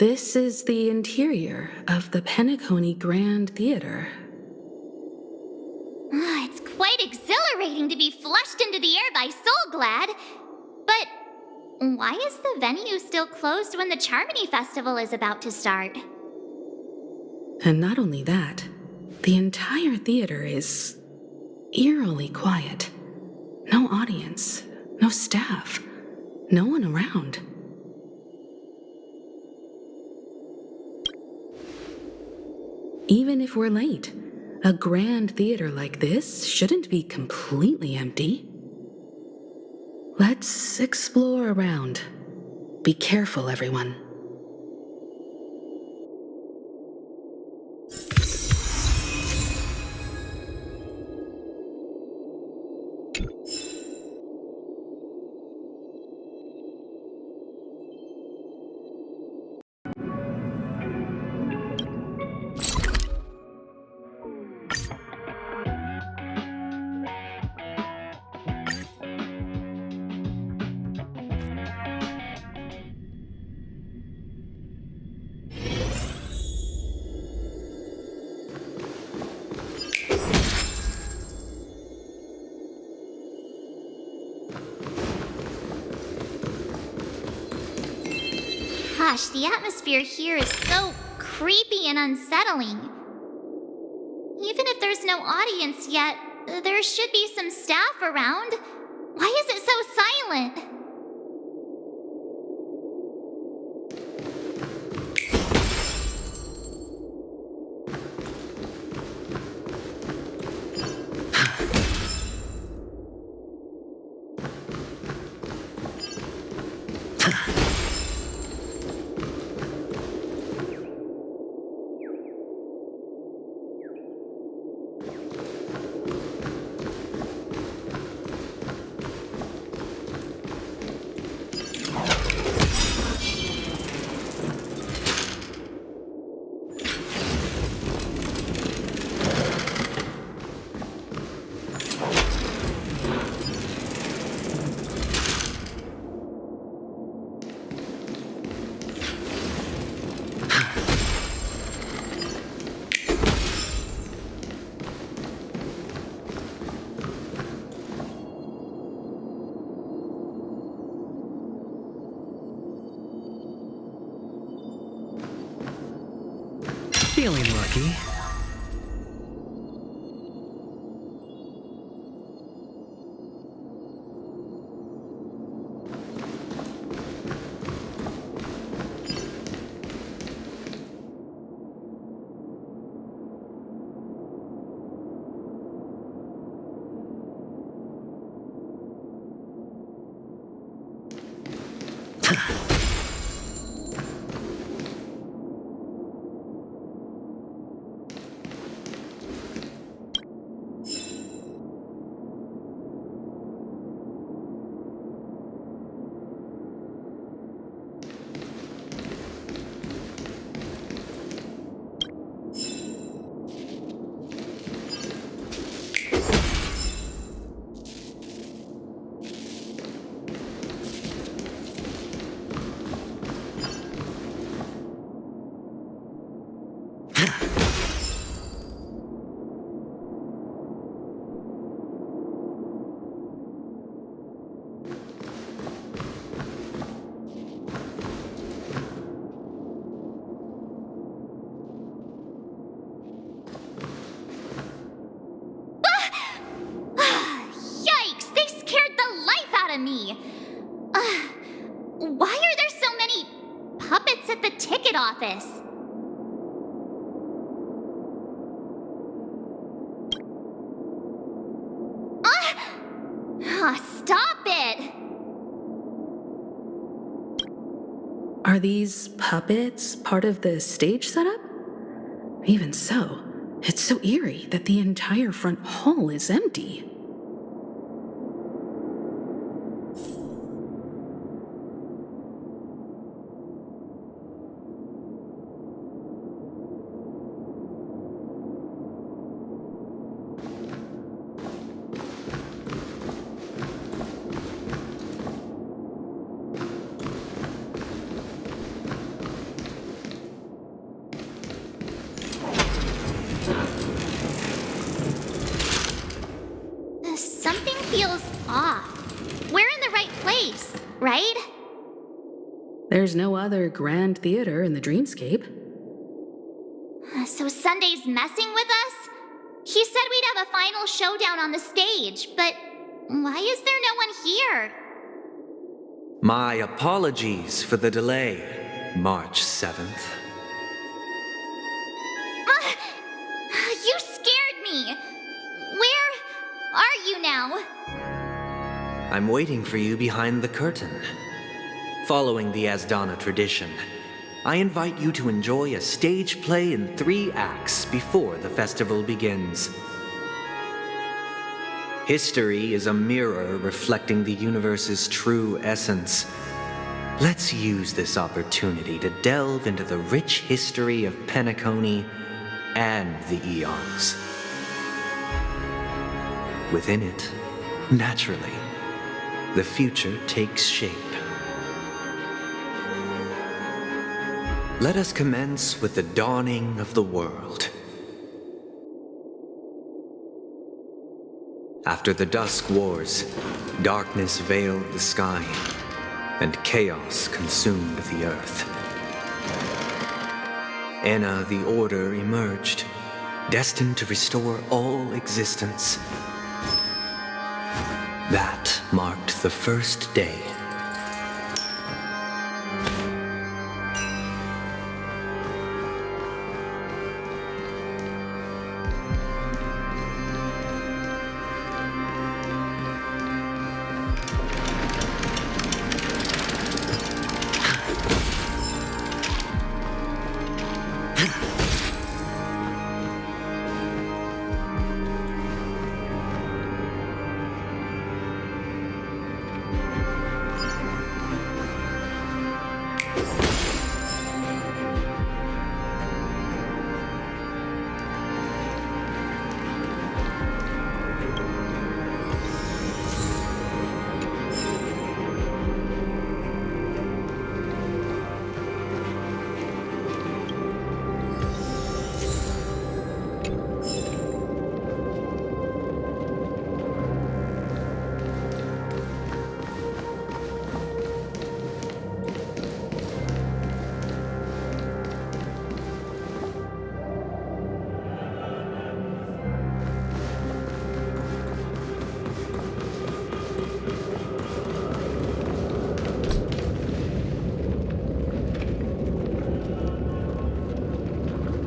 this is the interior of the Penacony Grand Theater. It's quite exhilarating to be flushed into the air by Soulglad. But why is the venue still closed when the Charmony Festival is about to start? And not only that, the entire theater is eerily quiet. No audience, no staff, no one around. Even if we're late, a grand theater like this shouldn't be completely empty. Let's explore around. Be careful, everyone. Gosh, the atmosphere here is so creepy and unsettling. Even if there's no audience yet, there should be some staff around. Why is it so silent? Feeling lucky. Me. Why are there so many puppets at the ticket office? Stop it! Are these puppets part of the stage setup? Even so, it's so eerie that the entire front hall is empty. There's no other grand theater in the dreamscape. So Sunday's messing with us? He said we'd have a final showdown on the stage, but why is there no one here? My apologies for the delay, March 7th. You scared me! Where are you now? I'm waiting for you behind the curtain. Following the Asdana tradition, I invite you to enjoy a stage play in 3 acts before the festival begins. History is a mirror reflecting the universe's true essence. Let's use this opportunity to delve into the rich history of Penacony and the eons. Within it, naturally, the future takes shape. Let us commence with the dawning of the world. After the Dusk Wars, darkness veiled the sky, and chaos consumed the earth. Enna the Order emerged, destined to restore all existence. That marked the first day.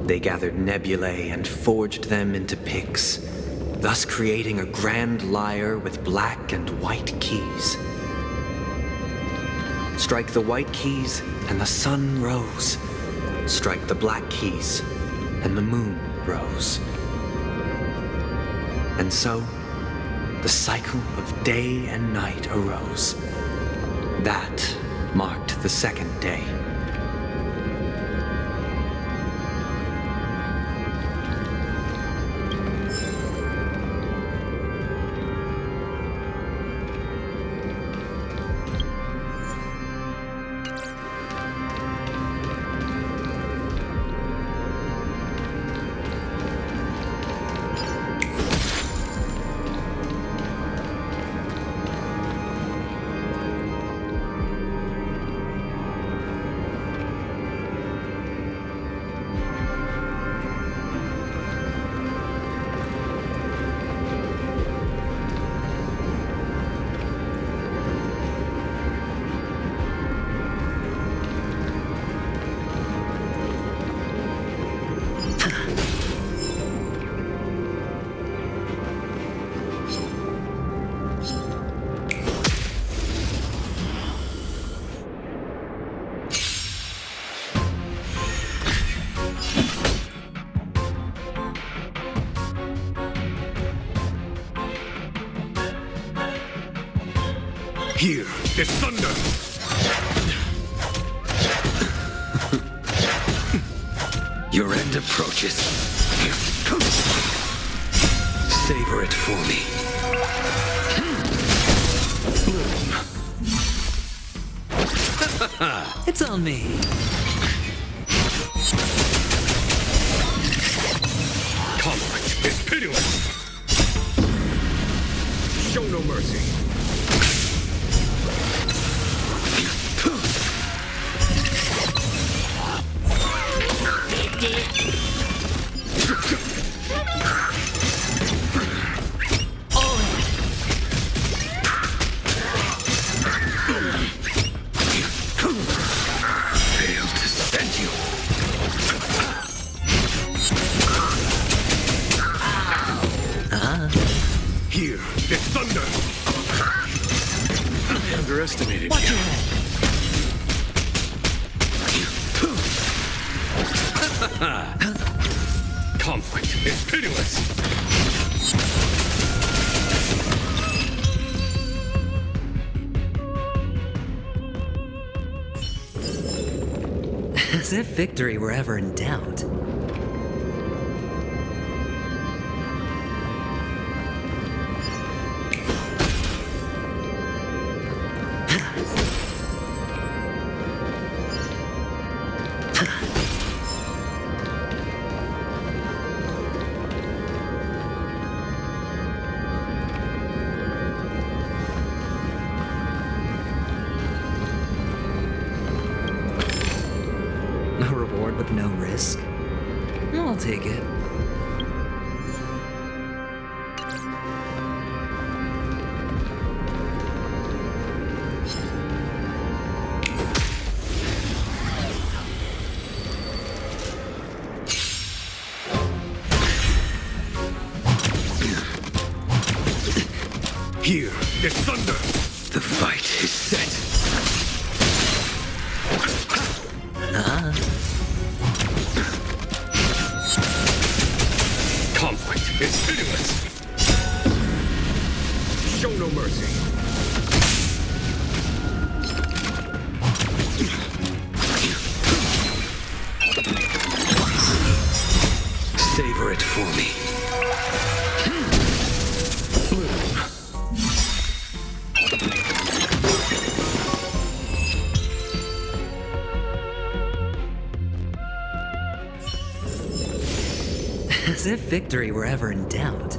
They gathered nebulae and forged them into picks, thus creating a grand lyre with black and white keys. Strike the white keys, and the sun rose. Strike the black keys, and the moon rose. And so, the cycle of day and night arose. That marked the second day. Here is thunder! Your end approaches. Savor it for me. Bloom. It's on me. Conflict is pitiless. Show no mercy. underestimated Watch you. your head. Conflict is pitiless. As if victory were ever in doubt. A reward with no risk? I'll take it. Here is thunder. The fight is set. Conflict is pitiless. Show no mercy. Savor it for me. As if victory were ever in doubt.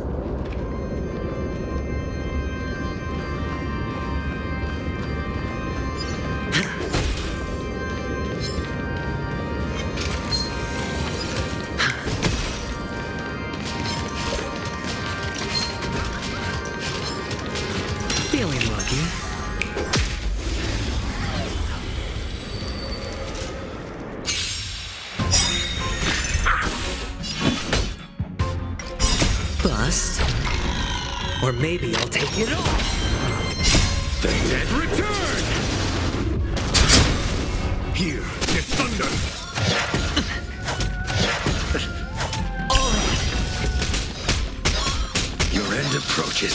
Feeling lucky. Bust. Or maybe I'll take it all. The dead return! Here is thunder! Your end approaches.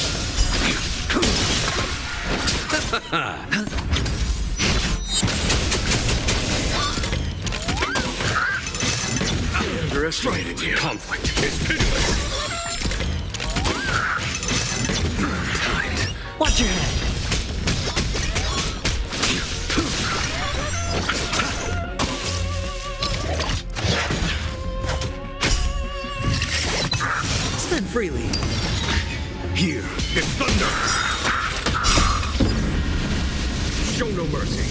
I underestimated you. Conflict is pitiless. Timed. Watch your head. Spend freely. Here is thunder. Show no mercy.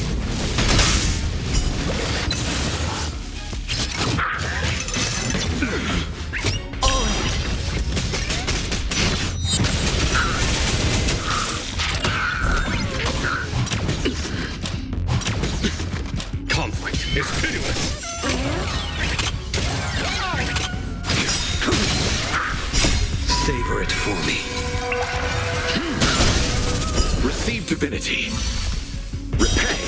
Conflict is pitiless. Savor it for me. Receive divinity. Repay.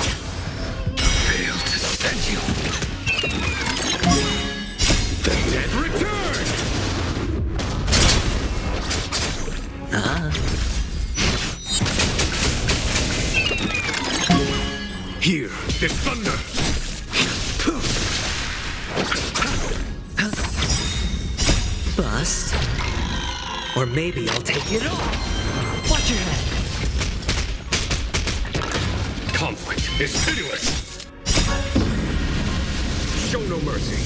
Fail to send you. The dead return. Here is thunder. Bust. Or maybe I'll take it all. Watch your head. Conflict is pitiless. Show no mercy.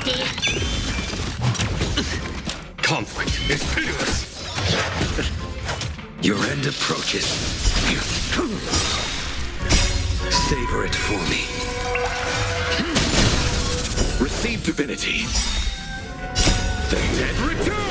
expected. Conflict is pitiless. Your end approaches. Savor it for me. Receive divinity. The dead return!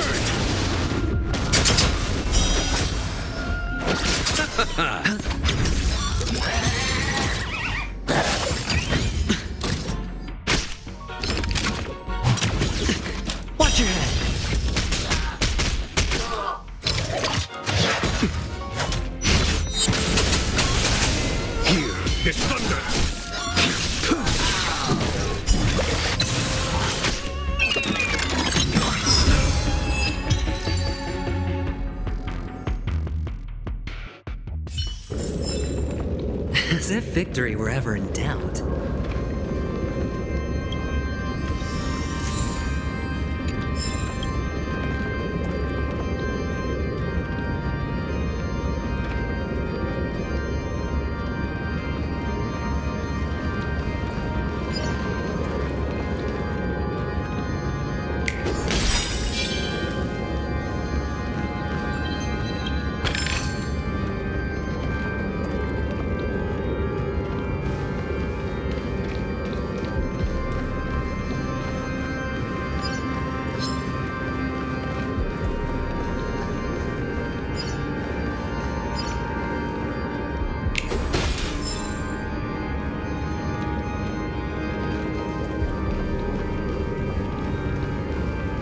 Watch your head. Here is thunder! As if victory were ever in doubt.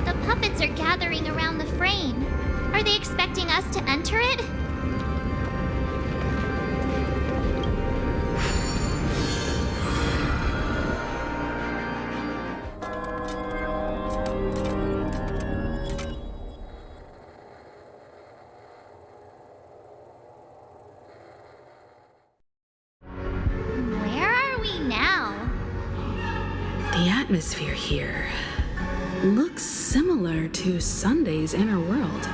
The puppets are gathering around the frame. Are they expecting us to enter it? Where are we now? The atmosphere here looks similar to Sunday's inner world.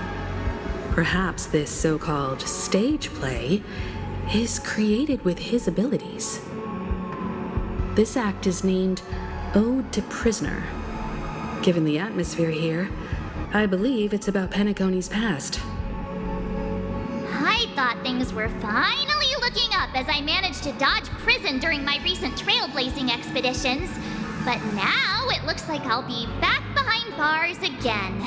Perhaps this so-called stage play is created with his abilities. This act is named Ode to Prisoner. Given the atmosphere here, I believe it's about Penacony's past. I thought things were finally looking up as I managed to dodge prison during my recent trailblazing expeditions. But now it looks like I'll be back behind bars again.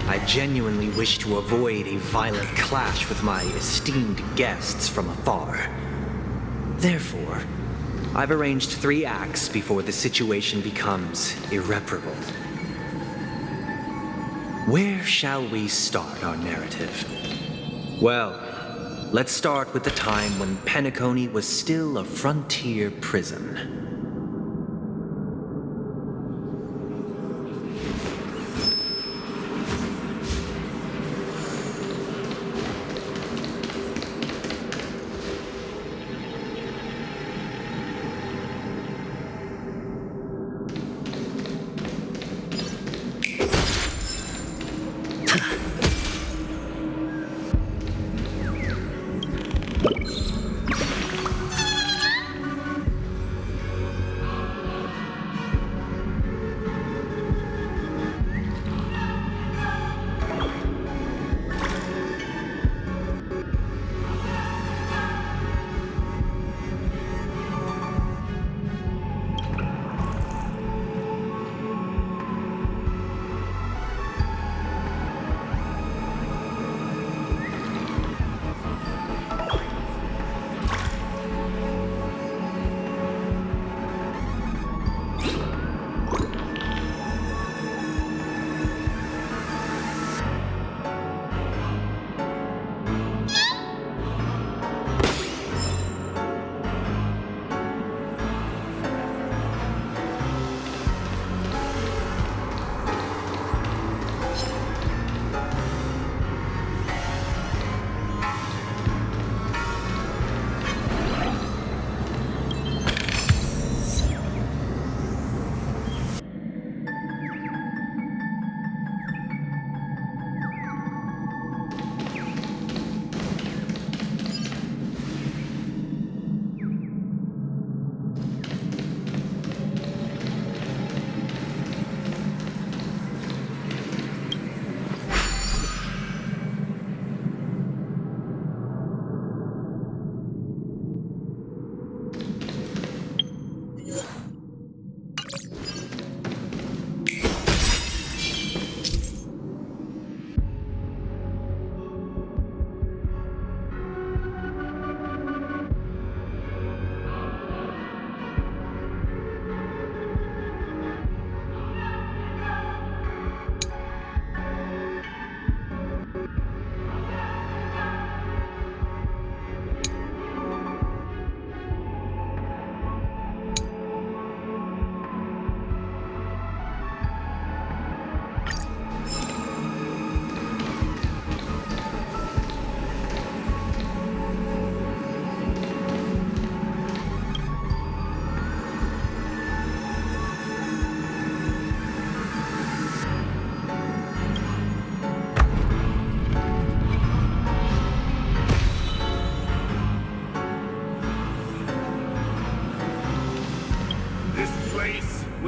I genuinely wish to avoid a violent clash with my esteemed guests from afar. Therefore, I've arranged 3 acts before the situation becomes irreparable. Where shall we start our narrative? Well, let's start with the time when Penacony was still a frontier prison.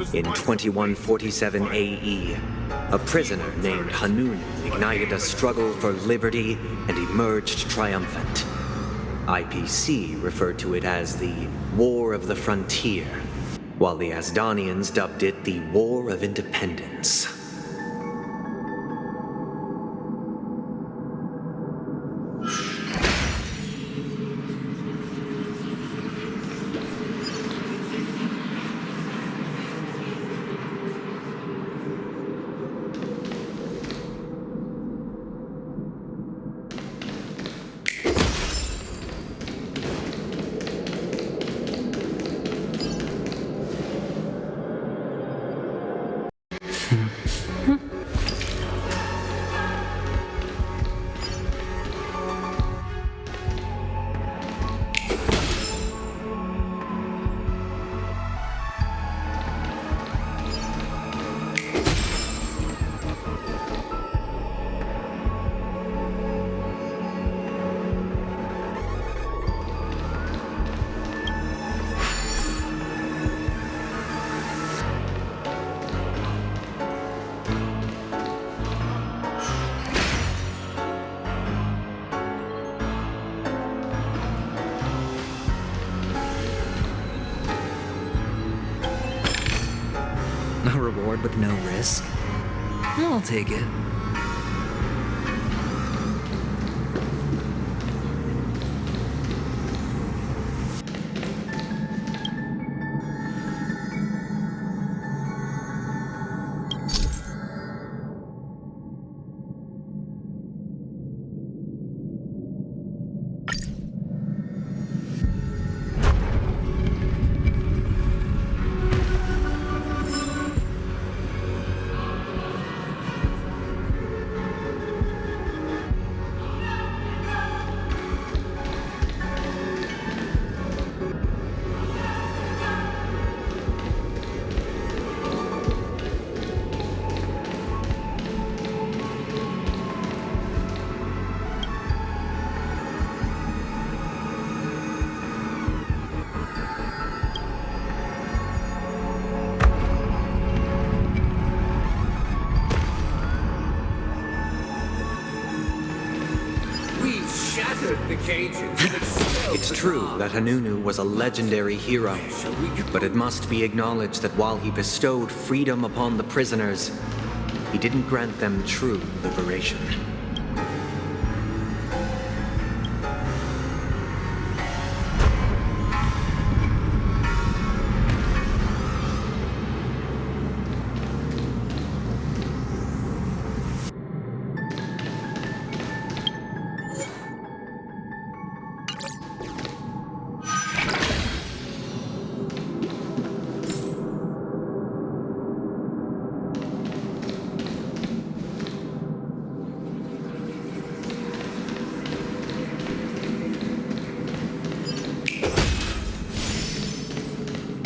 was In once 2147 AE, a prisoner named Hanun ignited a struggle for liberty and emerged triumphant. IPC referred to it as the War of the Frontier, while the Asdanians dubbed it the War of Independence. A reward with no risk? I'll take it. The cages, but still It's true that Hanunu was a legendary hero, but it must be acknowledged that while he bestowed freedom upon the prisoners, he didn't grant them true liberation.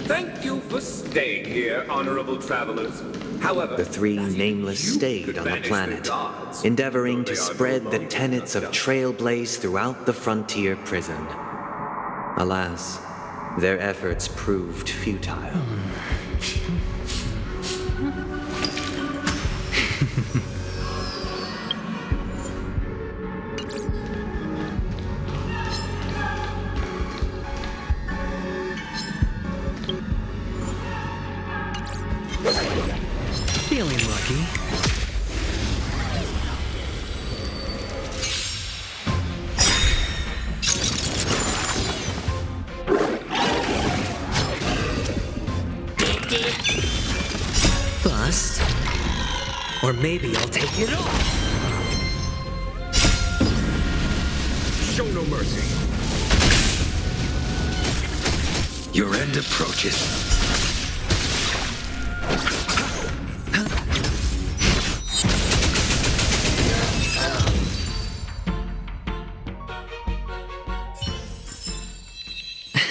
Thank you for staying here, honorable travelers. However, The three nameless you stayed could on the banish planet, the gods, endeavoring though to they are spread no the longer tenets of myself. trailblaze throughout the frontier prison. Alas, their efforts proved futile. Feeling lucky. Bust. Or maybe I'll take it all. Show no mercy. Your end approaches.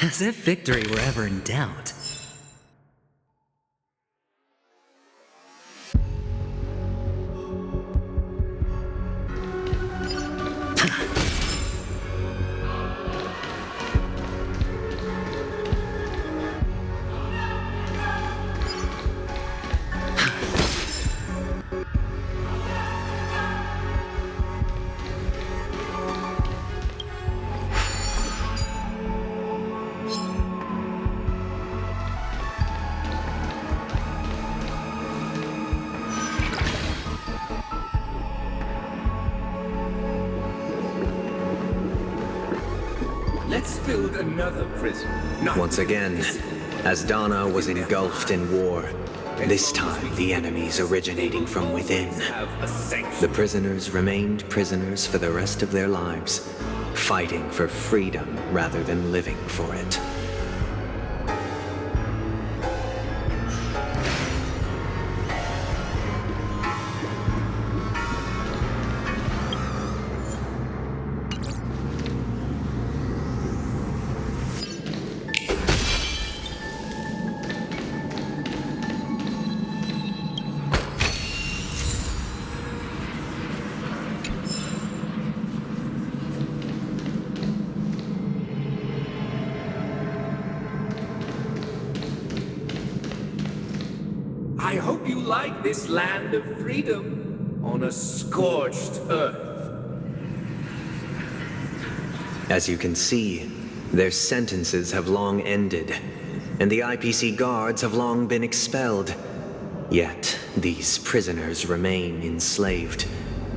As if victory were ever in doubt. Let's build another prison. Once again, Asdana was engulfed in war. This time, the enemies originating from within. The prisoners remained prisoners for the rest of their lives, fighting for freedom rather than living for it. I hope you like this land of freedom on a scorched earth. As you can see, their sentences have long ended, and the IPC guards have long been expelled. Yet, these prisoners remain enslaved,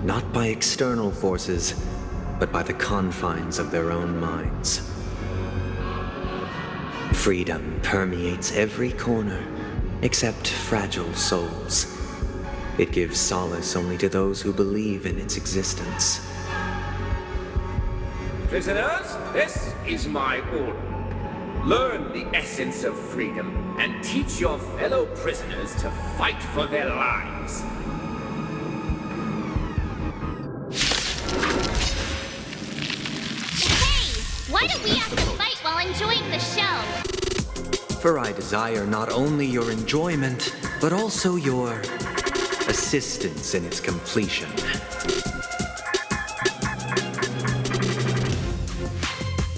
not by external forces, but by the confines of their own minds. Freedom permeates every corner, except fragile souls. It gives solace only to those who believe in its existence. Prisoners, this is my order. Learn the essence of freedom and teach your fellow prisoners to fight for their lives. Hey! Why do we have to fight while enjoying the show? For I desire not only your enjoyment, but also your assistance in its completion.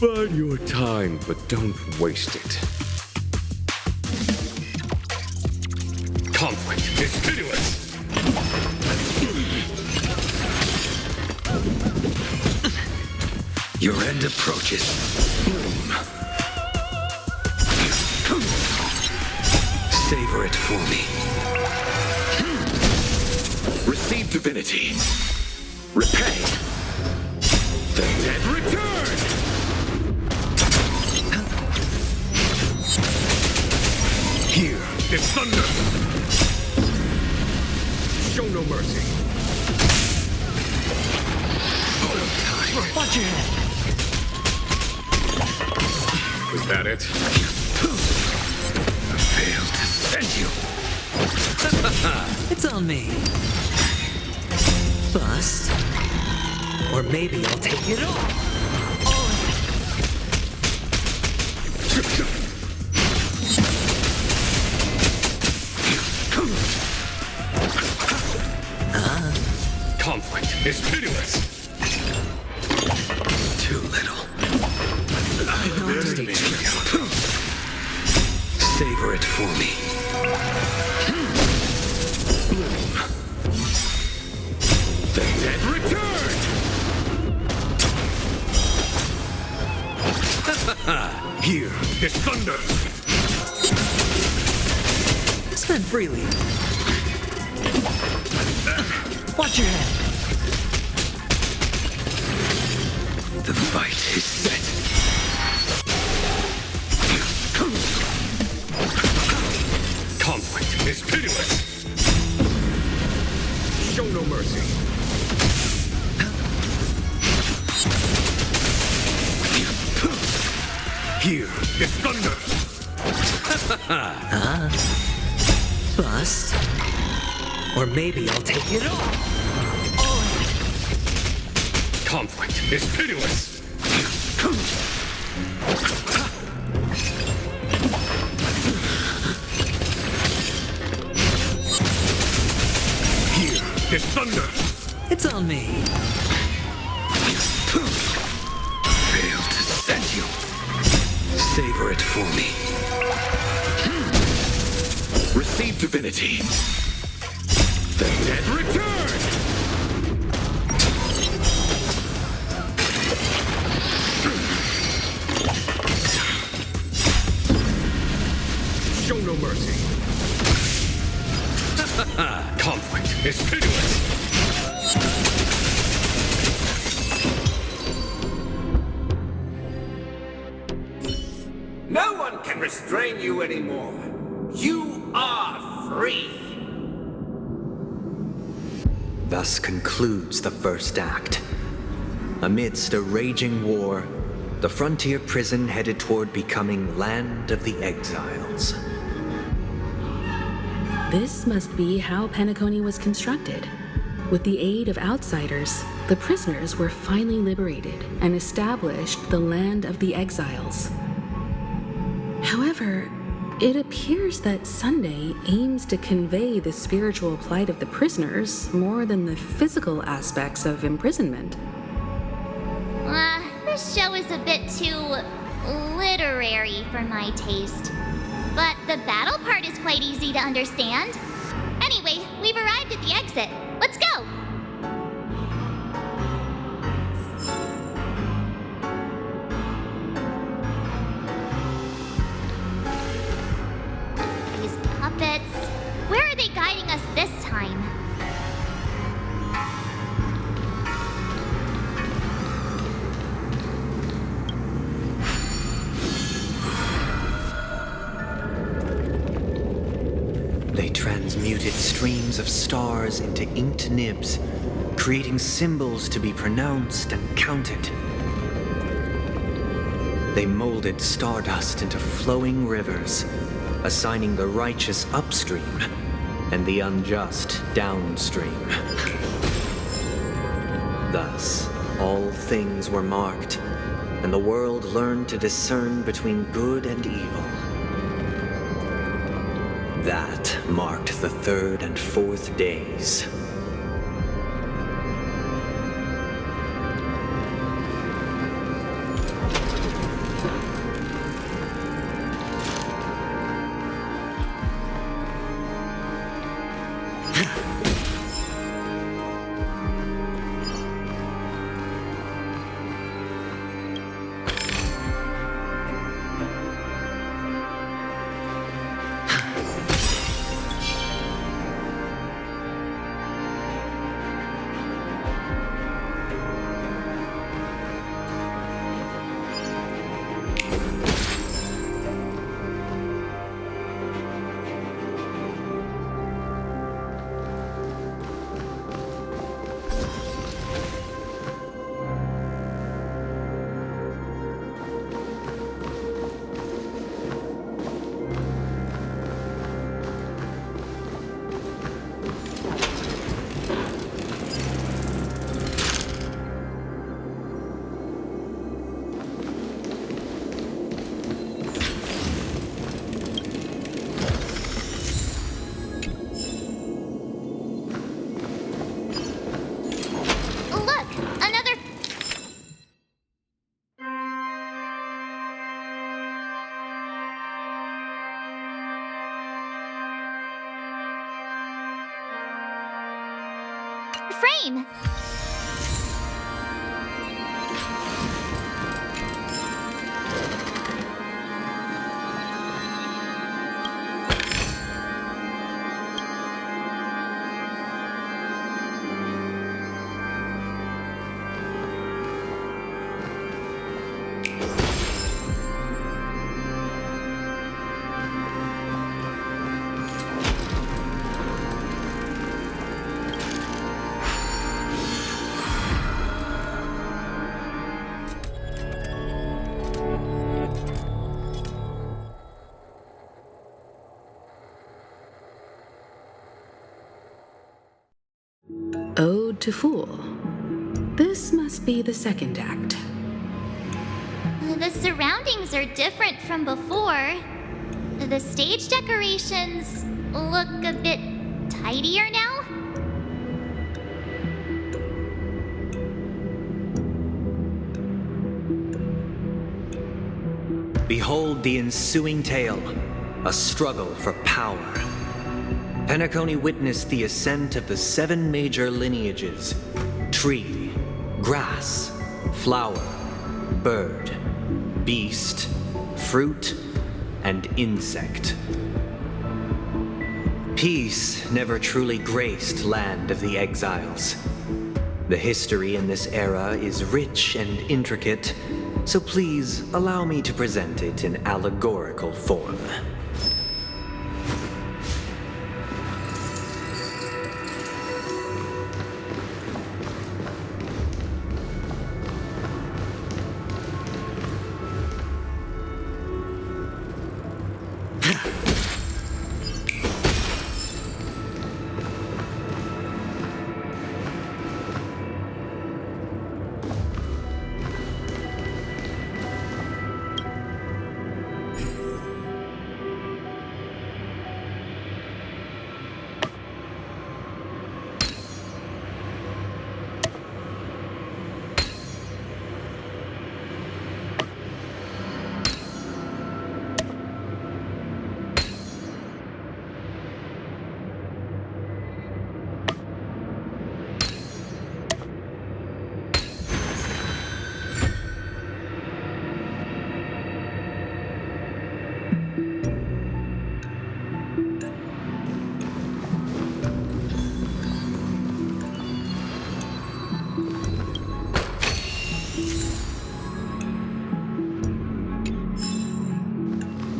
Bide your time, but don't waste it. Conflict is pitiless. Your end approaches. Savor it for me. Receive divinity. Repay. The dead return! Here is thunder. Show no mercy. Watch your head. Was that it? I failed to send you. It's on me. Bust. Or maybe I'll take it all. Conflict is pitiless. Too little. Stay true. Savor it for me. Bloom. The dead return! Here is thunder. Spend freely. Watch your head. The fight is set. Conflict is pitiless. Show no mercy. Here is thunder. Bust. Or maybe I'll take it all. Conflict is pitiless. Here is thunder. It's on me. Failed to send you. Savor it for me. Receive divinity. The dead return! Show no mercy. Conflict is pitiless. can restrain you anymore. You are free. Thus concludes the first act. Amidst a raging war, the frontier prison headed toward becoming Land of the Exiles. This must be how Penacony was constructed. With the aid of outsiders, the prisoners were finally liberated and established the Land of the Exiles. However, it appears that Sunday aims to convey the spiritual plight of the prisoners more than the physical aspects of imprisonment. This show is a bit too literary for my taste. But the battle part is quite easy to understand. Anyway, we've arrived at the exit. Let's go! These puppets. Where are they guiding us this time? They transmuted streams of stars into inked nibs, creating symbols to be pronounced and counted. They molded stardust into flowing rivers, assigning the righteous upstream and the unjust downstream. Thus, all things were marked, and the world learned to discern between good and evil. That marked the third and fourth days. Frame! Ode to Fool. This must be the second act. The surroundings are different from before. The stage decorations look a bit tidier now. Behold the ensuing tale, a struggle for power. Penacony witnessed the ascent of the 7 major lineages: tree, grass, flower, bird, beast, fruit, and insect. Peace never truly graced Land of the Exiles. The history in this era is rich and intricate, so please allow me to present it in allegorical form.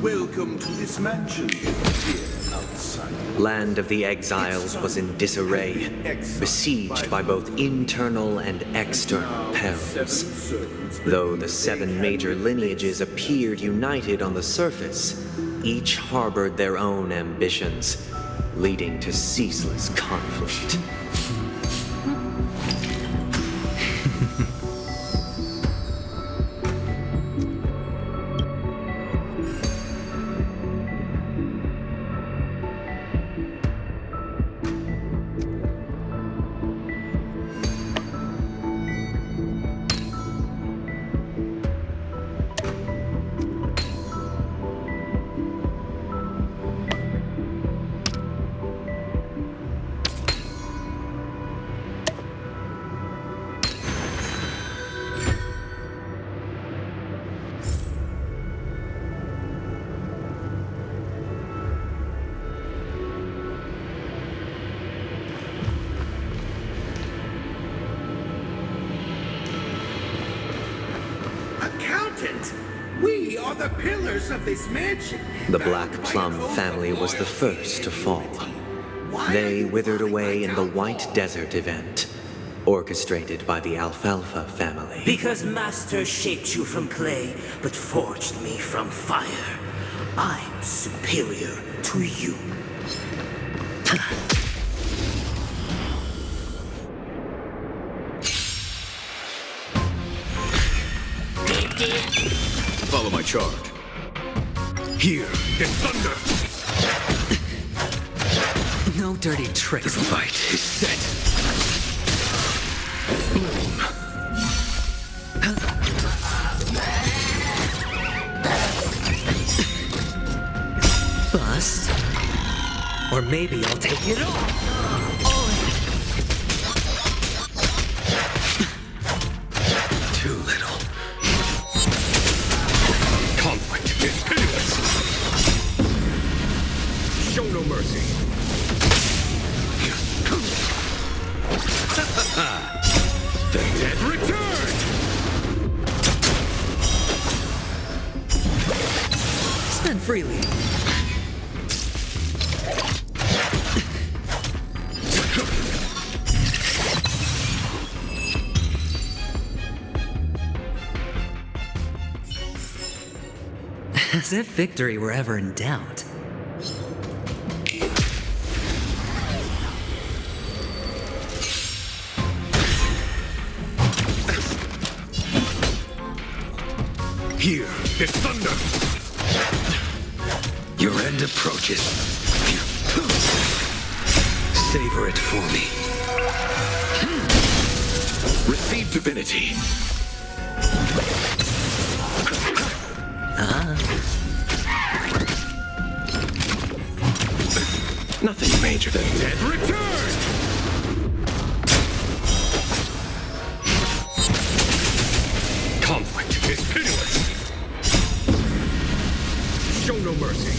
Welcome to this mansion here outside. Land of the Exiles was in disarray, besieged by both internal and external perils. Though the 7 major lineages appeared united on the surface, each harbored their own ambitions, leading to ceaseless conflict. We are the pillars of this mansion. The Black Plum family was the first to fall. They withered away in the White Desert event, orchestrated by the Alfalfa family. Because Master shaped you from clay, but forged me from fire. I'm superior to you. Follow my charge. Here is thunder! No dirty tricks. The fight is set. Boom. Bust. Or maybe I'll take it all. Too little. Conflict is pitiless. Show no mercy. The dead return! Spend freely. As if victory were ever in doubt. Here is thunder! Your end approaches. Savor it for me. Receive divinity. Nothing major. The dead return! Conflict is pitiless. Show no mercy.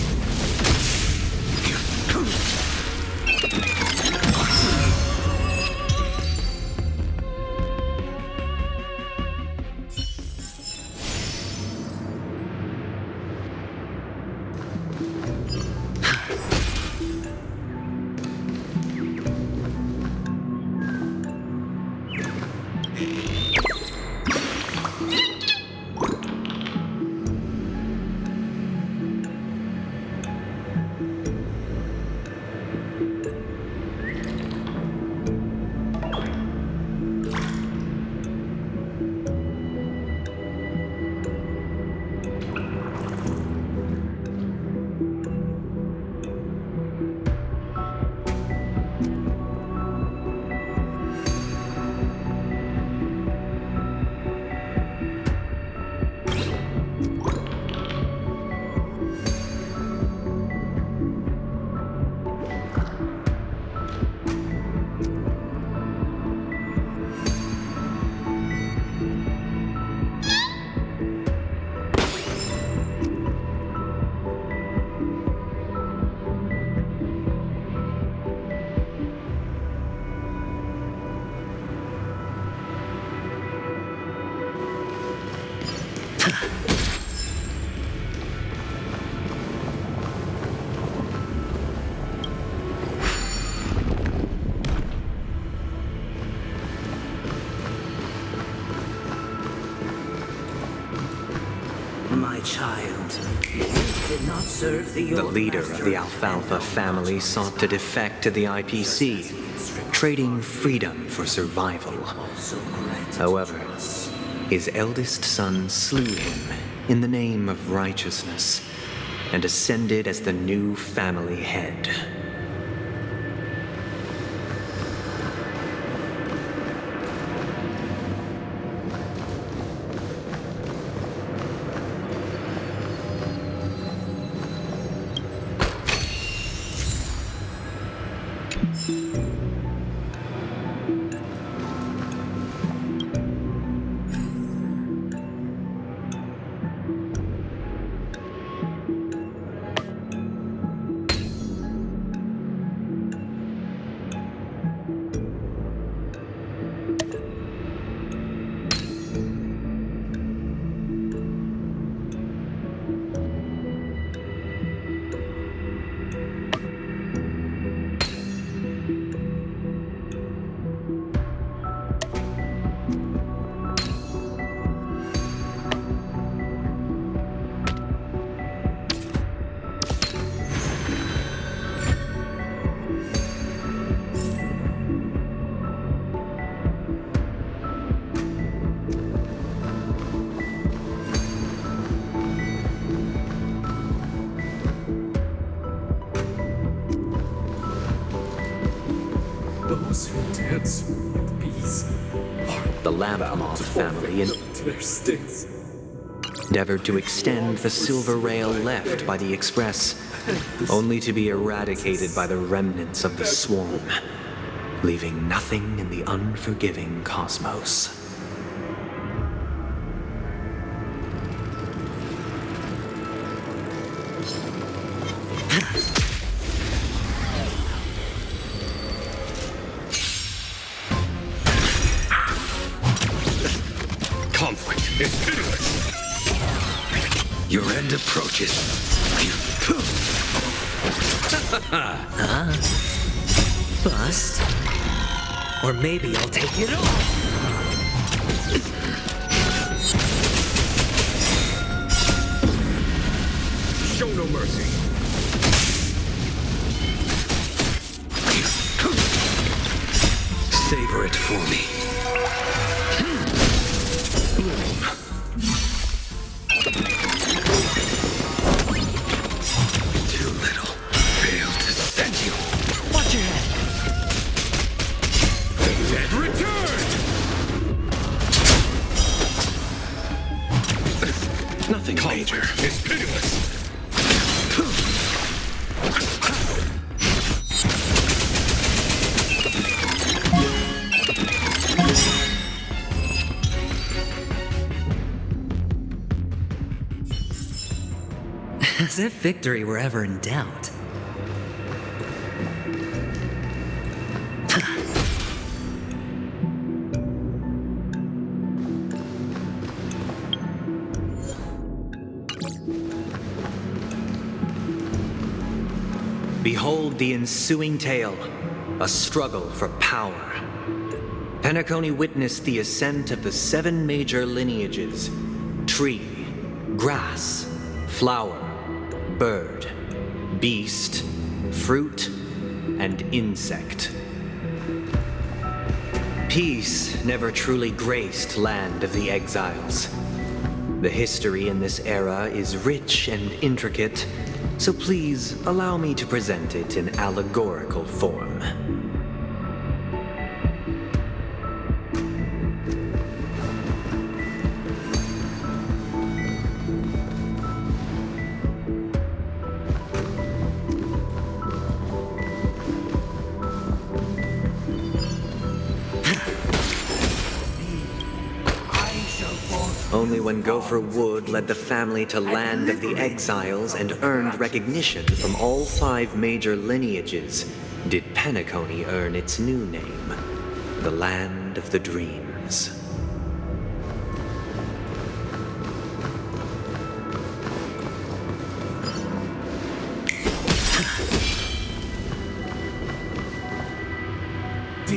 My child, you did not serve the The old leader master of the Alfalfa family sought to defect to the IPC, trading freedom for survival. However, his eldest son slew him in the name of righteousness and ascended as the new family head. Those who dance with bees are The Lampmoth family to their sticks. endeavored to extend the silver rail left by the Express, only to be eradicated by the remnants of the swarm, leaving nothing in the unforgiving cosmos. Conflict is pitiless. Your end approaches. Bust? Or maybe I'll take it all. Show no mercy. Savor it for me. Too little. Failed to send you. Watch your head. The dead return! Nothing major is pitiless. As if victory were ever in doubt. Behold the ensuing tale, a struggle for power. Penacony witnessed the ascent of the 7 major lineages: tree, grass, flower, bird, beast, fruit, and insect. Peace never truly graced Land of the Exiles. The history in this era is rich and intricate, so please allow me to present it in allegorical form. Only when Gopher Wood led the family to Land of the Exiles and earned recognition from all 5 major lineages did Penacony earn its new name, the Land of the Dreams.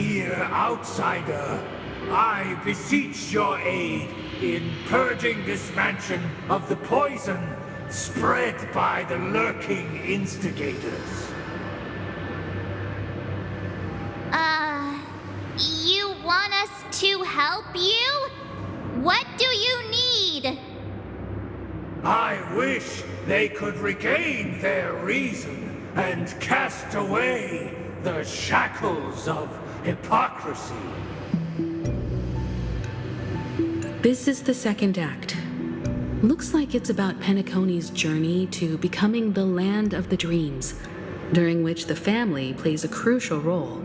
Dear outsider, I beseech your aid in purging this mansion of the poison spread by the lurking instigators. You want us to help you? What do you need? I wish they could regain their reason and cast away the shackles of hypocrisy. This is the second act. Looks like it's about Penacony's journey to becoming the land of the dreams, during which the family plays a crucial role.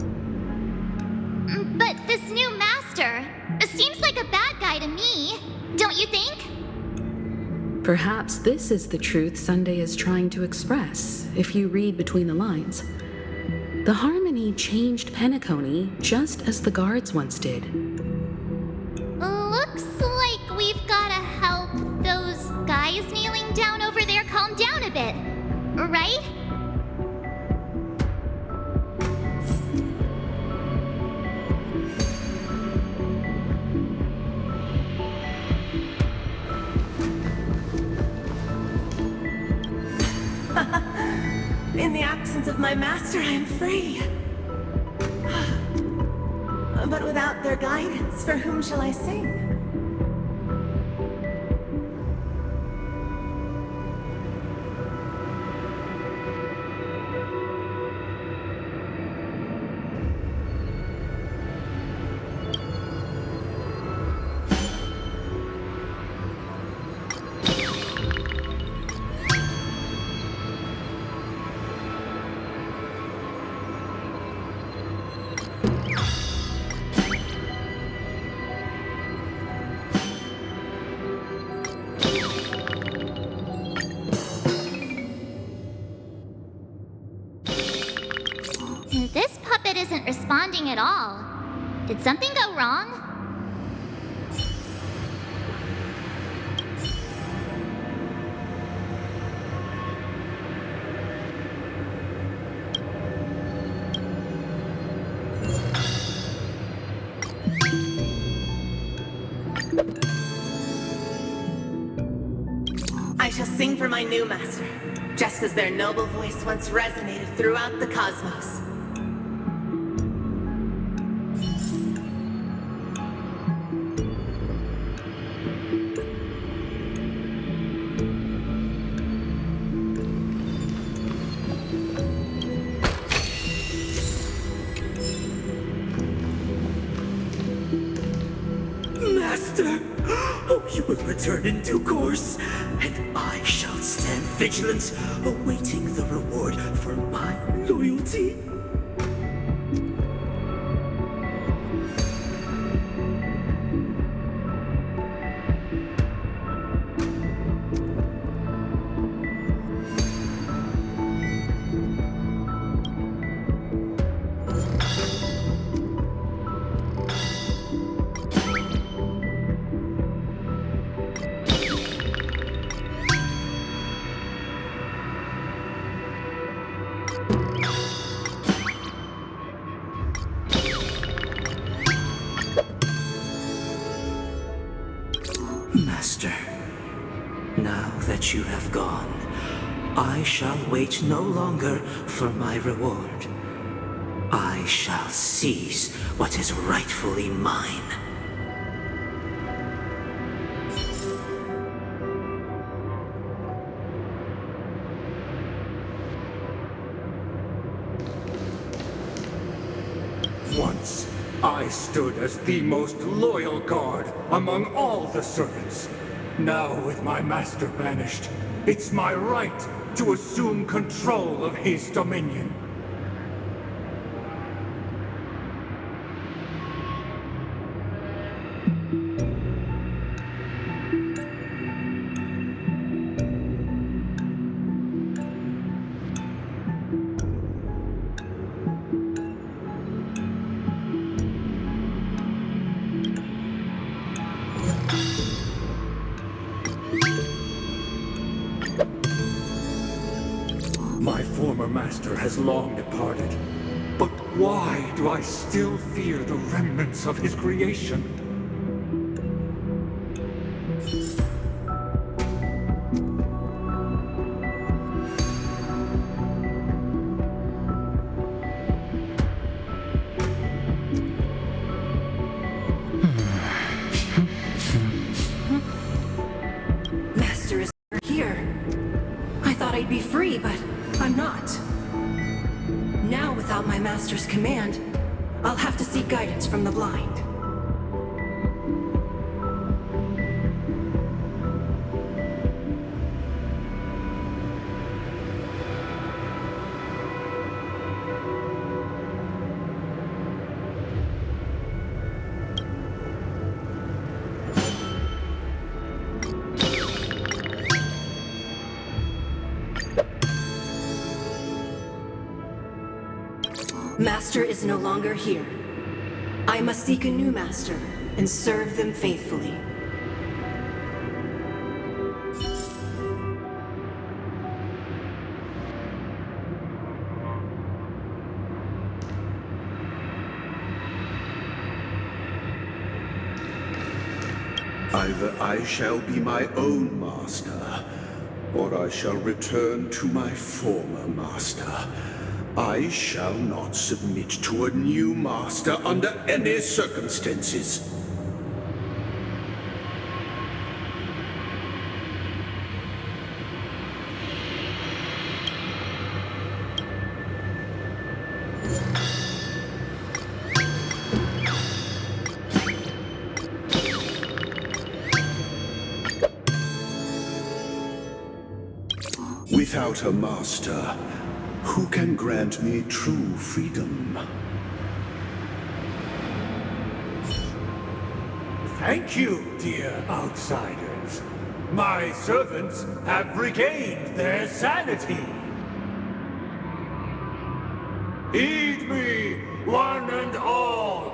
But this new master seems like a bad guy to me, don't you think? Perhaps this is the truth Sunday is trying to express, if you read between the lines. The harmony changed Penacony just as the guards once did. Looks like we've gotta help those guys kneeling down over there calm down a bit, right? In the absence of my master, I am free. But without their guidance, for whom shall I sing? This puppet isn't responding at all. Did something go wrong? I shall sing for my new master, just as their noble voice once resonated throughout the cosmos. Master! Oh, you will return in due course, and I shall stand vigilant, awaiting the reward for my loyalty. Master, now that you have gone, I shall wait no longer for my reward. I shall seize what is rightfully mine. Once, I stood as the most loyal guard among all the servants. Now, with my master banished, it's my right to assume control of his dominion. My former master has long departed, but Why do I still fear the remnants of his creation? Master is here. I thought I'd be free, but I'm not. Now, without my master's command, I'll have to seek guidance from the blind. Master is no longer here. I must seek a new master and serve them faithfully. Either I shall be my own master, or I shall return to my former master. I shall not submit to a new master under any circumstances. Without a master, who can grant me true freedom? Thank you, dear outsiders. My servants have regained their sanity. Heed me, one and all.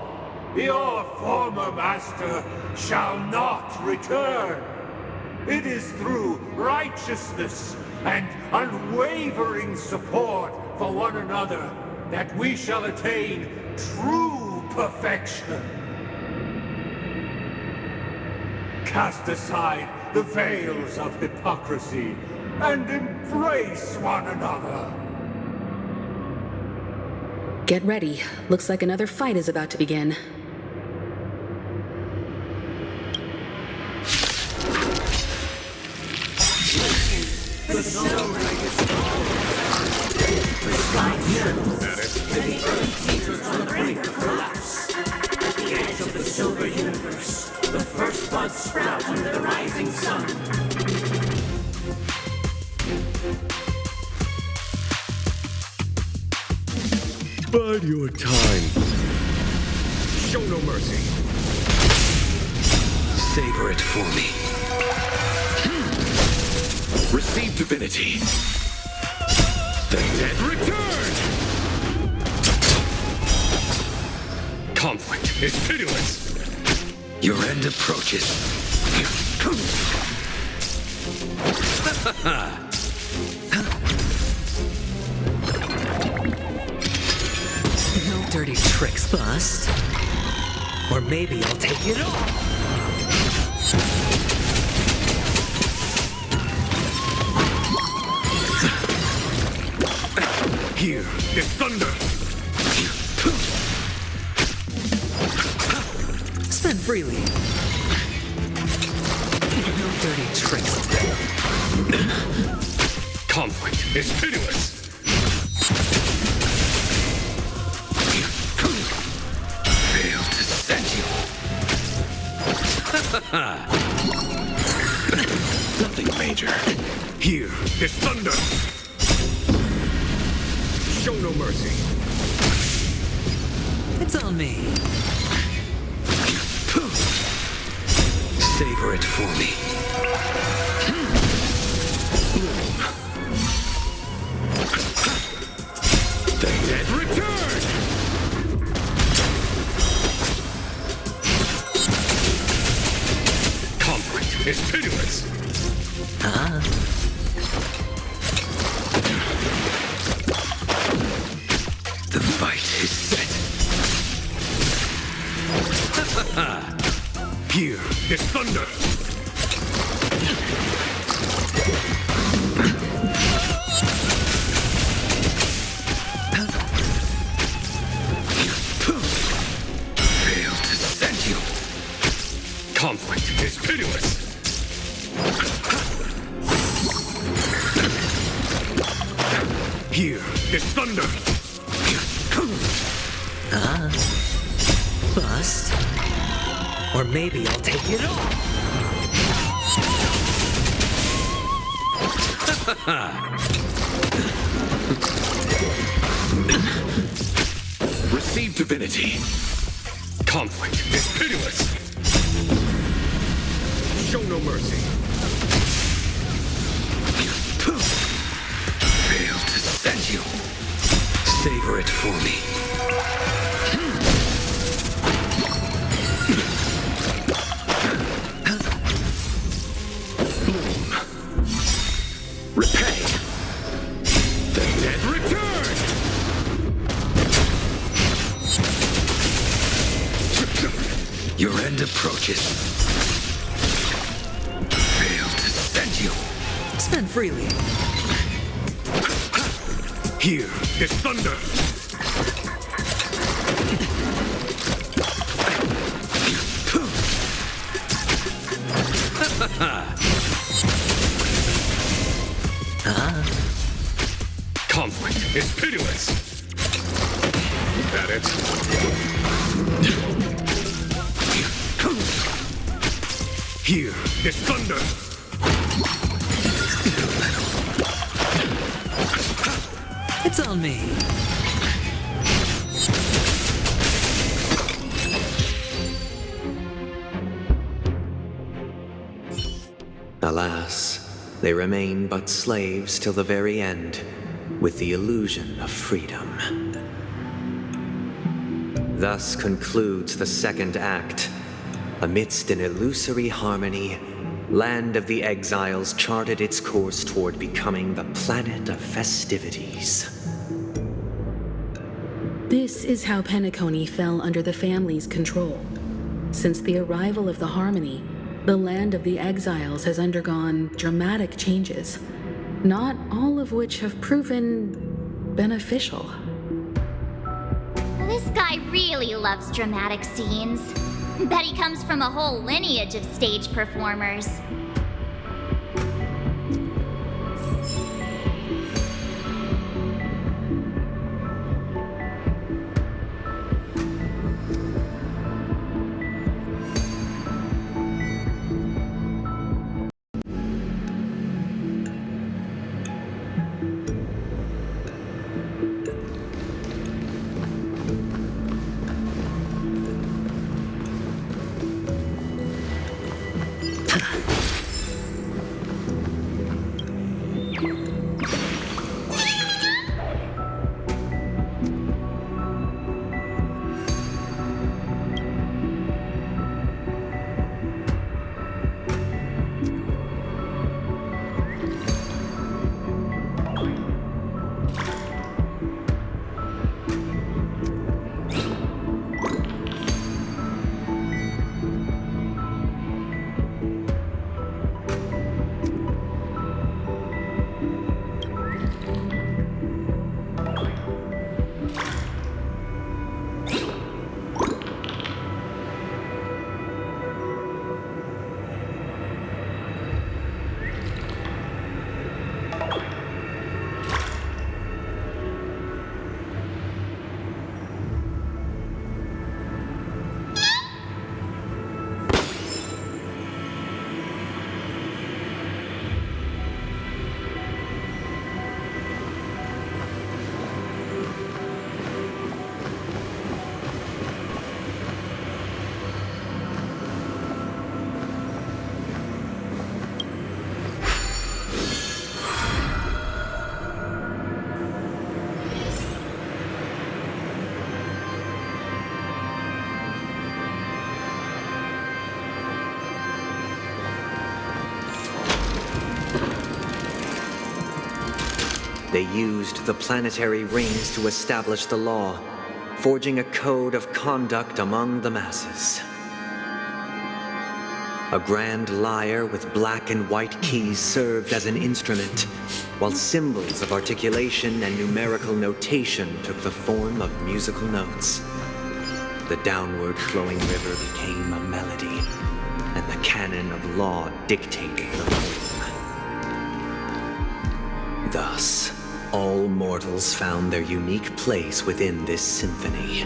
Your former master shall not return. It is through righteousness and unwavering support for one another that we shall attain true perfection. Cast aside the veils of hypocrisy and embrace one another. Get ready. Looks like another fight is about to begin. The snow the sky trembles, and the earth teeters on the brink of collapse. At the edge of the silver universe, the first buds sprout under the rising sun. Bide your time. Show no mercy. Savor it for me. Receive divinity. The dead return! Conflict is pitiless. Your end approaches. No dirty tricks, Bust. Or maybe I'll take it all. Here is thunder. Spend freely. No dirty tricks. Conflict is pitiless. Fail to send you. Nothing major. Here is thunder. Show no mercy. It's on me. Savor it for me. The dead return! Conflict is pitiless. The fight is set. Here is thunder! Fail to send you! Conflict is pitiless! Here is thunder! Bust. Or maybe I'll take it all. Receive divinity. Conflict is pitiless. Show no mercy. Fail to send you. Savor it for me. Repay! The dead return! Your end approaches. Fail to send you. Spend freely. Here is thunder! Conflict is pitiless. Is that it? Here is thunder. It's on me. Alas, they remain but slaves till the very end, with the illusion of freedom. Thus concludes the second act. Amidst an illusory harmony, Land of the Exiles charted its course toward becoming the planet of festivities. This is how Penacony fell under the family's control. Since the arrival of the Harmony, the Land of the Exiles has undergone dramatic changes, not all of which have proven beneficial. This guy really loves dramatic scenes. Bet he comes from a whole lineage of stage performers. They used the planetary rings to establish the law, forging a code of conduct among the masses. A grand lyre with black and white keys served as an instrument, while symbols of articulation and numerical notation took the form of musical notes. The downward flowing river became a melody, and the canon of law dictated the form. Thus, all mortals found their unique place within this symphony.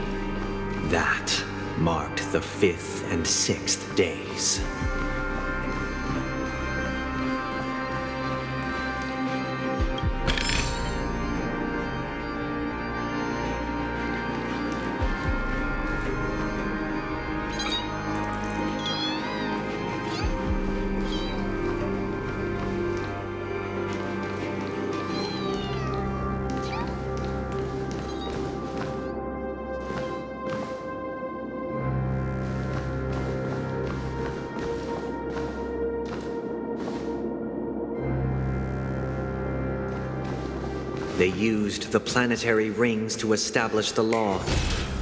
That marked the 5th and 6th days. They used the planetary rings to establish the law,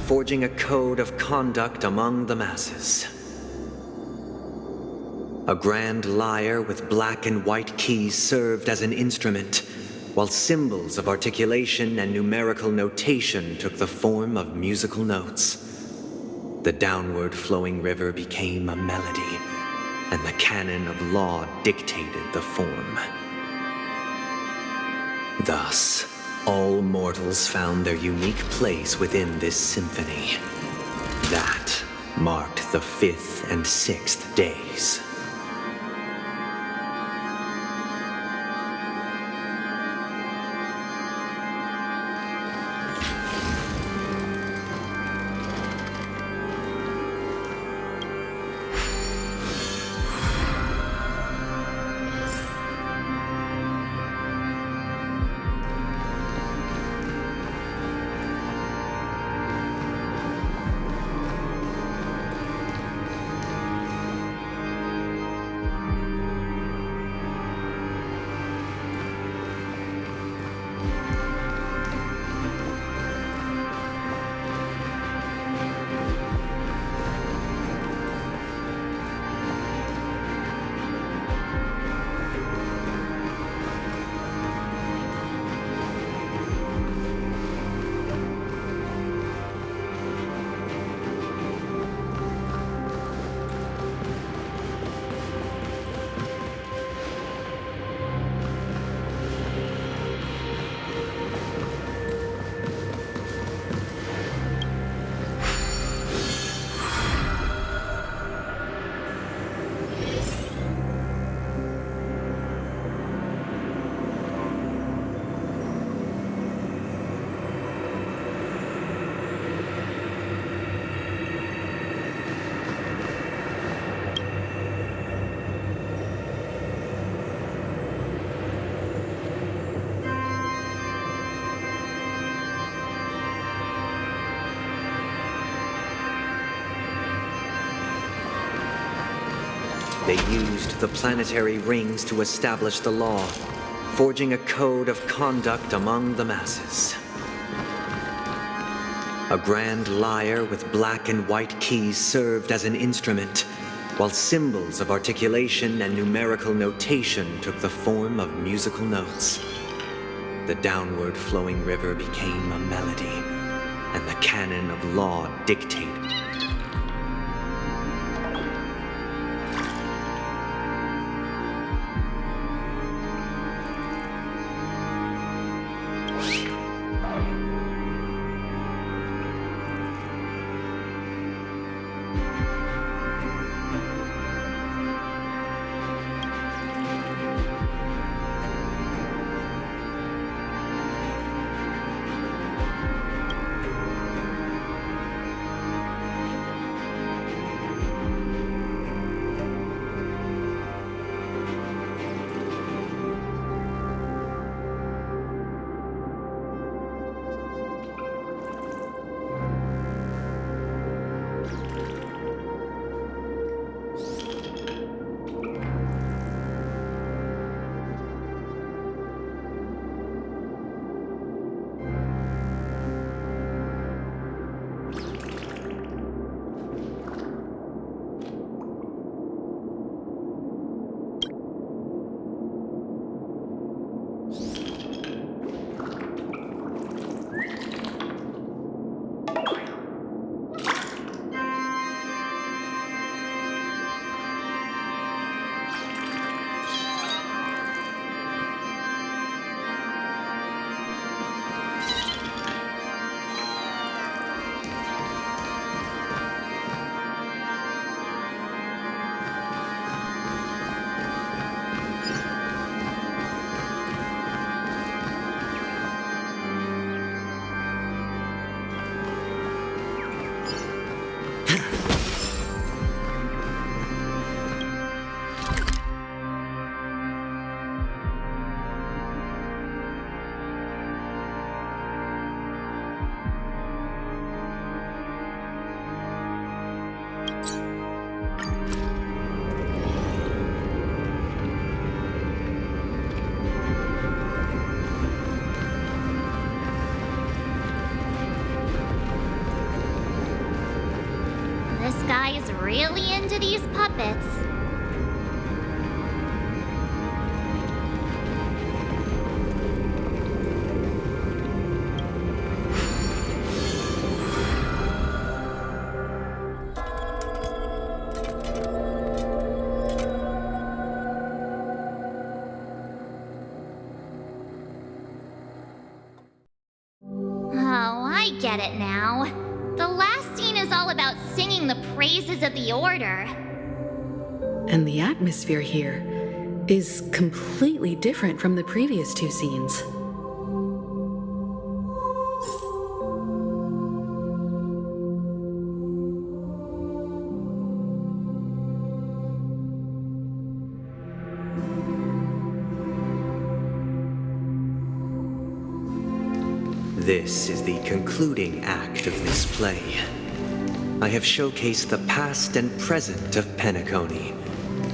forging a code of conduct among the masses. A grand lyre with black and white keys served as an instrument, while symbols of articulation and numerical notation took the form of musical notes. The downward flowing river became a melody, and the canon of law dictated the form. Thus, all mortals found their unique place within this symphony. That marked the 5th and 6th days. They used the planetary rings to establish the law, forging a code of conduct among the masses. A grand lyre with black and white keys served as an instrument, while symbols of articulation and numerical notation took the form of musical notes. The downward flowing river became a melody, and the canon of law dictated. guy's really into these puppets. Oh, I get it now. The last scene is all about singing the praises of the Order. And the atmosphere here is completely different from the previous two scenes. This is the concluding act of this play. I have showcased the past and present of Penacony,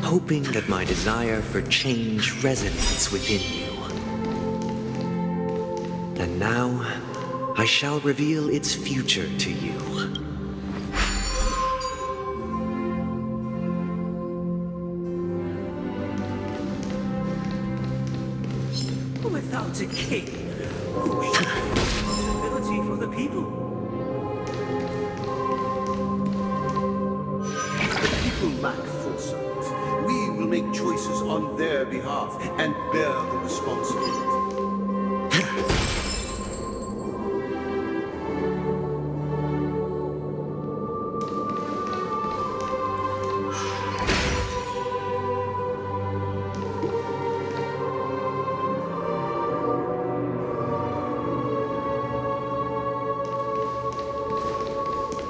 hoping that my desire for change resonates within you. And now, I shall reveal its future to you. Without a king, who shall take responsibility for the people? The people lack foresight. We will make choices on their behalf and bear the responsibility.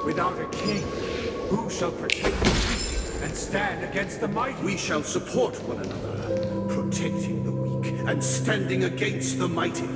Without a king, who shall protect the weak and stand against the mighty? We shall support one another, protecting the weak and standing against the mighty.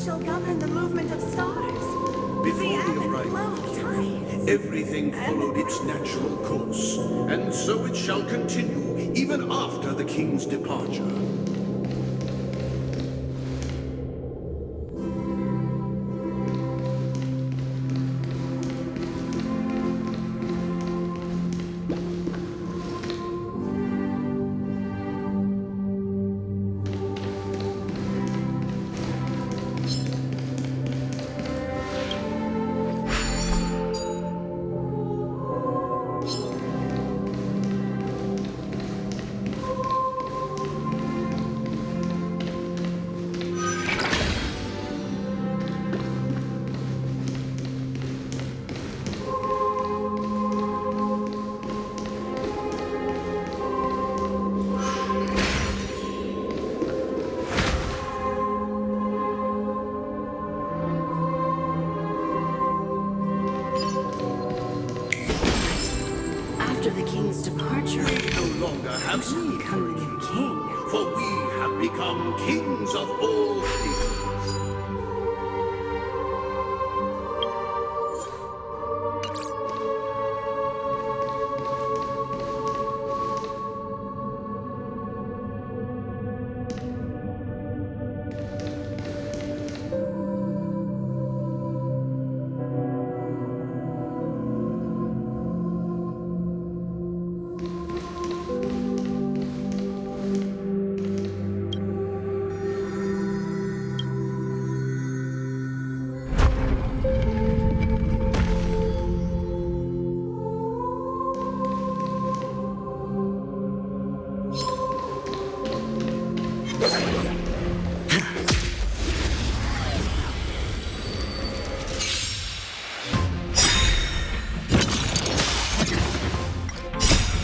shall govern the movement of stars? Before the arrival flow of of hero, tides. everything followed its natural course, and so it shall continue even after the king's departure. After the king's departure, We no longer have we need become for the a new king, king. for we have become kings of all things.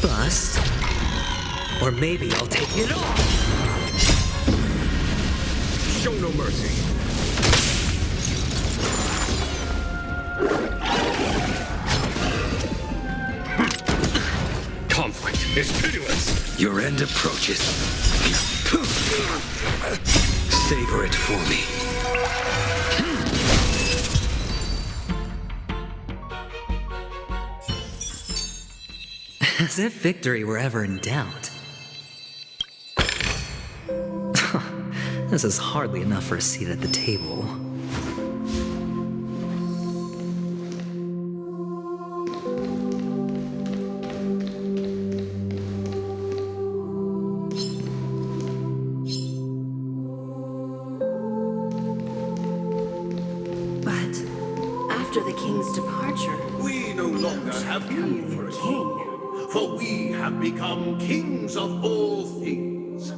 Bust. Or maybe I'll take it all. Show no mercy. Conflict is pitiless. Your end approaches. Savor it for me. As if victory were ever in doubt. This is hardly enough for a seat at the table. But after the king's departure, We no longer have need for a king, for we have become kings of all things.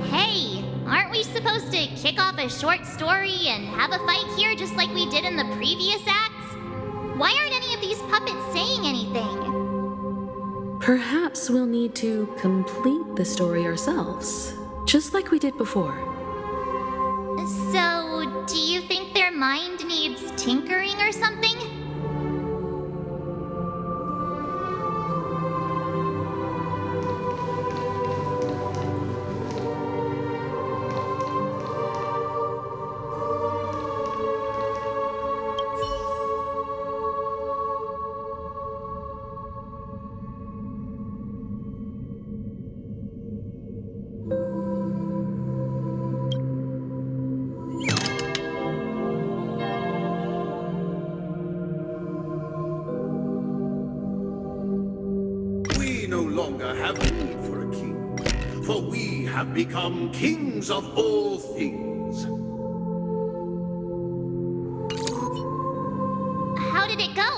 Hey, aren't we supposed to kick off a short story and have a fight here just like we did in the previous acts? Why aren't any of these puppets saying anything? Perhaps we'll need to complete the story ourselves, just like we did before. So, do you think their mind needs tinkering or something? We no longer have need for a king, for we have become kings of all things. How did it go?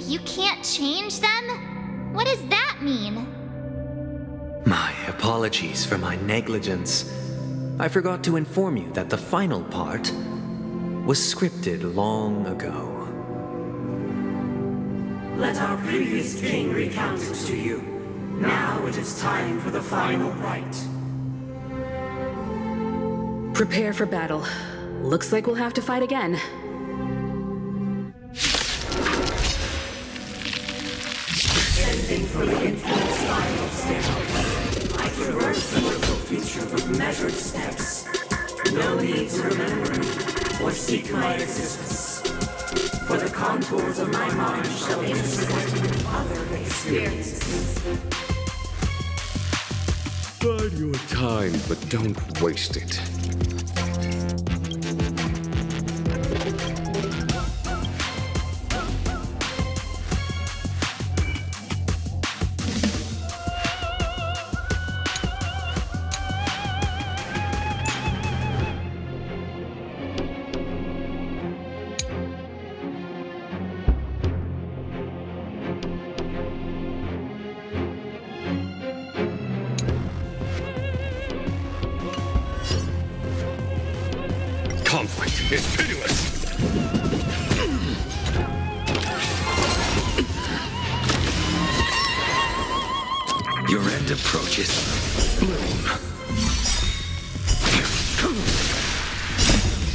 You can't change them? What does that mean? My apologies for my negligence. I forgot to inform you that the final part was scripted long ago. Let our previous king recount it to you. Now it is time for the final rite. Prepare for battle. Looks like we'll have to fight again. Descending from the infinite spiral stairway, I traverse the mortal future with measured steps. No need to remember me or seek my existence. For the contours of my mind shall intersect other experiences. Bide your time, but don't waste it. Conflict is pitiless. Your end approaches. Bloom.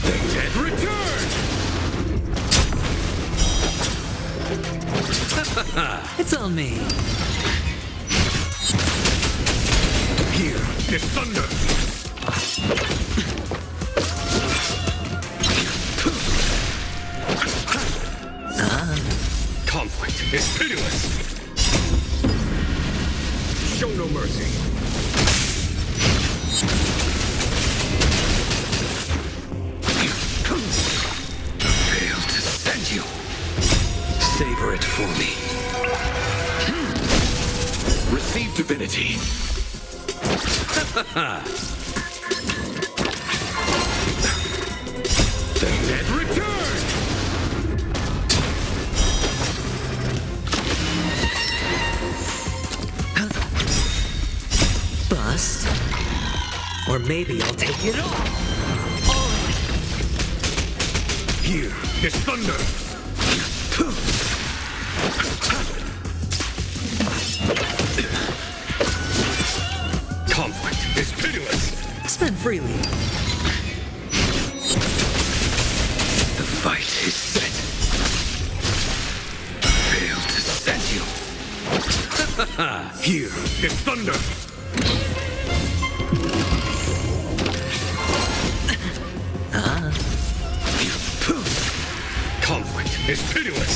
The dead return! It's on me. Here is thunder. Conflict is pitiless. Show no mercy. Failed to send you. Savor it for me. Receive divinity. The dead return! Bust. Or maybe I'll take it all. Here is thunder. Conflict is pitiless. Spend freely. The fight is set. Failed to send you. Here is thunder. Conflict is pitiless.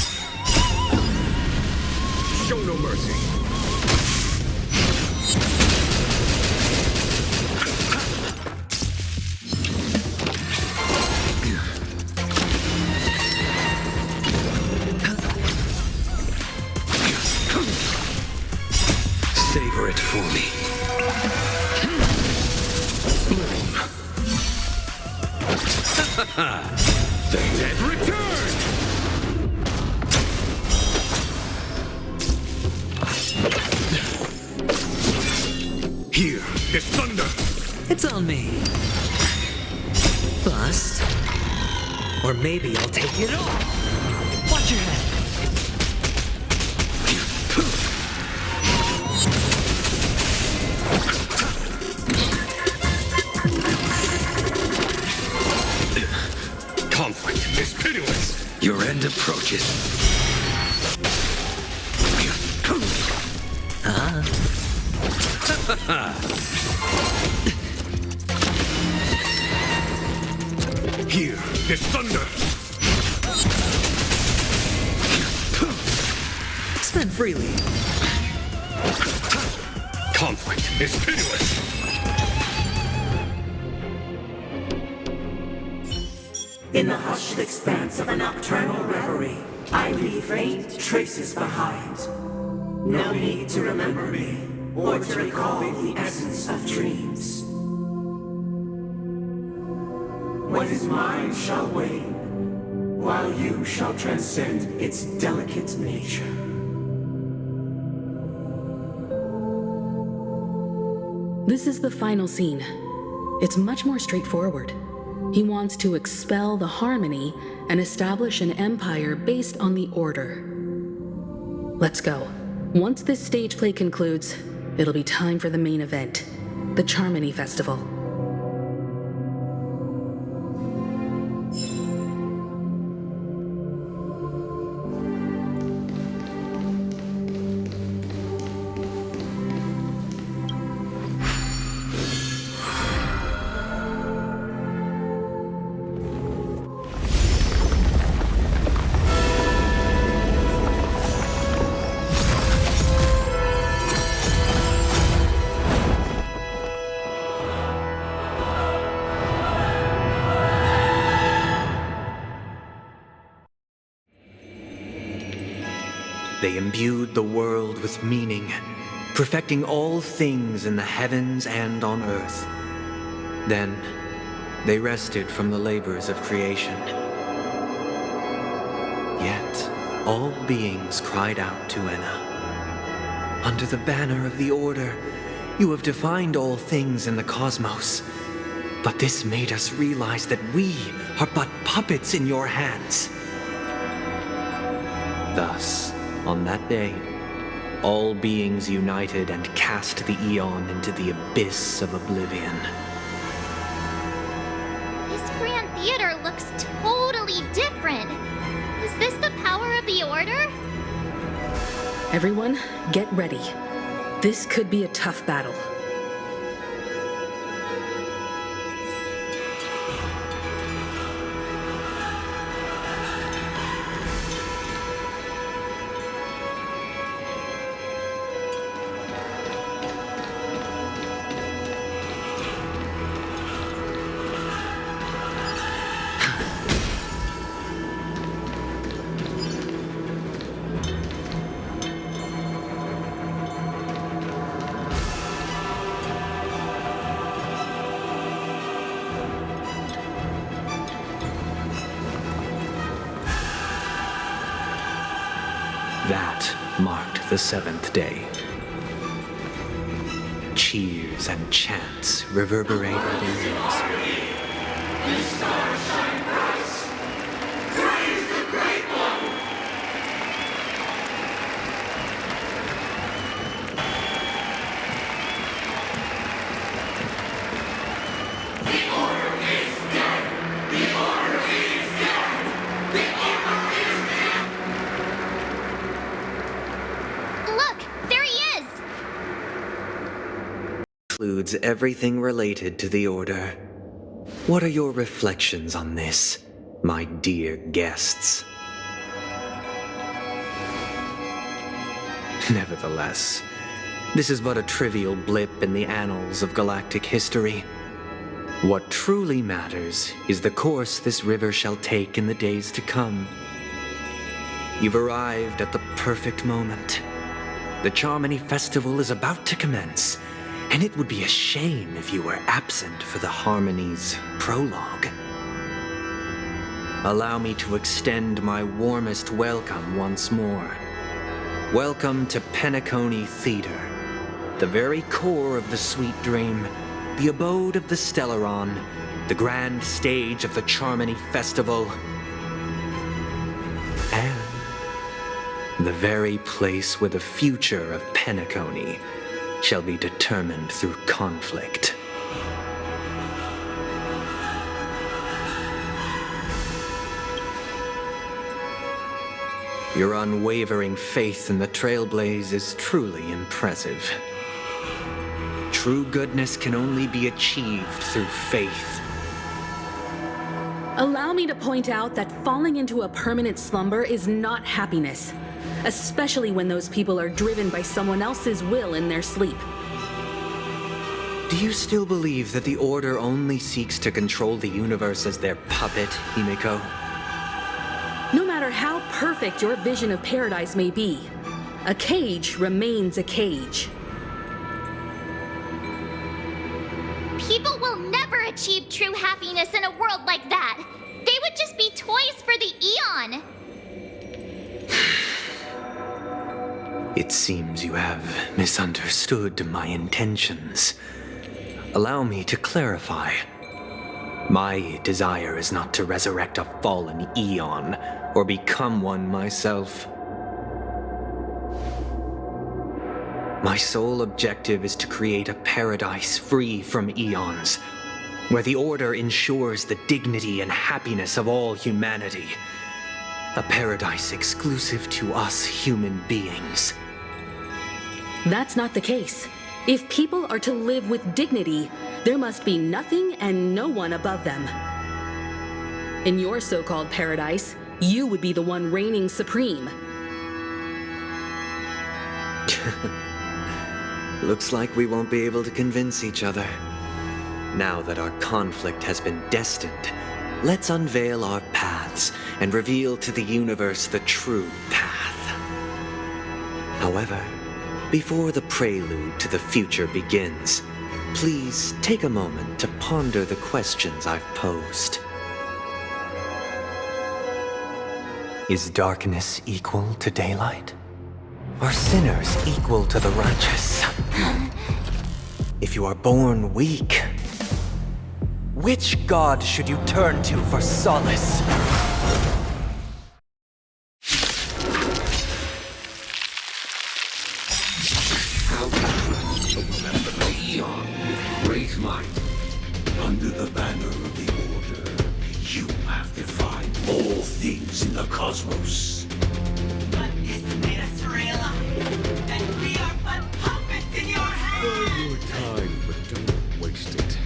Show no mercy. Savor it for me. Bloom. The dead return! Here is thunder. It's on me. Bust. Or maybe I'll take it all. Watch your head. Conflict is pitiless. Your end approaches. Here is thunder. Spend freely. Conflict is pitiless. In the hushed expanse of a nocturnal reverie, I leave faint traces behind. No need to remember me, or to recall the essence of dreams. What is mine shall wane, while you shall transcend its delicate nature. This is the final scene. It's much more straightforward. He wants to expel the harmony and establish an empire based on the order. Let's go. Once this stage play concludes, it'll be time for the main event, the Charmony Festival. They imbued the world with meaning, perfecting all things in the heavens and on earth. Then, they rested from the labors of creation. Yet, all beings cried out to Enna. Under the banner of the Order, you have defined all things in the cosmos. But this made us realize that we are but puppets in your hands. Thus, on that day, all beings united and cast the Eon into the abyss of oblivion. This grand theater looks totally different. Is this the power of the Order? Everyone, get ready. This could be a tough battle. That marked the seventh day. Cheers and chants reverberated in unison. The stars shine bright. Praise the Great One. The Order is dead. The Order is dead. The Order is dead. Look, there he is! Includes everything related to the Order. What are your reflections on this, my dear guests? Nevertheless, this is but a trivial blip in the annals of galactic history. What truly matters is the course this river shall take in the days to come. You've arrived at the perfect moment. The Charmony Festival is about to commence, and it would be a shame if you were absent for the Harmony's prologue. Allow me to extend my warmest welcome once more. Welcome to Penacony Theater, the very core of the Sweet Dream, the abode of the Stellaron, the grand stage of the Charmony Festival, and the very place where the future of Penacony shall be determined through conflict. Your unwavering faith in the Trailblaze is truly impressive. True goodness can only be achieved through faith. Allow me to point out that falling into a permanent slumber is not happiness, especially when those people are driven by someone else's will in their sleep. Do you still believe that the Order only seeks to control the universe as their puppet, Himiko? No matter how perfect your vision of paradise may be, a cage remains a cage. People will never achieve true happiness in a world like that. They would just be toys for the Eon. It seems you have misunderstood my intentions. Allow me to clarify. My desire is not to resurrect a fallen Eon, or become one myself. My sole objective is to create a paradise free from Eons, where the Order ensures the dignity and happiness of all humanity. A paradise exclusive to us human beings. That's not the case. If people are to live with dignity, there must be nothing and no one above them. In your so-called paradise, you would be the one reigning supreme. Looks like we won't be able to convince each other. Now that our conflict has been destined, let's unveil our paths and reveal to the universe the true path. However, before the prelude to the future begins, please take a moment to ponder the questions I've posed. Is darkness equal to daylight? Are sinners equal to the righteous? If you are born weak, which god should you turn to for solace? Great might. Under the banner of the Order, you have defined all things in the cosmos. But this made us realize that we are but puppets in your hands! Buy your time, but don't waste it.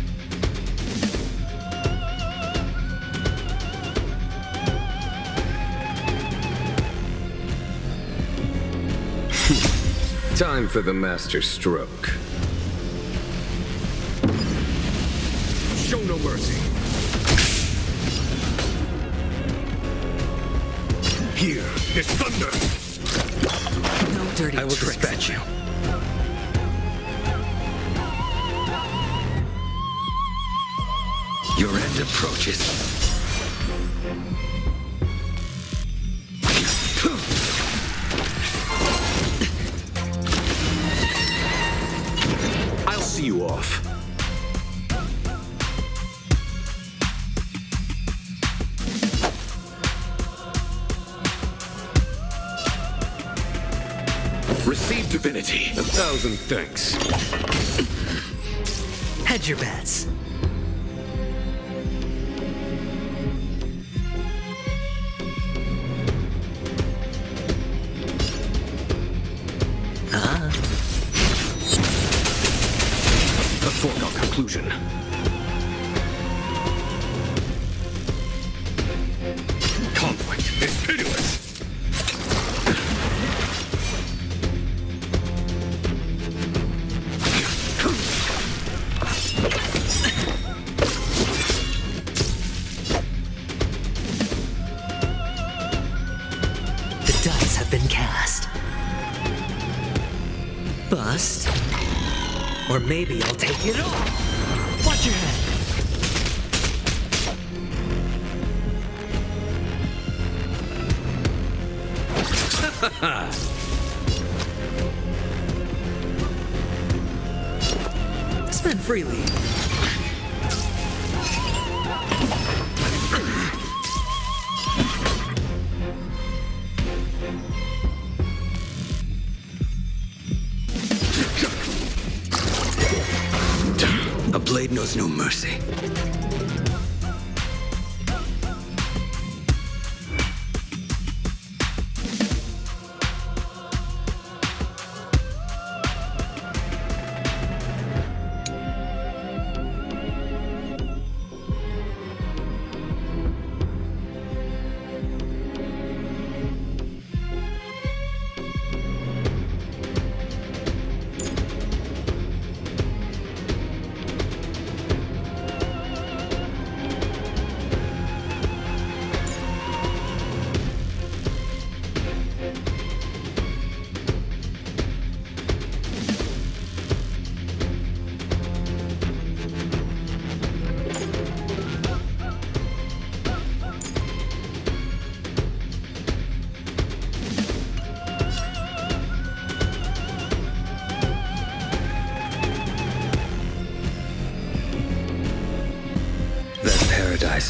Time for the master stroke. Show no mercy. Here is thunder. No dirty I will tricks. dispatch you. Your end approaches. I'll see you off. Receive divinity. 1,000 thanks. Hedge your bets. A foregone conclusion. Conflict is pitiless. The dice have been cast. Bust. Or maybe I'll take it all. Watch your head. Spend freely. A blade knows no mercy.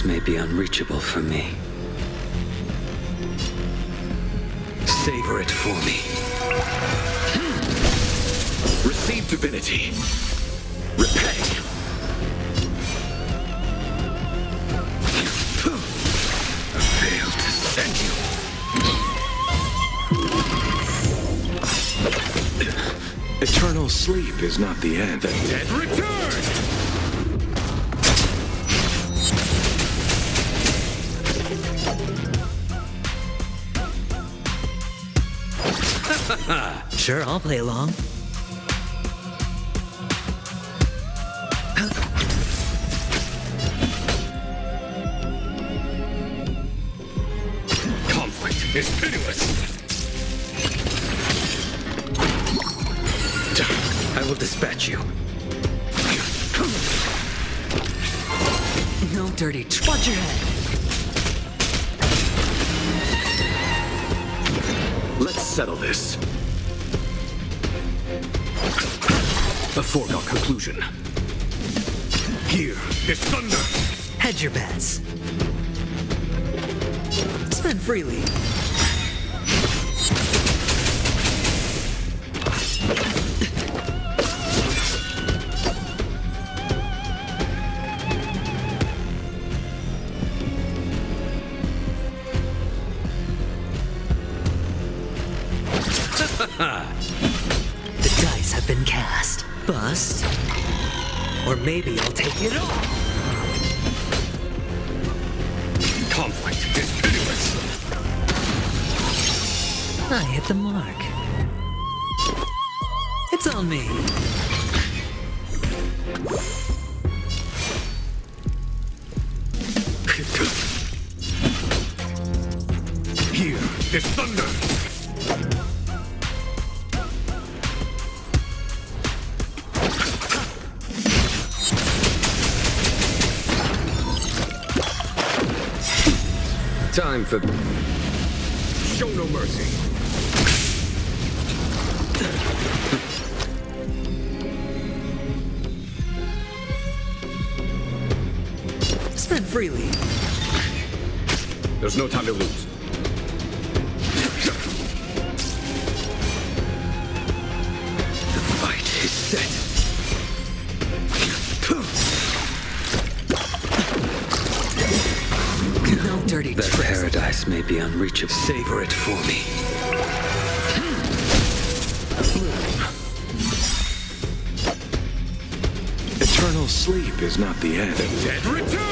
paradise may be unreachable for me. Savor it for me. Receive divinity. Repay. I failed to send you. Eternal sleep is not the end. The dead return! Sure, I'll play along. Conflict is pitiless. I will dispatch you. No dirty watch your head. Let's settle this. A foregone conclusion. Here is thunder. Hedge your bets. Spend freely. The dice have been cast. Bust. Or maybe I'll take it all. Conflict is pitiless. I hit the mark. It's on me. Here is thunder. Time for... Show no mercy. Spend freely. There's no time to lose. The fight is set. No dirty The tricks. paradise may be unreachable. Savor it for me. Eternal sleep is not the end. Dead return!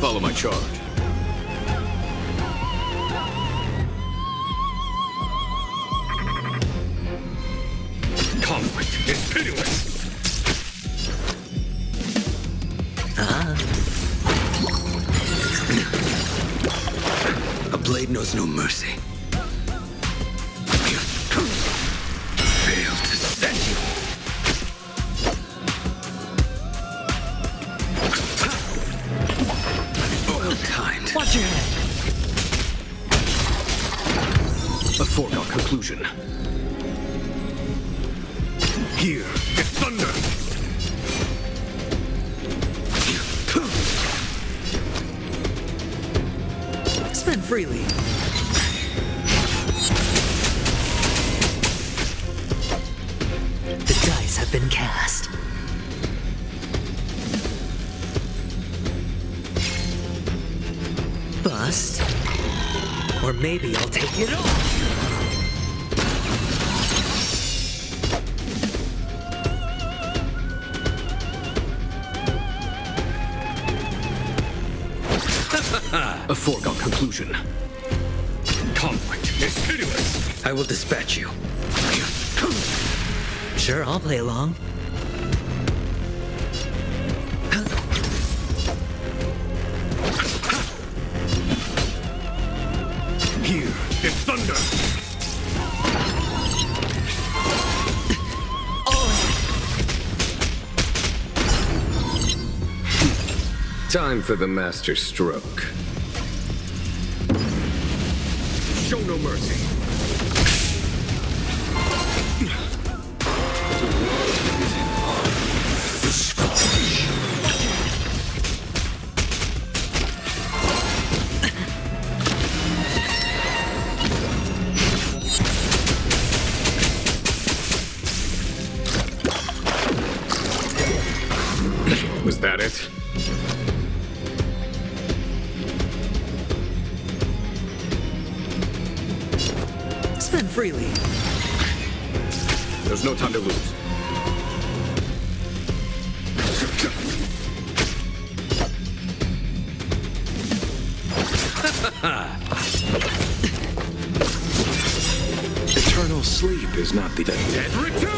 Follow my charge. Conflict is pitiless. A blade knows no mercy. Failed to send you. Well-timed. Watch your head. A foregone conclusion. Here is thunder. Spend freely. The dice have been cast. Bust. Or maybe I'll take it all. A foregone conclusion. Conflict is pitiless. I will dispatch you. Sure, I'll play along. Here is thunder. All Time for the master stroke. Show no mercy. Was that it? Spend freely. There's no time to lose. Eternal sleep is not the dead return!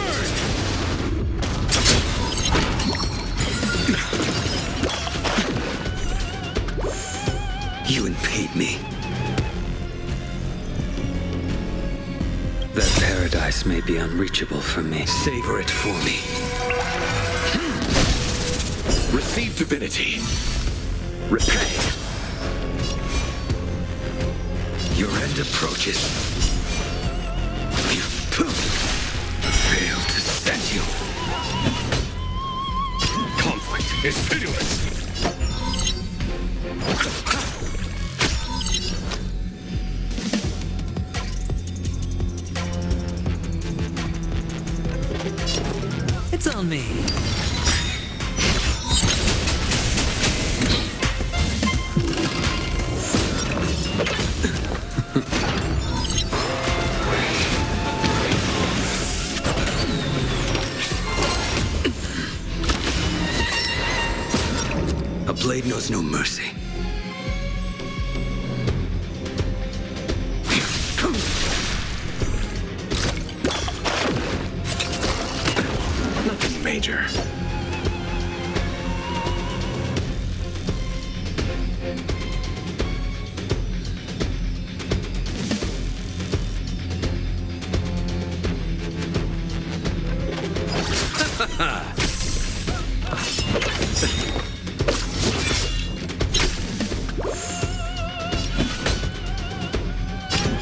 You impede me. That paradise may be unreachable for me. Savor it for me. Receive divinity. Repay. Your end approaches. Fail to send you. Conflict is pitiless. It's on me. A blade knows no mercy. Nothing major.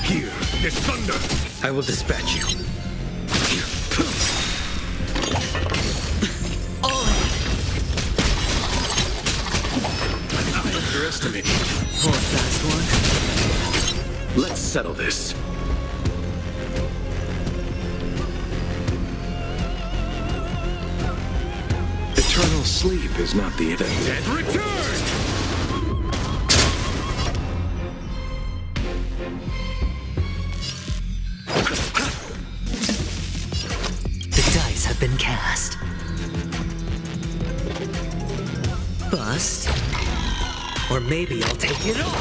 Here is thunder. I will dispatch you. Underestimate. Pull a fast one. Let's settle this. Eternal sleep is not the dead return! The dice have been cast. Bust. Or maybe I'll take it all.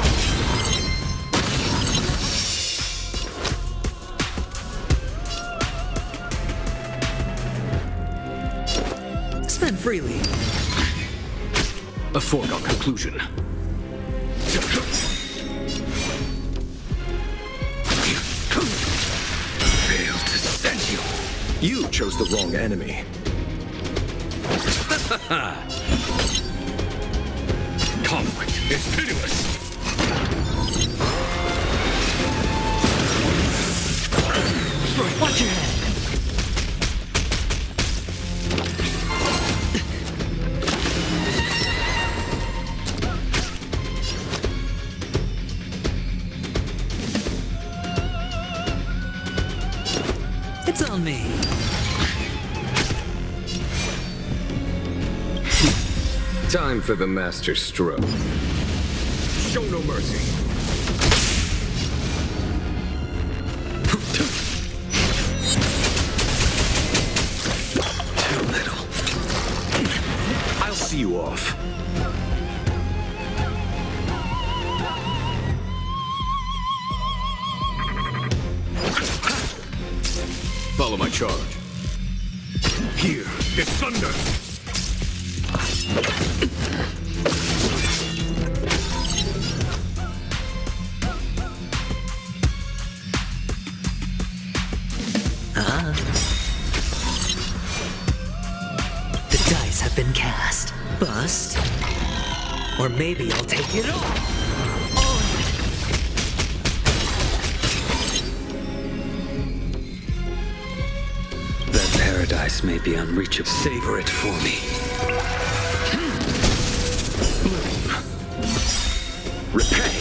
Spend freely. A foregone conclusion. Fail to send you. You chose the wrong enemy. Conflict is pitiless. Watch your head. It's on me. Time for the master stroke. Show no mercy. Too little. I'll see you off. Follow my charge. Here is thunder. The dice have been cast. Bust. Or maybe I'll take it all. That paradise may be unreachable. Savor it for me. Repay.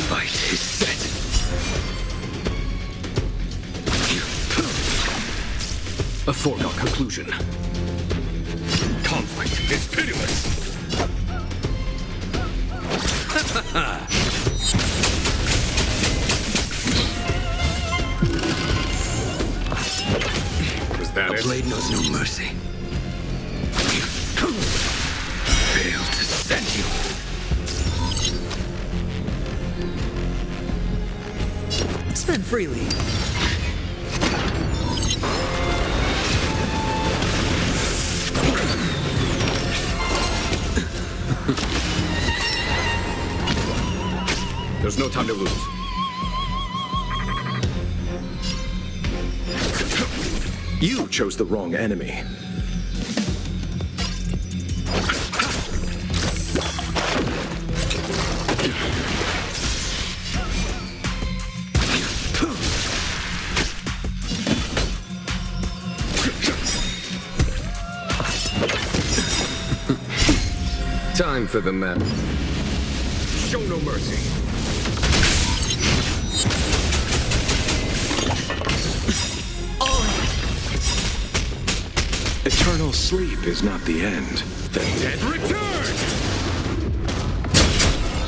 Fight is set. A foregone conclusion. Conflict is pitiless. Was that it? A blade knows no mercy. Fail to send you. Spend freely. There's no time to lose. You chose the wrong enemy. Time for the map. Show no mercy. Eternal sleep is not the end. The dead return!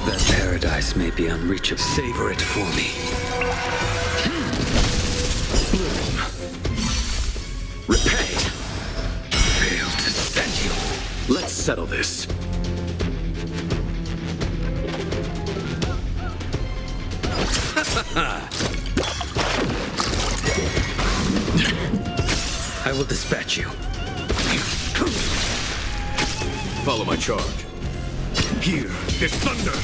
That paradise may be unreachable. Savor it for me. Bloom. Repay. Fail to send you. Let's settle this. I will dispatch you. Follow my charge. Here is thunder!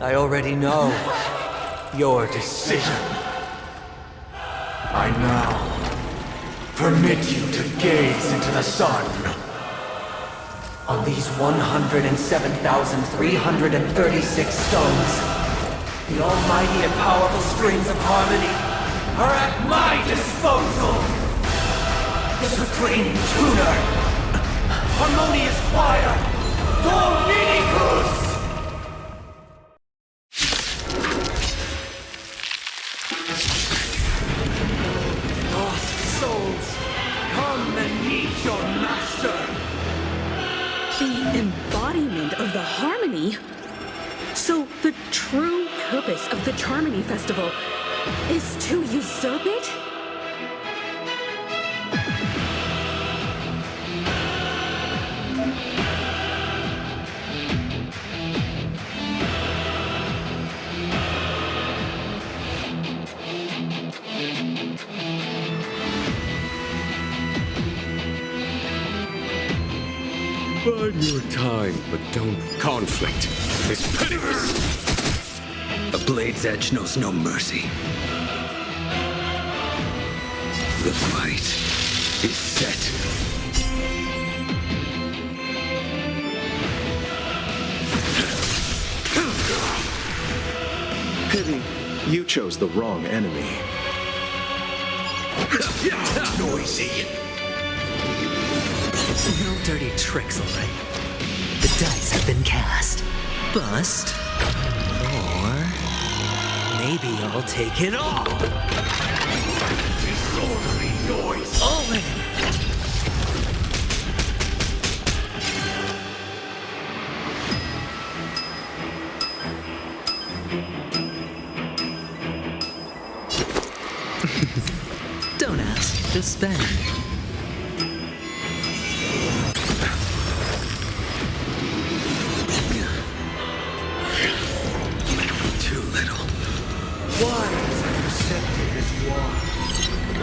I already know your decision. I now permit you to gaze into the sun. On these 107,336 stones, the almighty and powerful strings of harmony are at my disposal! Supreme tuner! Harmonious choir! Dominicus! Lost souls, come and meet your master! The embodiment of the harmony? So the true purpose of the Charmony Festival is to usurp it? Bide your time, but don't. Conflict is pitiless. The blade's edge knows no mercy. The fight is set. Pity, you chose the wrong enemy. Noisy. No dirty tricks, alright? The dice have been cast. Bust. Or maybe I'll take it all. Disorderly noise. All in. Don't ask, just spend. Too little. Why as receptive as you are?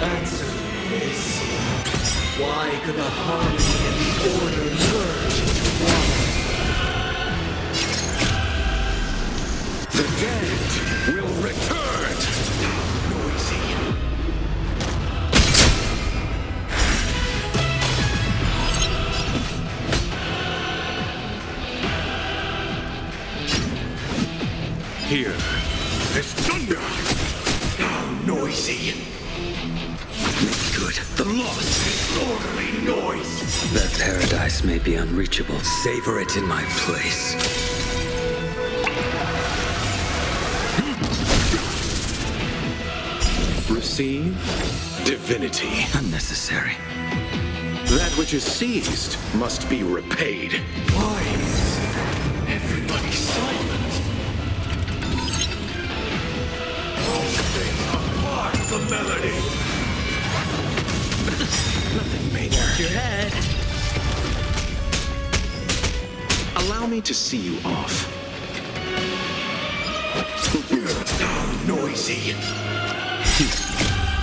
Answer me this. Why could the harmony and the order merge into one? The dead will return! Noisy. Here, there's thunder! How noisy! Make good the lost disorderly noise! That paradise may be unreachable. Savor it in my place. Receive divinity. Unnecessary. That which is seized must be repaid. Why is everybody silent? All things are part of the melody. Nothing major. Your head. Allow me to see you off. How noisy.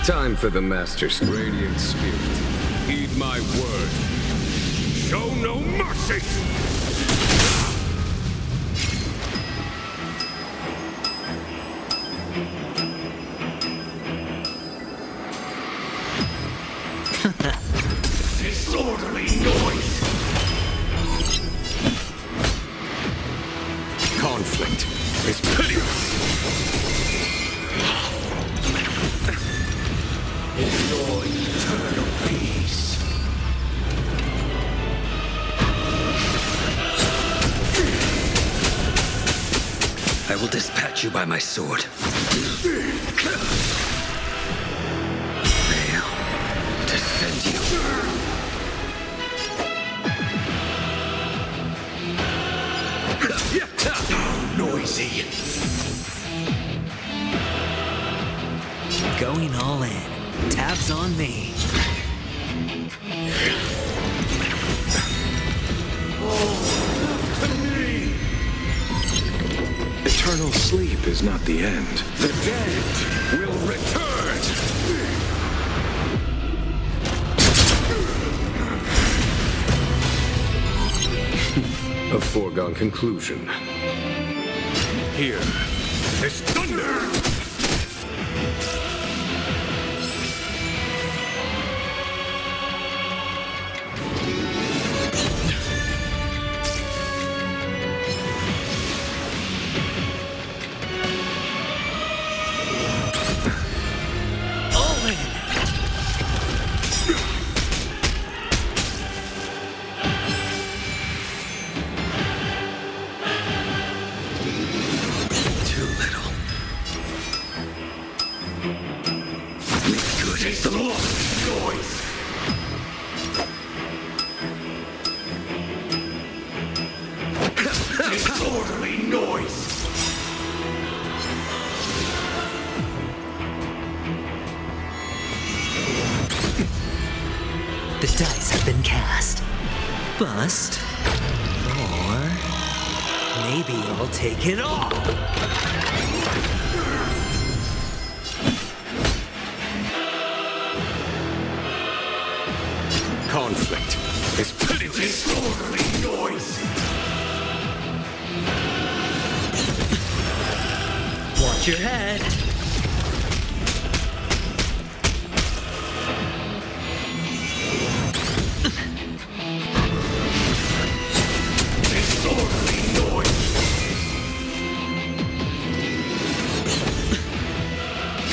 Time for the Master's radiant spirit. Heed my word. Show no mercy! Disorderly noise. Conflict is piteous. Enjoy eternal peace. I will dispatch you by my sword. Fail to send you. Noisy. Going all in. Tabs on me. Eternal sleep is not the end. The dead will return! A foregone conclusion. Here is thunder! Disorderly noise. The dice have been cast. Bust. Or maybe I'll take it all. Conflict is pitiless. Disorderly noise. Watch your head. Disorderly noise.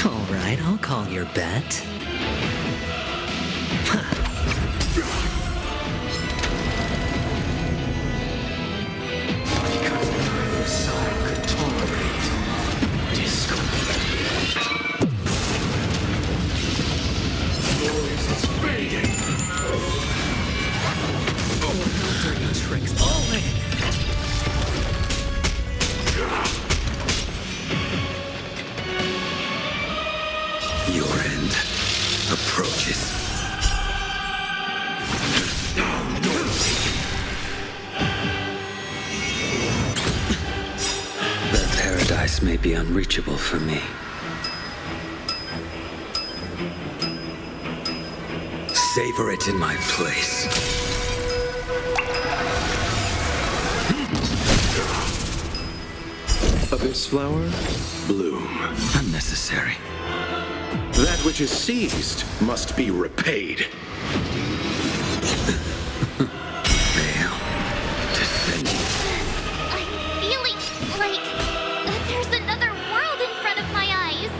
All right, I'll call your bet. Your end approaches. That paradise may be unreachable for me. savor it in my place. Abyss flower, bloom. Unnecessary. That which is seized must be repaid. Veil descending. I'm feeling like there's another world in front of my eyes.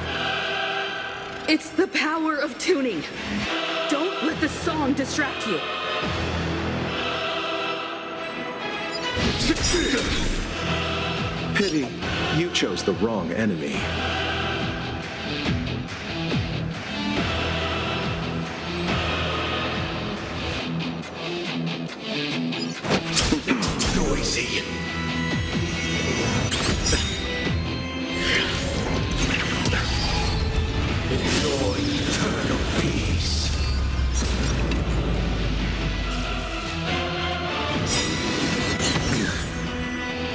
It's the power of tuning. Don't let the song distract you. Pity, you chose the wrong enemy. Noisy. Enjoy eternal peace.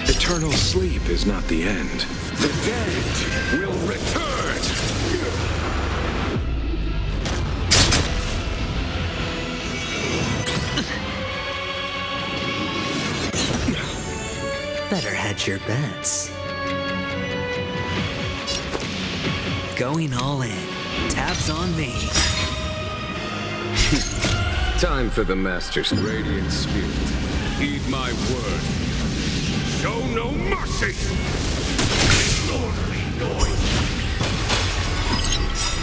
Eternal sleep is not the end. The dead will return. Better hedge your bets. Going all in. Tabs on me. Time for the Master's radiant spirit. Heed my word. Show no mercy! Disorderly noise!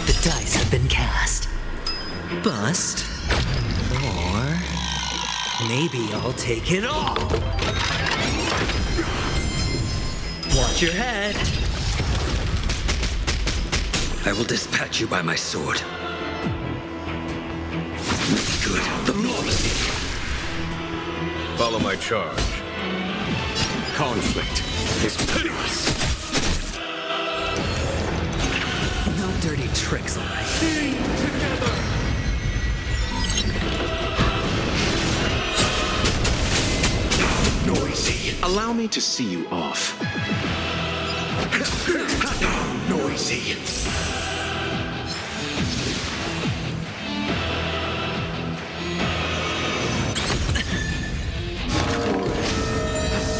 The dice have been cast. Bust. Or maybe I'll take it all. Watch your head. I will dispatch you by my sword. Make good the prophecy. Follow my charge. Conflict is pitiless. No dirty tricks, all right? Sing together! Noisy. Allow me to see you off. Noisy.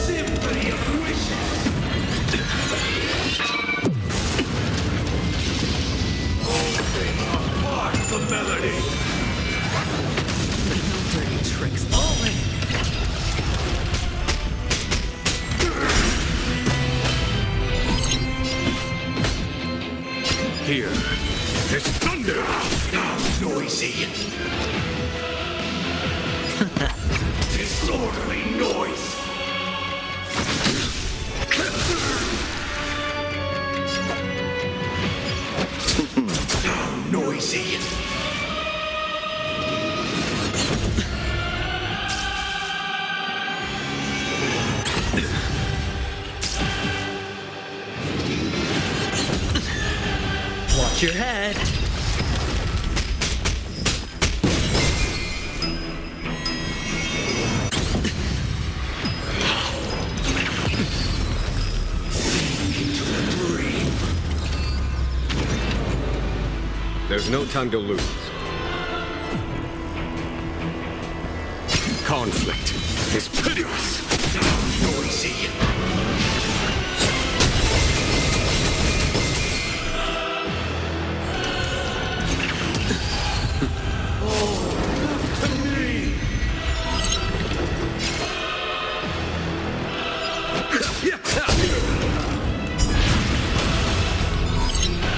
Symphony of wishes. Open apart the melody. No dirty tricks, all in. Here, there's thunder! Noisy. Disorderly noise. Noisy. Watch your head. There's no time to lose. Conflict is pitiless. Noisy.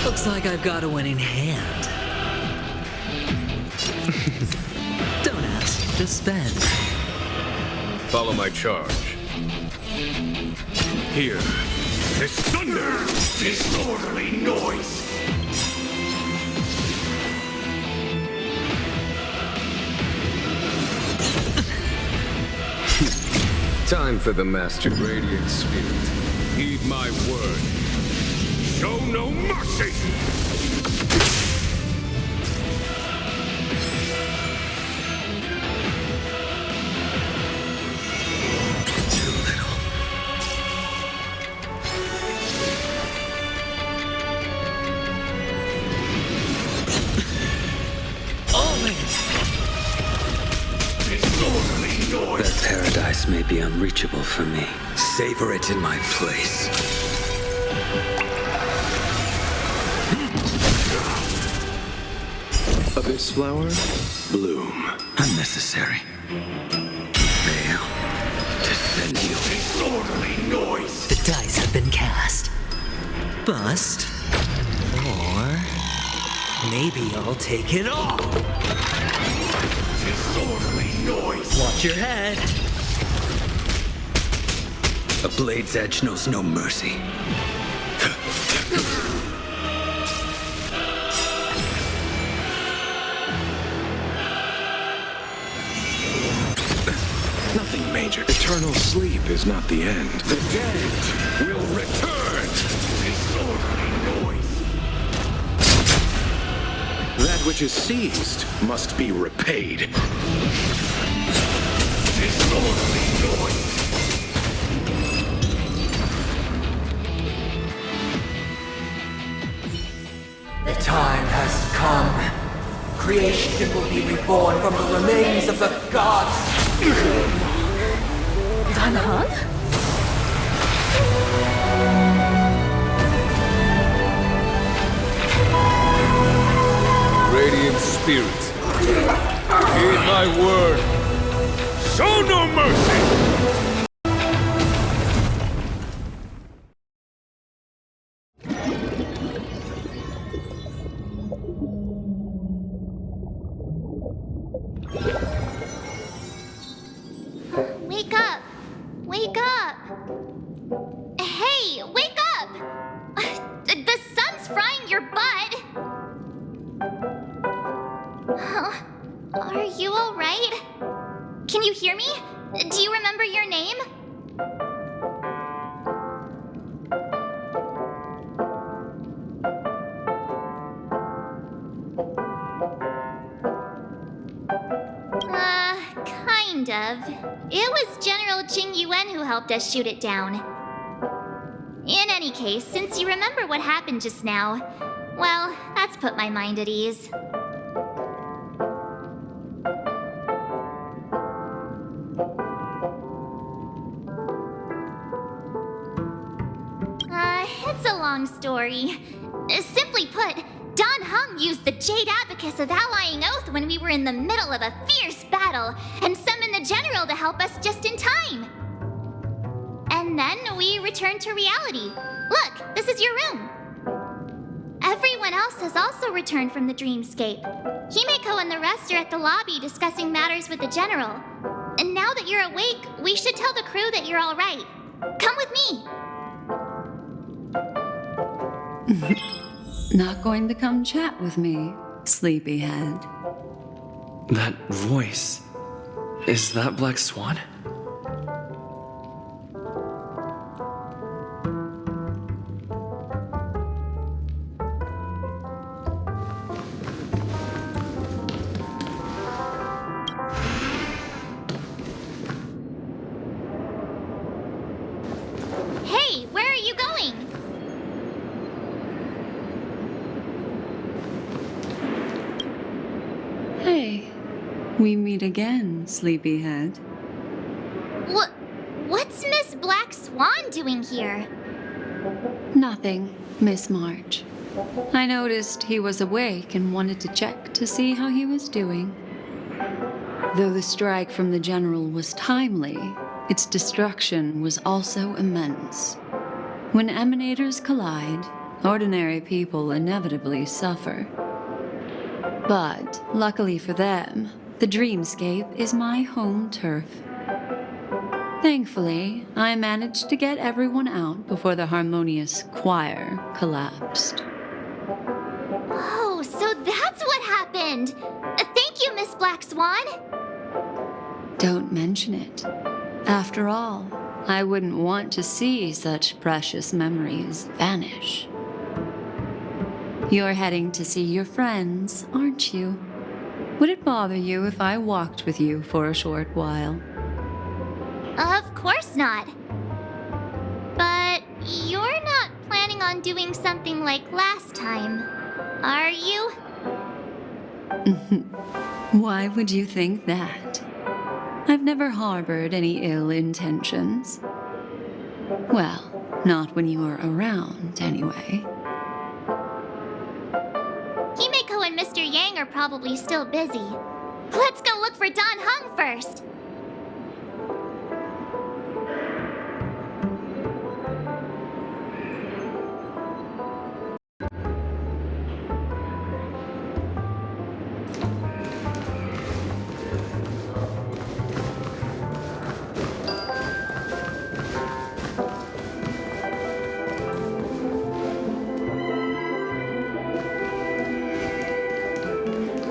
Looks like I've got a winning hand. Don't ask, just spend. Follow my charge. Here, there's thunder! Disorderly noise. Time for the Master radiant spirit. Heed my word. Show no mercy! Too little. All in. This may be unreachable for me. Savor it in my place. Abyss flower, bloom. Unnecessary. Fail to send you. Disorderly noise! The dice have been cast. Bust. Or maybe I'll take it all. Disorderly noise! Watch your head. A blade's edge knows no mercy. Nothing major. Eternal sleep is not the end. The dead will return! Disorderly noise! That which is seized must be repaid. Disorderly noise! The time has come. Creation will be reborn from the remains of the gods. Danhan? Radiant spirit, heed my word. Show no mercy! Wake up! Wake up! Hey, wake up! The sun's frying your butt! Are you alright? Can you hear me? Do you remember your name? Kind of. It was General Jing Yuan who helped us shoot it down. In any case, since you remember what happened just now, well, that's put my mind at ease. It's a long story. Simply put, Don Hung used the Jade Abacus of Allying Oath when we were in the middle of a fierce battle and summoned the General to help us just in time. And then we returned to reality. Look, this is your room. Everyone else has also returned from the dreamscape. Himeko and the rest are at the lobby discussing matters with the General. And now that you're awake, we should tell the crew that you're all right. Come with me. Not going to come chat with me, sleepyhead. That voice. Is that Black Swan? Hey, where are you going? Hey, we meet again, sleepyhead. What's Miss Black Swan doing here? Nothing, Miss March. I noticed he was awake and wanted to check to see how he was doing. Though the strike from the General was timely, its destruction was also immense. When emanators collide, ordinary people inevitably suffer. But, luckily for them, the dreamscape is my home turf. Thankfully, I managed to get everyone out before the harmonious choir collapsed. Oh, so that's what happened! Thank you, Miss Black Swan! Don't mention it. After all, I wouldn't want to see such precious memories vanish. You're heading to see your friends, aren't you? Would it bother you if I walked with you for a short while? Of course not. But you're not planning on doing something like last time, are you? Why would you think that? I've never harbored any ill intentions. Well, not when you are around, anyway. Himeko and Mr. Yang are probably still busy. Let's go look for Don Hung first.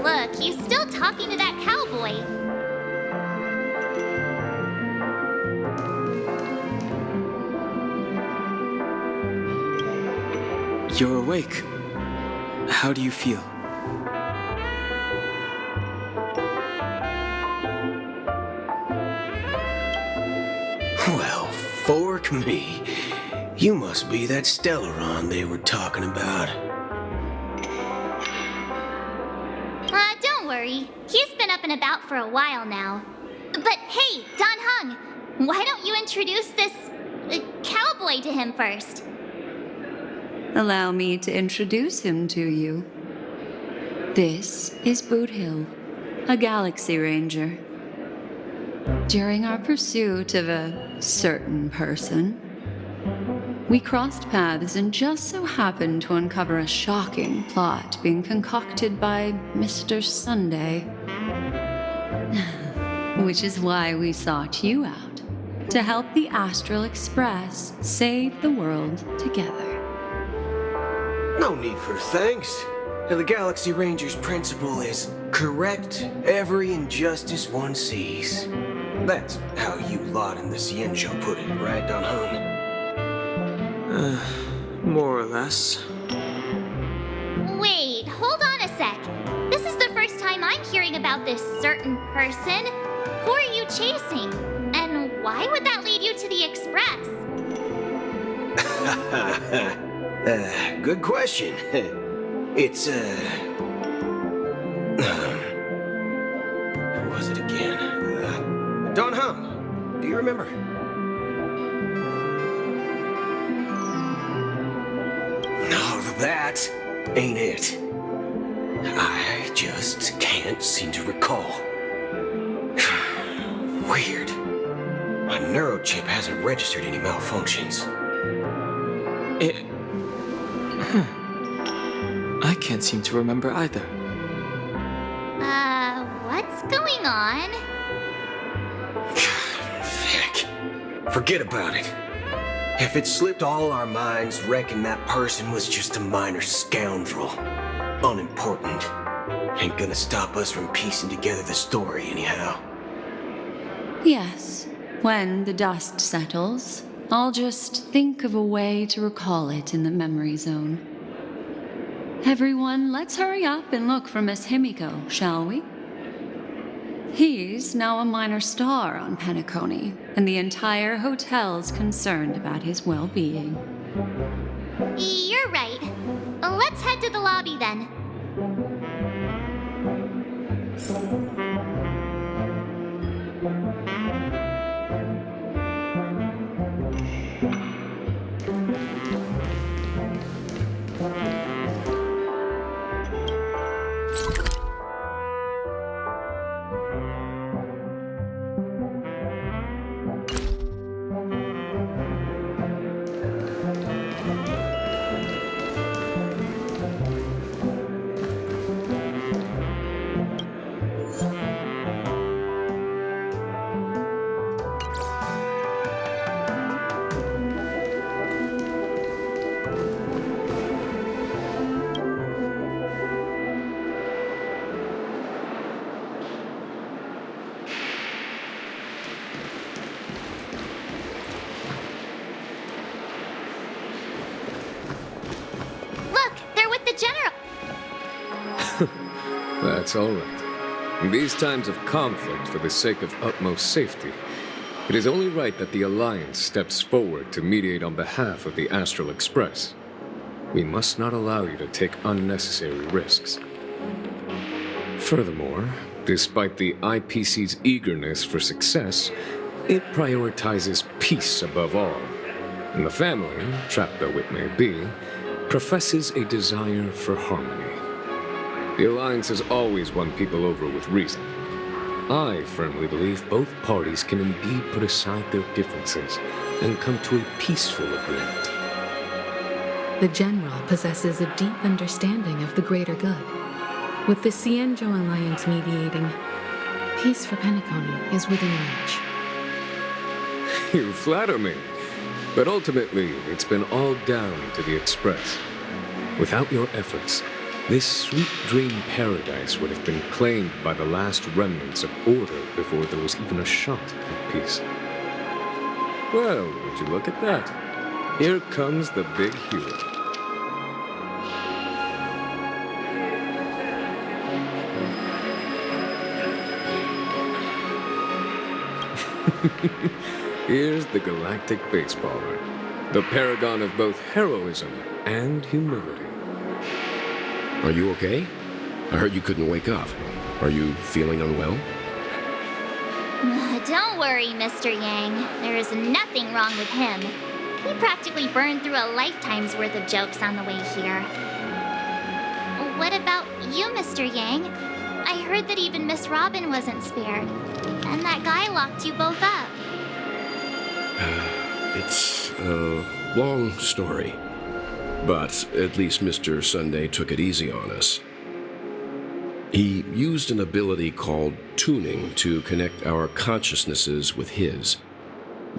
Look, he's still talking to that cowboy. You're awake. How do you feel? Well, fork me. You must be that Stellaron they were talking about. Don't worry. He's been up and about for a while now. But hey, Don Hung, why don't you introduce this cowboy to him first? Allow me to introduce him to you. This is Boot Hill, a Galaxy Ranger. During our pursuit of a certain person, we crossed paths and just so happened to uncover a shocking plot being concocted by Mr. Sunday. Which is why we sought you out, to help the Astral Express save the world together. No need for thanks. The Galaxy Ranger's principle is correct every injustice one sees. That's how you lot in the Cienjo put it, right, Don Hung? More or less. Wait, hold on a sec. This is the first time I'm hearing about this certain person. Who are you chasing? And why would that lead you to the Express? Good question. It's, who was it again? Don Hung. Do you remember? No, that ain't it. I just can't seem to recall. Weird. My neurochip hasn't registered any malfunctions. I can't seem to remember either. What's going on? Heck. Forget about it. If it slipped all our minds, reckon that person was just a minor scoundrel. Unimportant. Ain't gonna stop us from piecing together the story anyhow. Yes, when the dust settles, I'll just think of a way to recall it in the memory zone. Everyone, let's hurry up and look for Miss Himeko, shall we? He's now a minor star on Penacony, and the entire hotel's concerned about his well-being. You're right. Let's head to the lobby then. That's all right. In these times of conflict for the sake of utmost safety, it is only right that the Alliance steps forward to mediate on behalf of the Astral Express. We must not allow you to take unnecessary risks. Furthermore, Despite the IPC's eagerness for success, it prioritizes peace above all. And the family, trapped though it may be, professes a desire for harmony. The Alliance has always won people over with reason. I firmly believe both parties can indeed put aside their differences and come to a peaceful agreement. The General possesses a deep understanding of the greater good. With the Cienjo Alliance mediating, peace for Penacony is within reach. You flatter me. But ultimately, it's been all down to the Express. Without your efforts, this sweet dream paradise would have been claimed by the last remnants of order before there was even a shot at peace. Well, would you look at that? Here comes the big hero. Here's the galactic baseballer, the paragon of both heroism and humility. Are you okay? I heard you couldn't wake up. Are you feeling unwell? Don't worry, Mr. Yang. There is nothing wrong with him. He practically burned through a lifetime's worth of jokes on the way here. What about you, Mr. Yang? I heard that even Miss Robin wasn't spared. And that guy locked you both up. It's a long story. But at least Mr. Sunday took it easy on us. He used an ability called tuning to connect our consciousnesses with his.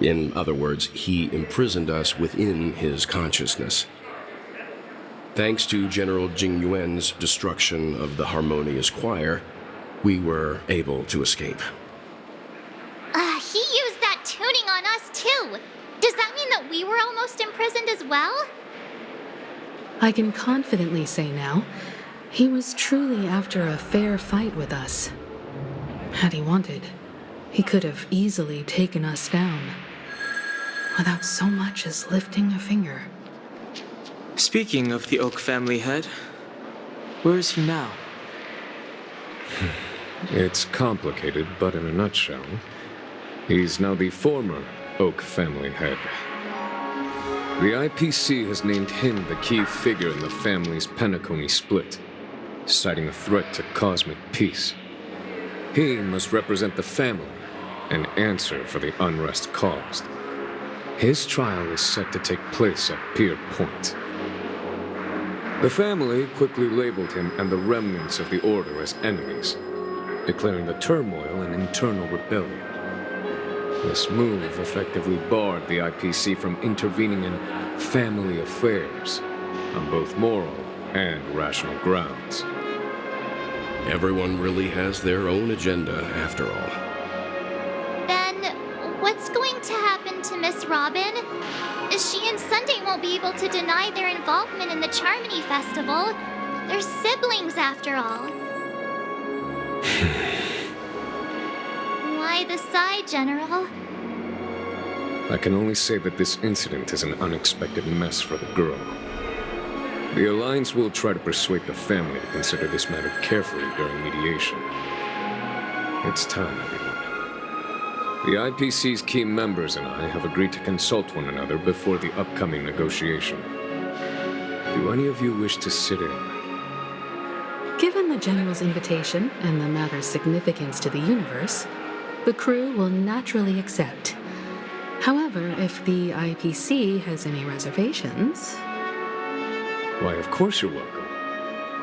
In other words, he imprisoned us within his consciousness. Thanks to General Jing Yuan's destruction of the Harmonious Choir, we were able to escape. He used that tuning on us too. Does that mean that we were almost imprisoned as well? I can confidently say now, he was truly after a fair fight with us. Had he wanted, he could have easily taken us down, without so much as lifting a finger. Speaking of the Oak family head, where is he now? It's complicated, but in a nutshell, he's now the former Oak family head. The IPC has named him the key figure in the family's Penacony split, citing a threat to cosmic peace. He must represent the family and answer for the unrest caused. His trial is set to take place at Pier Point. The family quickly labeled him and the remnants of the Order as enemies, declaring the turmoil an internal rebellion. This move effectively barred the IPC from intervening in family affairs on both moral and rational grounds. Everyone really has their own agenda, after all. Then, what's going to happen to Miss Robin? She and Sunday won't be able to deny their involvement in the Charmony Festival. They're siblings, after all. Why the sigh, General? I can only say that this incident is an unexpected mess for the girl. The Alliance will try to persuade the family to consider this matter carefully during mediation. It's time, everyone. The IPC's key members and I have agreed to consult one another before the upcoming negotiation. Do any of you wish to sit in? Given the General's invitation and the matter's significance to the universe, the crew will naturally accept. However, if the IPC has any reservations... Why, of course you're welcome.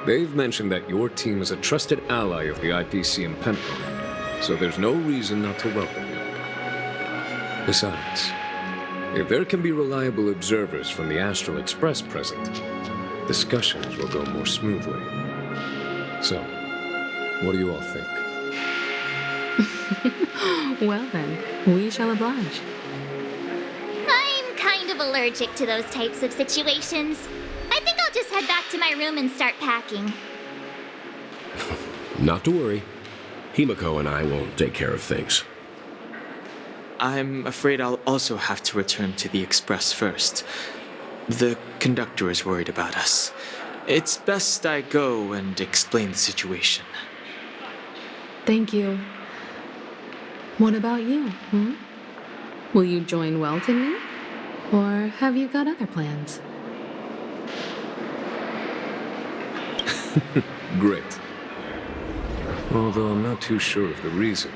They've mentioned that your team is a trusted ally of the IPC in Penacony, so there's no reason not to welcome you. Besides, if there can be reliable observers from the Astral Express present, discussions will go more smoothly. So, what do you all think? Well then, we shall oblige. I'm kind of allergic to those types of situations. I think I'll just head back to my room and start packing. Not to worry. Himiko and I will take care of things. I'm afraid I'll also have to return to the Express first. The conductor is worried about us. It's best I go and explain the situation. Thank you. What about you, Will you join Welt and me? Or have you got other plans? Great. Although I'm not too sure of the reason,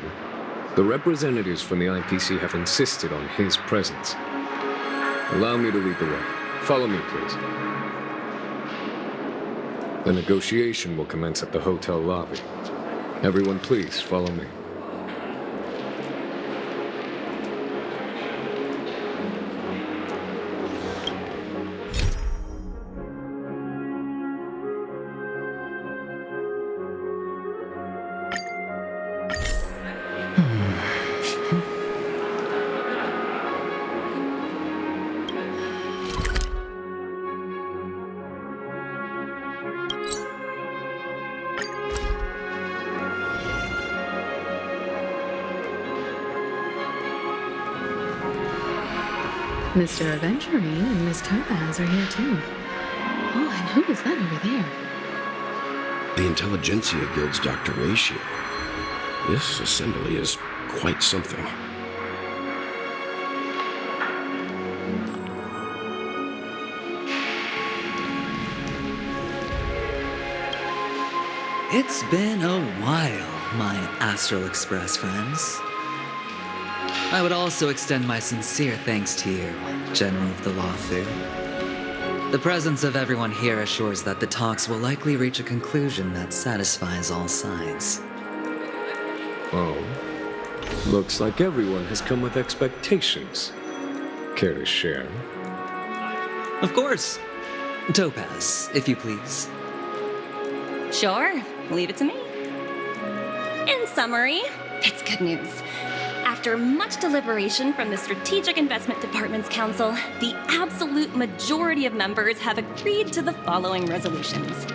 the representatives from the IPC have insisted on his presence. Allow me to lead the way. Follow me, please. The negotiation will commence at the hotel lobby. Everyone, please, follow me. Mr. Aventurine and Miss Topaz are here too. Oh, and who is that over there? The Intelligentsia Guild's Dr. Ratio. This assembly is quite something. It's been a while, my Astral Express friends. I would also extend my sincere thanks to you, General of the Lawfu. The presence of everyone here assures that the talks will likely reach a conclusion that satisfies all sides. Oh. Looks like everyone has come with expectations. Care to share? Of course. Topaz, if you please. Sure, leave it to me. In summary, it's good news. After much deliberation from the Strategic Investment Department's Council, the absolute majority of members have agreed to the following resolutions.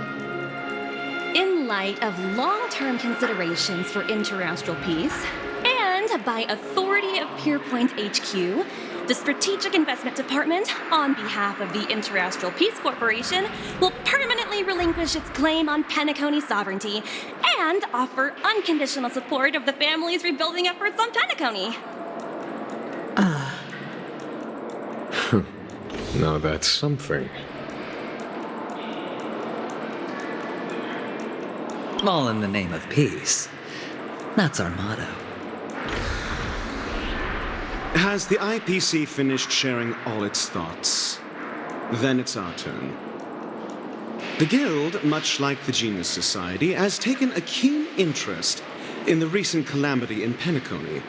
In light of long-term considerations for interastral peace, and by authority of Pierpoint HQ, the Strategic Investment Department, on behalf of the Interastral Peace Corporation, will permanently relinquish its claim on Penacony sovereignty and offer unconditional support of the family's rebuilding efforts on Penacony. Now that's something. All in the name of peace. That's our motto. Has the IPC finished sharing all its thoughts? Then it's our turn. The Guild, much like the Genius Society, has taken a keen interest in the recent calamity in Penacony.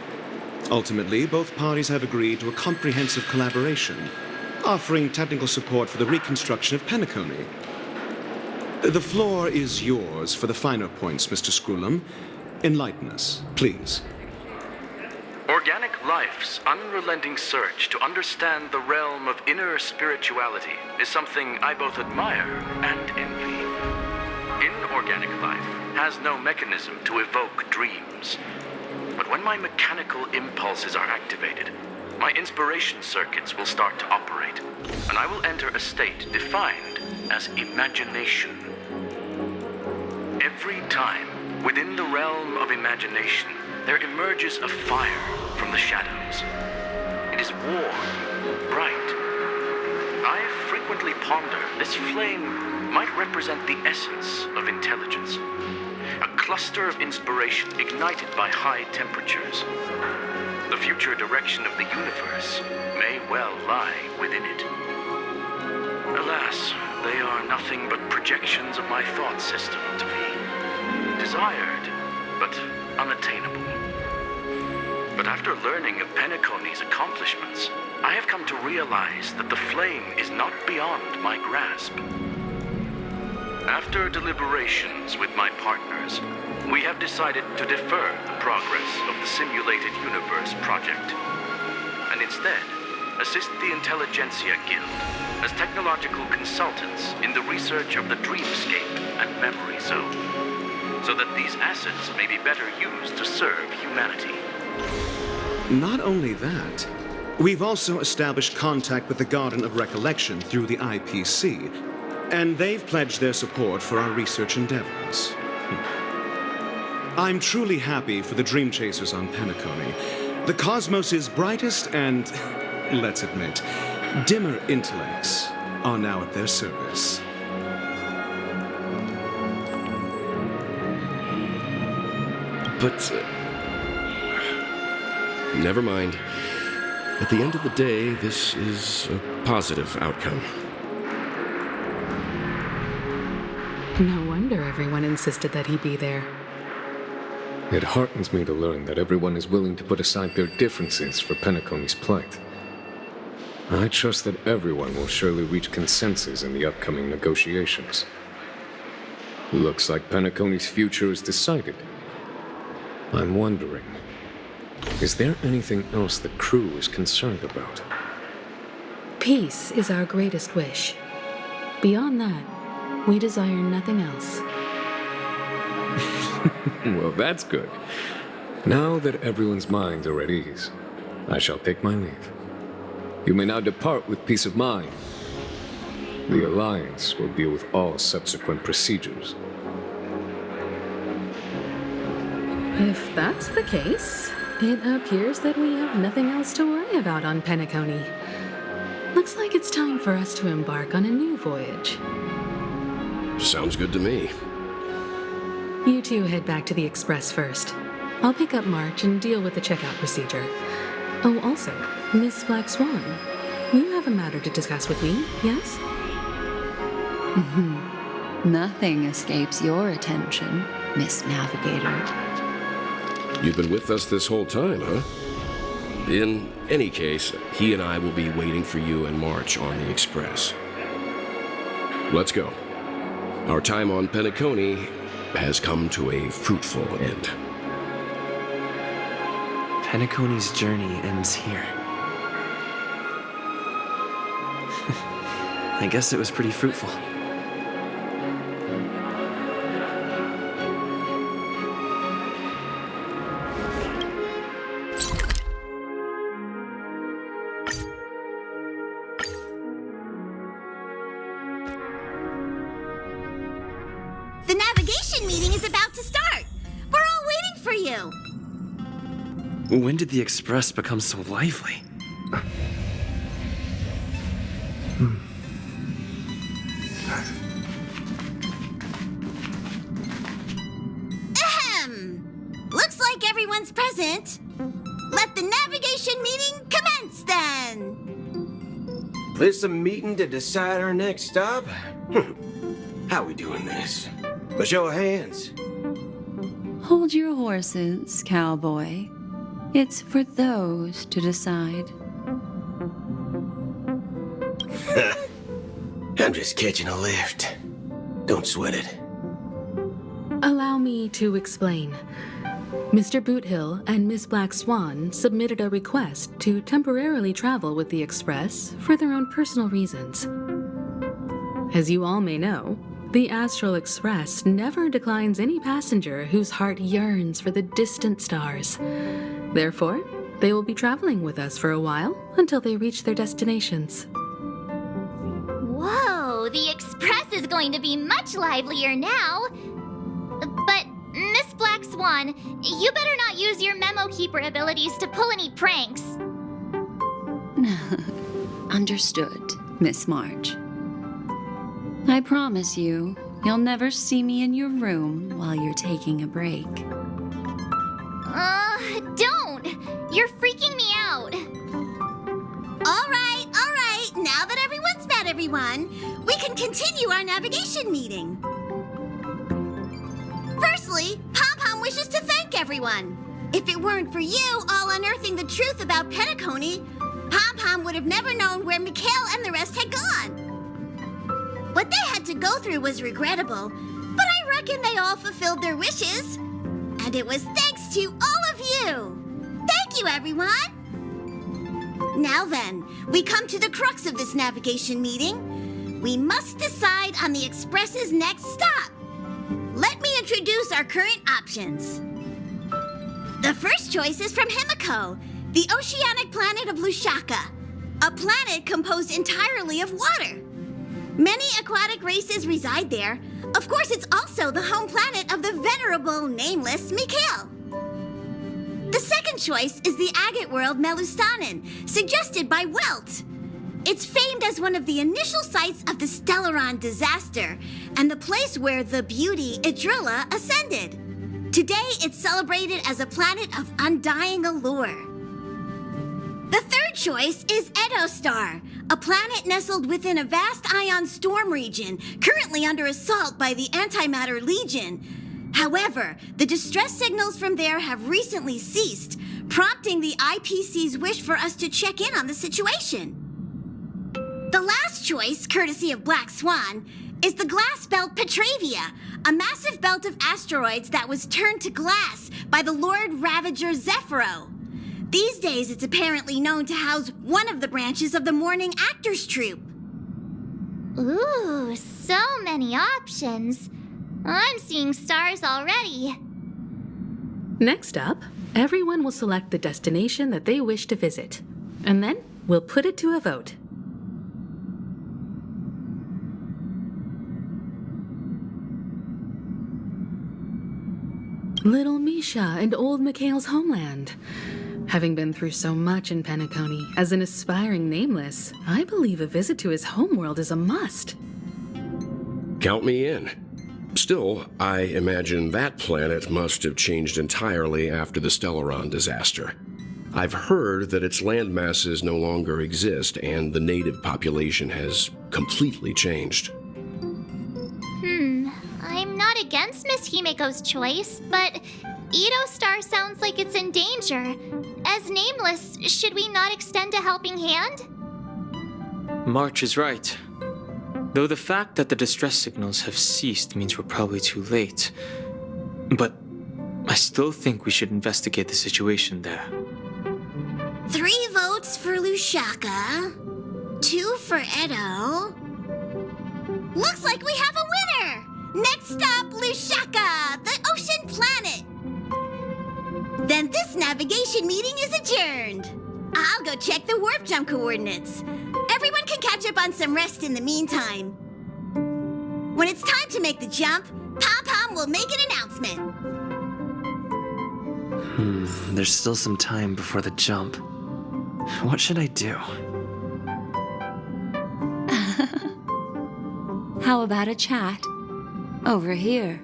Ultimately, both parties have agreed to a comprehensive collaboration, offering technical support for the reconstruction of Penacony. The floor is yours for the finer points, Mr. Screwlum. Enlighten us, please. Organic life's unrelenting search to understand the realm of inner spirituality is something I both admire and envy. Inorganic life has no mechanism to evoke dreams. But when my mechanical impulses are activated, my inspiration circuits will start to operate, and I will enter a state defined as imagination. Every time, within the realm of imagination, there emerges a fire from the shadows. It is warm, bright. I frequently ponder this flame might represent the essence of intelligence. A cluster of inspiration ignited by high temperatures. The future direction of the universe may well lie within it. Alas, they are nothing but projections of my thought system to be desired, but unattainable. But after learning of Penacony's accomplishments, I have come to realize that the flame is not beyond my grasp. After deliberations with my partners, we have decided to defer the progress of the Simulated Universe project, and instead assist the Intelligentsia Guild as technological consultants in the research of the Dreamscape and Memory Zone, so that these assets may be better used to serve humanity. Not only that, we've also established contact with the Garden of Recollection through the IPC, and they've pledged their support for our research endeavors. I'm truly happy for the dream chasers on Penacony. The cosmos' brightest and, let's admit, dimmer intellects are now at their service. But, never mind. At the end of the day, this is a positive outcome. No wonder everyone insisted that he be there. It heartens me to learn that everyone is willing to put aside their differences for Penacony's plight. I trust that everyone will surely reach consensus in the upcoming negotiations. Looks like Penacony's future is decided. I'm wondering, is there anything else the crew is concerned about? Peace is our greatest wish. Beyond that, we desire nothing else. Well, that's good. Now that everyone's minds are at ease, I shall take my leave. You may now depart with peace of mind. The Alliance will deal with all subsequent procedures. If that's the case, it appears that we have nothing else to worry about on Penacony. Looks like it's time for us to embark on a new voyage. Sounds good to me. You two head back to the Express first. I'll pick up March and deal with the checkout procedure. Oh, also, Miss Black Swan, you have a matter to discuss with me, yes? Nothing escapes your attention, Miss Navigator. You've been with us this whole time, huh? In any case, he and I will be waiting for you and March on the Express. Let's go. Our time on Penacony has come to a fruitful end. Penacony's journey ends here. I guess it was pretty fruitful. The navigation meeting is about to start. We're all waiting for you. When did the Express become so lively? Ahem. Looks like everyone's present. Let the navigation meeting commence then. This a meeting to decide our next stop? How we doing this? A show of hands. Hold your horses, cowboy. It's for those to decide. I'm just catching a lift. Don't sweat it. Allow me to explain. Mr. Boothill and Miss Black Swan submitted a request to temporarily travel with the Express for their own personal reasons. As you all may know, the Astral Express never declines any passenger whose heart yearns for the distant stars. Therefore, they will be traveling with us for a while until they reach their destinations. Whoa, the Express is going to be much livelier now. But, Miss Black Swan, you better not use your memo keeper abilities to pull any pranks. Understood, Miss March. I promise you, you'll never see me in your room while you're taking a break. Don't! You're freaking me out. All right. Now that everyone's met everyone, we can continue our navigation meeting. Firstly, Pom-Pom wishes to thank everyone. If it weren't for you all unearthing the truth about Penacony, Pom-Pom would have never known where Mikhail and the rest had gone. What they had to go through was regrettable, but I reckon they all fulfilled their wishes. And it was thanks to all of you. Thank you, everyone. Now then, we come to the crux of this navigation meeting. We must decide on the Express's next stop. Let me introduce our current options. The first choice is from Himiko, the oceanic planet of Lushaka, a planet composed entirely of water. Many aquatic races reside there. Of course, it's also the home planet of the venerable, nameless Mikhail. The second choice is the agate world Melustanen, suggested by Welt. It's famed as one of the initial sites of the Stellaron disaster, and the place where the beauty Idrilla ascended. Today, it's celebrated as a planet of undying allure. The third choice is Edostar, a planet nestled within a vast ion storm region, currently under assault by the Antimatter Legion. However, the distress signals from there have recently ceased, prompting the IPC's wish for us to check in on the situation. The last choice, courtesy of Black Swan, is the glass belt Petravia, a massive belt of asteroids that was turned to glass by the Lord Ravager Zephyro. These days, it's apparently known to house one of the branches of the Morning Actors Troupe. Ooh, so many options. I'm seeing stars already. Next up, everyone will select the destination that they wish to visit, and then we'll put it to a vote. Little Misha and old Mikhail's homeland. Having been through so much in Penacony, as an aspiring nameless, I believe a visit to his homeworld is a must. Count me in. Still, I imagine that planet must have changed entirely after the Stellaron disaster. I've heard that its land masses no longer exist and the native population has completely changed. I'm not against Miss Himiko's choice, but Edostar sounds like it's in danger. As nameless, should we not extend a helping hand? March is right. Though the fact that the distress signals have ceased means we're probably too late. But I still think we should investigate the situation there. 3 votes for Lushaka, 2 for Edo. Looks like we have a winner! Next stop, Lushaka, the ocean planet. Then this navigation meeting is adjourned. I'll go check the warp jump coordinates. Everyone can catch up on some rest in the meantime. When it's time to make the jump, Pom-Pom will make an announcement. There's still some time before the jump. What should I do? How about a chat? Over here.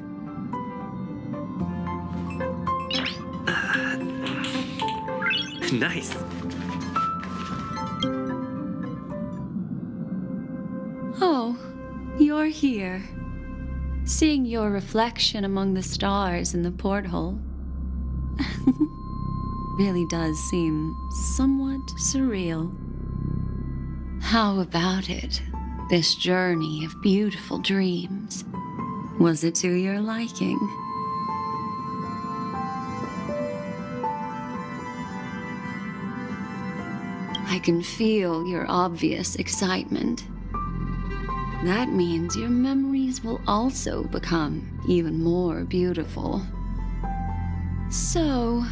Nice. Oh, you're here. Seeing your reflection among the stars in the porthole really does seem somewhat surreal. How about it? This journey of beautiful dreams. Was it to your liking? I can feel your obvious excitement. That means your memories will also become even more beautiful. So,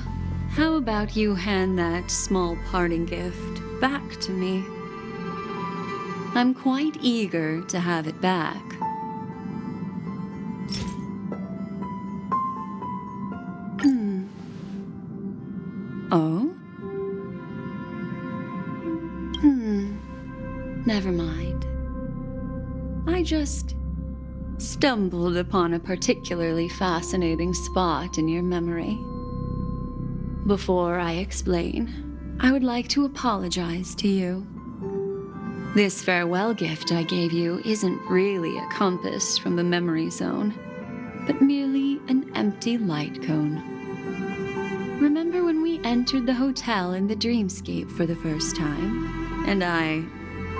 how about you hand that small parting gift back to me? I'm quite eager to have it back. Oh? Never mind. I just stumbled upon a particularly fascinating spot in your memory. Before I explain, I would like to apologize to you. This farewell gift I gave you isn't really a compass from the memory zone, but merely an empty light cone. Remember when we entered the hotel in the dreamscape for the first time, and I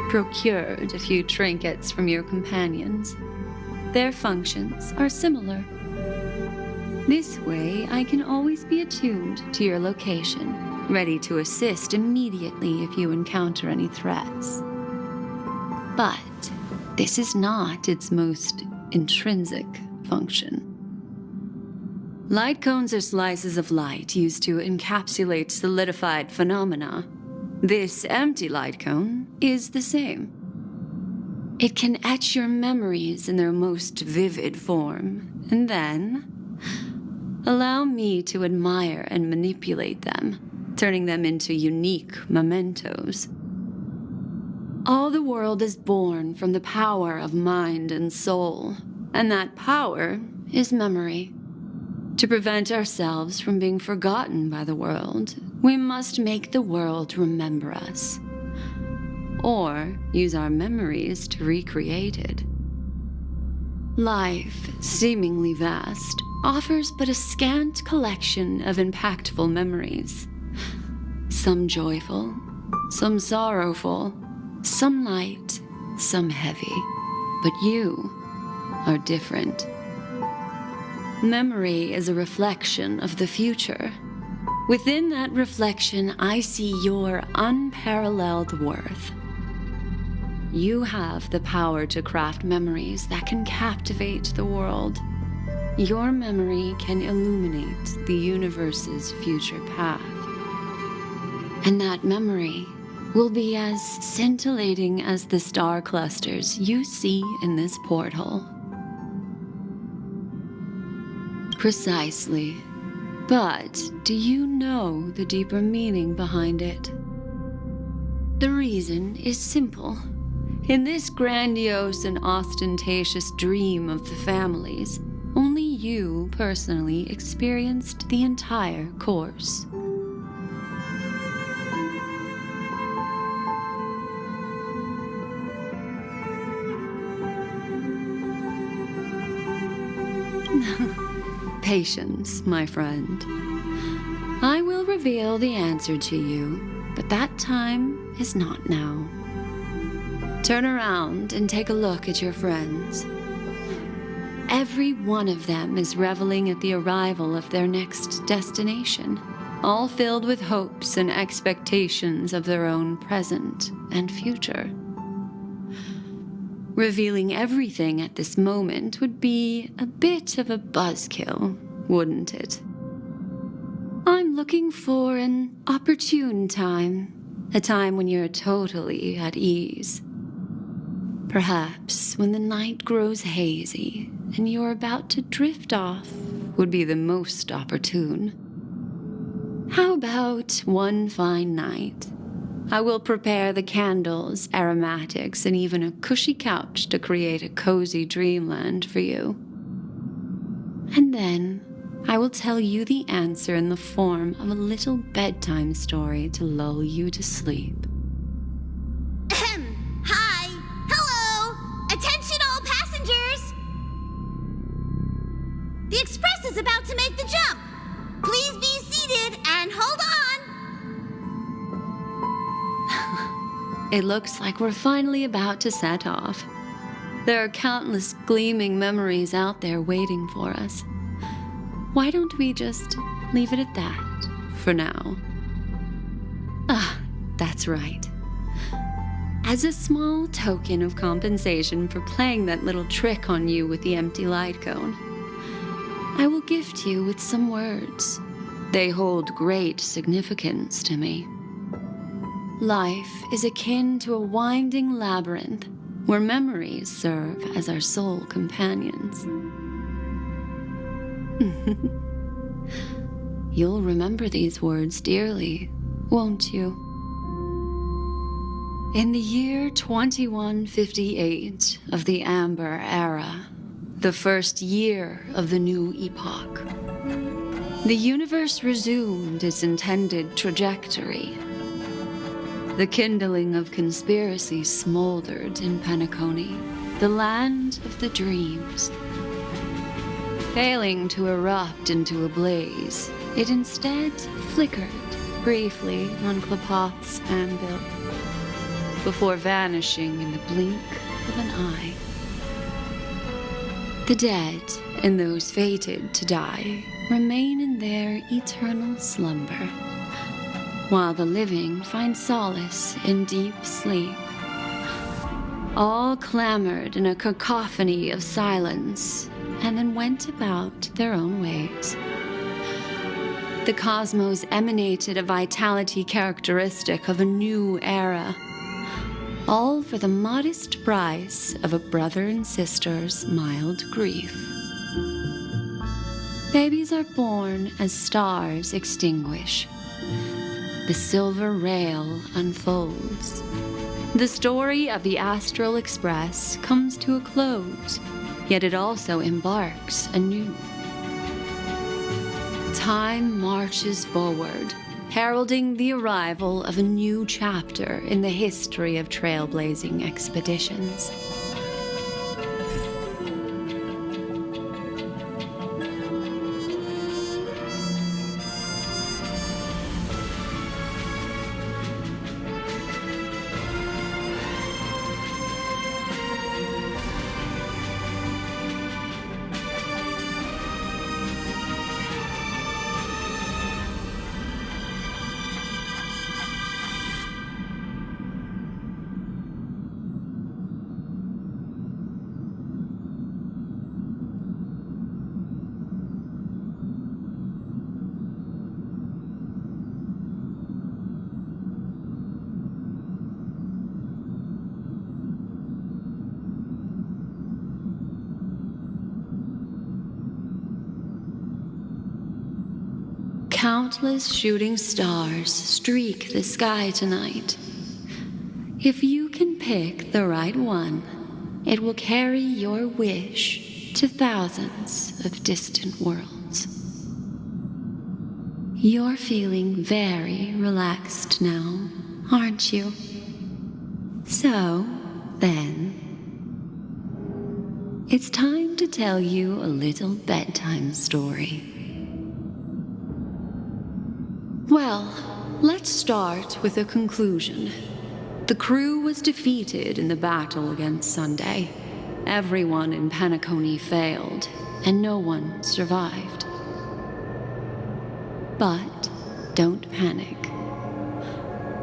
procured a few trinkets from your companions? Their functions are similar. This way, I can always be attuned to your location, ready to assist immediately if you encounter any threats. But this is not its most intrinsic function. Light cones are slices of light used to encapsulate solidified phenomena. This empty light cone is the same. It can etch your memories in their most vivid form, and then allow me to admire and manipulate them, turning them into unique mementos. All the world is born from the power of mind and soul, and that power is memory. To prevent ourselves from being forgotten by the world, we must make the world remember us, or use our memories to recreate it. Life, seemingly vast, offers but a scant collection of impactful memories. Some joyful, some sorrowful, some light, some heavy. But you are different. Memory is a reflection of the future. Within that reflection, I see your unparalleled worth. You have the power to craft memories that can captivate the world. Your memory can illuminate the universe's future path. And that memory will be as scintillating as the star clusters you see in this porthole. Precisely. But do you know the deeper meaning behind it? The reason is simple. In this grandiose and ostentatious dream of the families, only you personally experienced the entire course. Patience, my friend. I will reveal the answer to you, but that time is not now. Turn around and take a look at your friends. Every one of them is reveling at the arrival of their next destination, all filled with hopes and expectations of their own present and future. Revealing everything at this moment would be a bit of a buzzkill, wouldn't it? I'm looking for an opportune time, a time when you're totally at ease. Perhaps when the night grows hazy and you're about to drift off would be the most opportune. How about one fine night? I will prepare the candles, aromatics, and even a cushy couch to create a cozy dreamland for you. And then I will tell you the answer in the form of a little bedtime story to lull you to sleep. Hi! Hello! Attention all passengers! The express is about to make the jump. Please be seated and hold on! It looks like we're finally about to set off. There are countless gleaming memories out there waiting for us. Why don't we just leave it at that for now? Ah, that's right. As a small token of compensation for playing that little trick on you with the empty light cone, I will gift you with some words. They hold great significance to me. Life is akin to a winding labyrinth where memories serve as our sole companions. You'll remember these words dearly, won't you? In the year 2158 of the Amber Era, the first year of the new epoch, the universe resumed its intended trajectory. The kindling of conspiracy smoldered in Penacony, the land of the dreams. Failing to erupt into a blaze, it instead flickered briefly on Klapoth's anvil, before vanishing in the blink of an eye. The dead and those fated to die remain in their eternal slumber, while the living find solace in deep sleep. All clamored in a cacophony of silence, and then went about their own ways. The cosmos emanated a vitality characteristic of a new era, all for the modest price of a brother and sister's mild grief. Babies are born as stars extinguish. The silver rail unfolds. The story of the Astral Express comes to a close, yet it also embarks anew. Time marches forward, heralding the arrival of a new chapter in the history of trailblazing expeditions. Countless shooting stars streak the sky tonight. If you can pick the right one, it will carry your wish to thousands of distant worlds. You're feeling very relaxed now, aren't you? So, then, it's time to tell you a little bedtime story. Well, let's start with a conclusion. The crew was defeated in the battle against Sunday. Everyone in Penacony failed, and no one survived. But don't panic.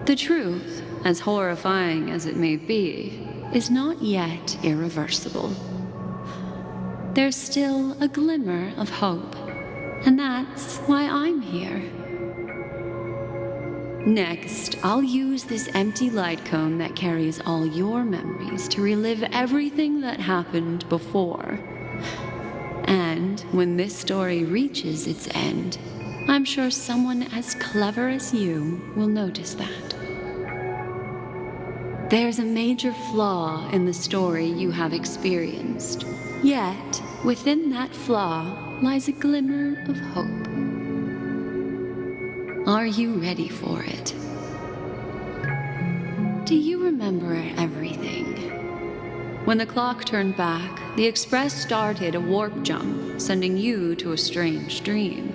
The truth, as horrifying as it may be, is not yet irreversible. There's still a glimmer of hope, and that's why I'm here. Next, I'll use this empty light cone that carries all your memories to relive everything that happened before. And when this story reaches its end, I'm sure someone as clever as you will notice that. There's a major flaw in the story you have experienced, yet within that flaw lies a glimmer of hope. Are you ready for it? Do you remember everything? When the clock turned back, the Express started a warp jump, sending you to a strange dream.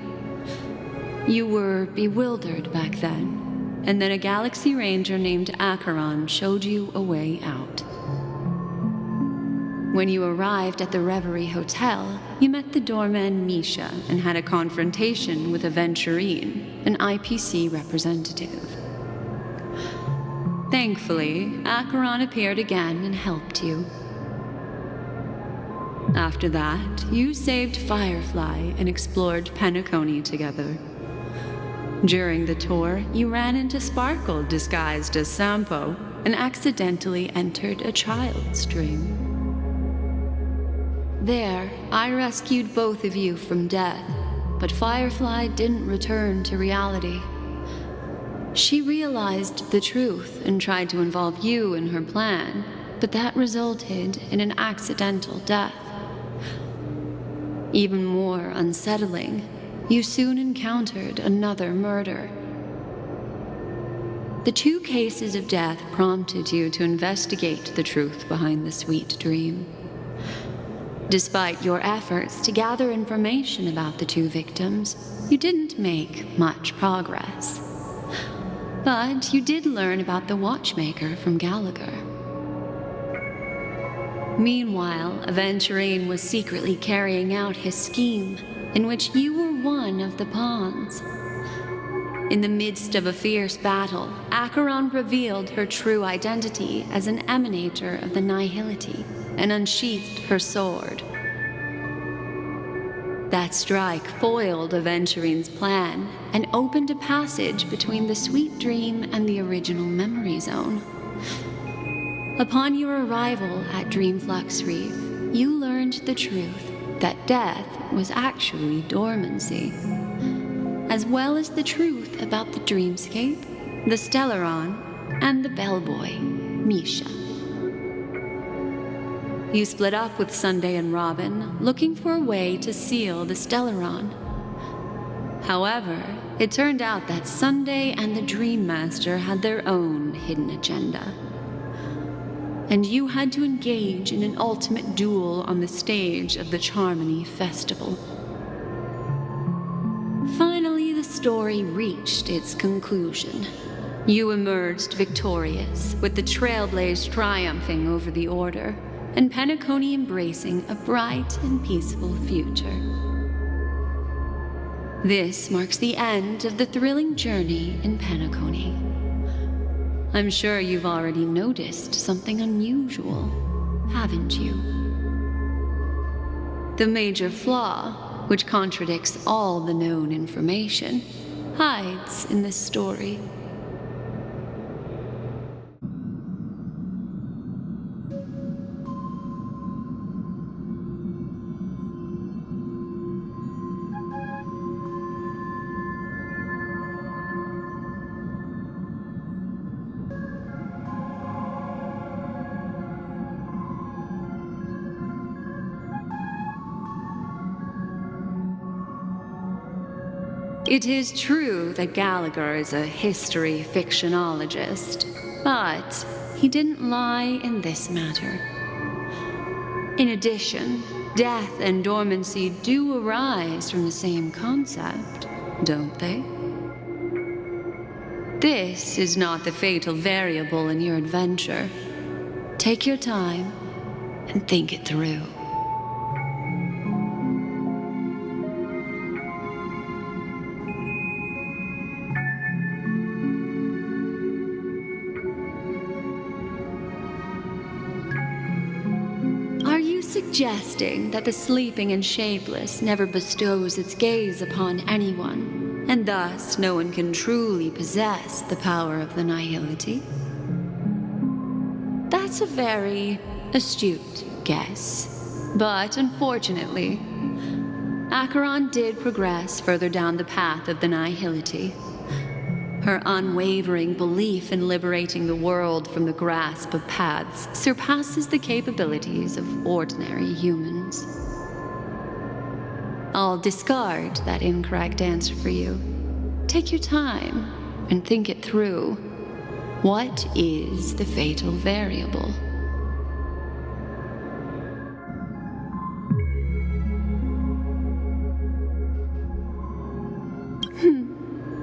You were bewildered back then, and then a Galaxy Ranger named Acheron showed you a way out. When you arrived at the Reverie Hotel, you met the doorman Misha and had a confrontation with Aventurine, an IPC representative. Thankfully, Acheron appeared again and helped you. After that, you saved Firefly and explored Penacony together. During the tour, you ran into Sparkle disguised as Sampo and accidentally entered a child's dream. There, I rescued both of you from death, but Firefly didn't return to reality. She realized the truth and tried to involve you in her plan, but that resulted in an accidental death. Even more unsettling, you soon encountered another murder. The 2 cases of death prompted you to investigate the truth behind the sweet dream. Despite your efforts to gather information about the 2 victims, you didn't make much progress. But you did learn about the watchmaker from Gallagher. Meanwhile, Aventurine was secretly carrying out his scheme, in which you were one of the pawns. In the midst of a fierce battle, Acheron revealed her true identity as an emanator of the Nihility and unsheathed her sword. That strike foiled Aventurine's plan and opened a passage between the sweet dream and the original memory zone. Upon your arrival at Dreamflux Reef, you learned the truth that death was actually dormancy, as well as the truth about the dreamscape, the Stellaron, and the bellboy, Misha. You split up with Sunday and Robin, looking for a way to seal the Stellaron. However, it turned out that Sunday and the Dream Master had their own hidden agenda. And you had to engage in an ultimate duel on the stage of the Charmony Festival. Finally, the story reached its conclusion. You emerged victorious, with the Trailblaze triumphing over the Order, and Penacony embracing a bright and peaceful future. This marks the end of the thrilling journey in Penacony. I'm sure you've already noticed something unusual, haven't you? The major flaw, which contradicts all the known information, hides in this story. It is true that Gallagher is a history fictionologist, but he didn't lie in this matter. In addition, death and dormancy do arise from the same concept, don't they? This is not the fatal variable in your adventure. Take your time and think it through. Suggesting that the sleeping and shapeless never bestows its gaze upon anyone, and thus no one can truly possess the power of the nihility? That's a very astute guess, but unfortunately, Acheron did progress further down the path of the nihility. Her unwavering belief in liberating the world from the grasp of paths surpasses the capabilities of ordinary humans. I'll discard that incorrect answer for you. Take your time and think it through. What is the fatal variable?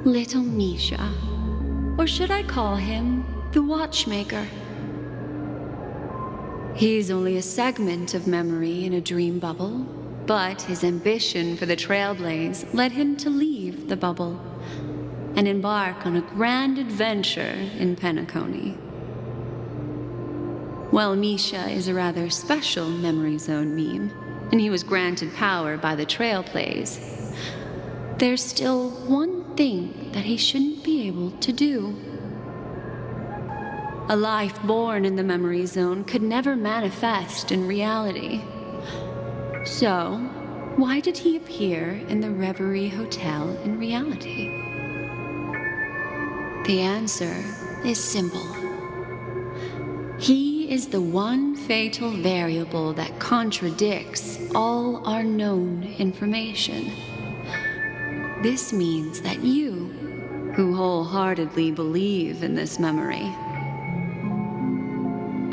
Little Misha. Or should I call him the Watchmaker? He's only a segment of memory in a dream bubble, but his ambition for the Trailblaze led him to leave the bubble and embark on a grand adventure in Penacony. While Misha is a rather special memory zone meme, and he was granted power by the Trailblaze, there's still one thing that he shouldn't be able to do. A life born in the memory zone could never manifest in reality. So, why did he appear in the Reverie Hotel in reality? The answer is simple. He is the one fatal variable that contradicts all our known information. This means that you, who wholeheartedly believe in this memory,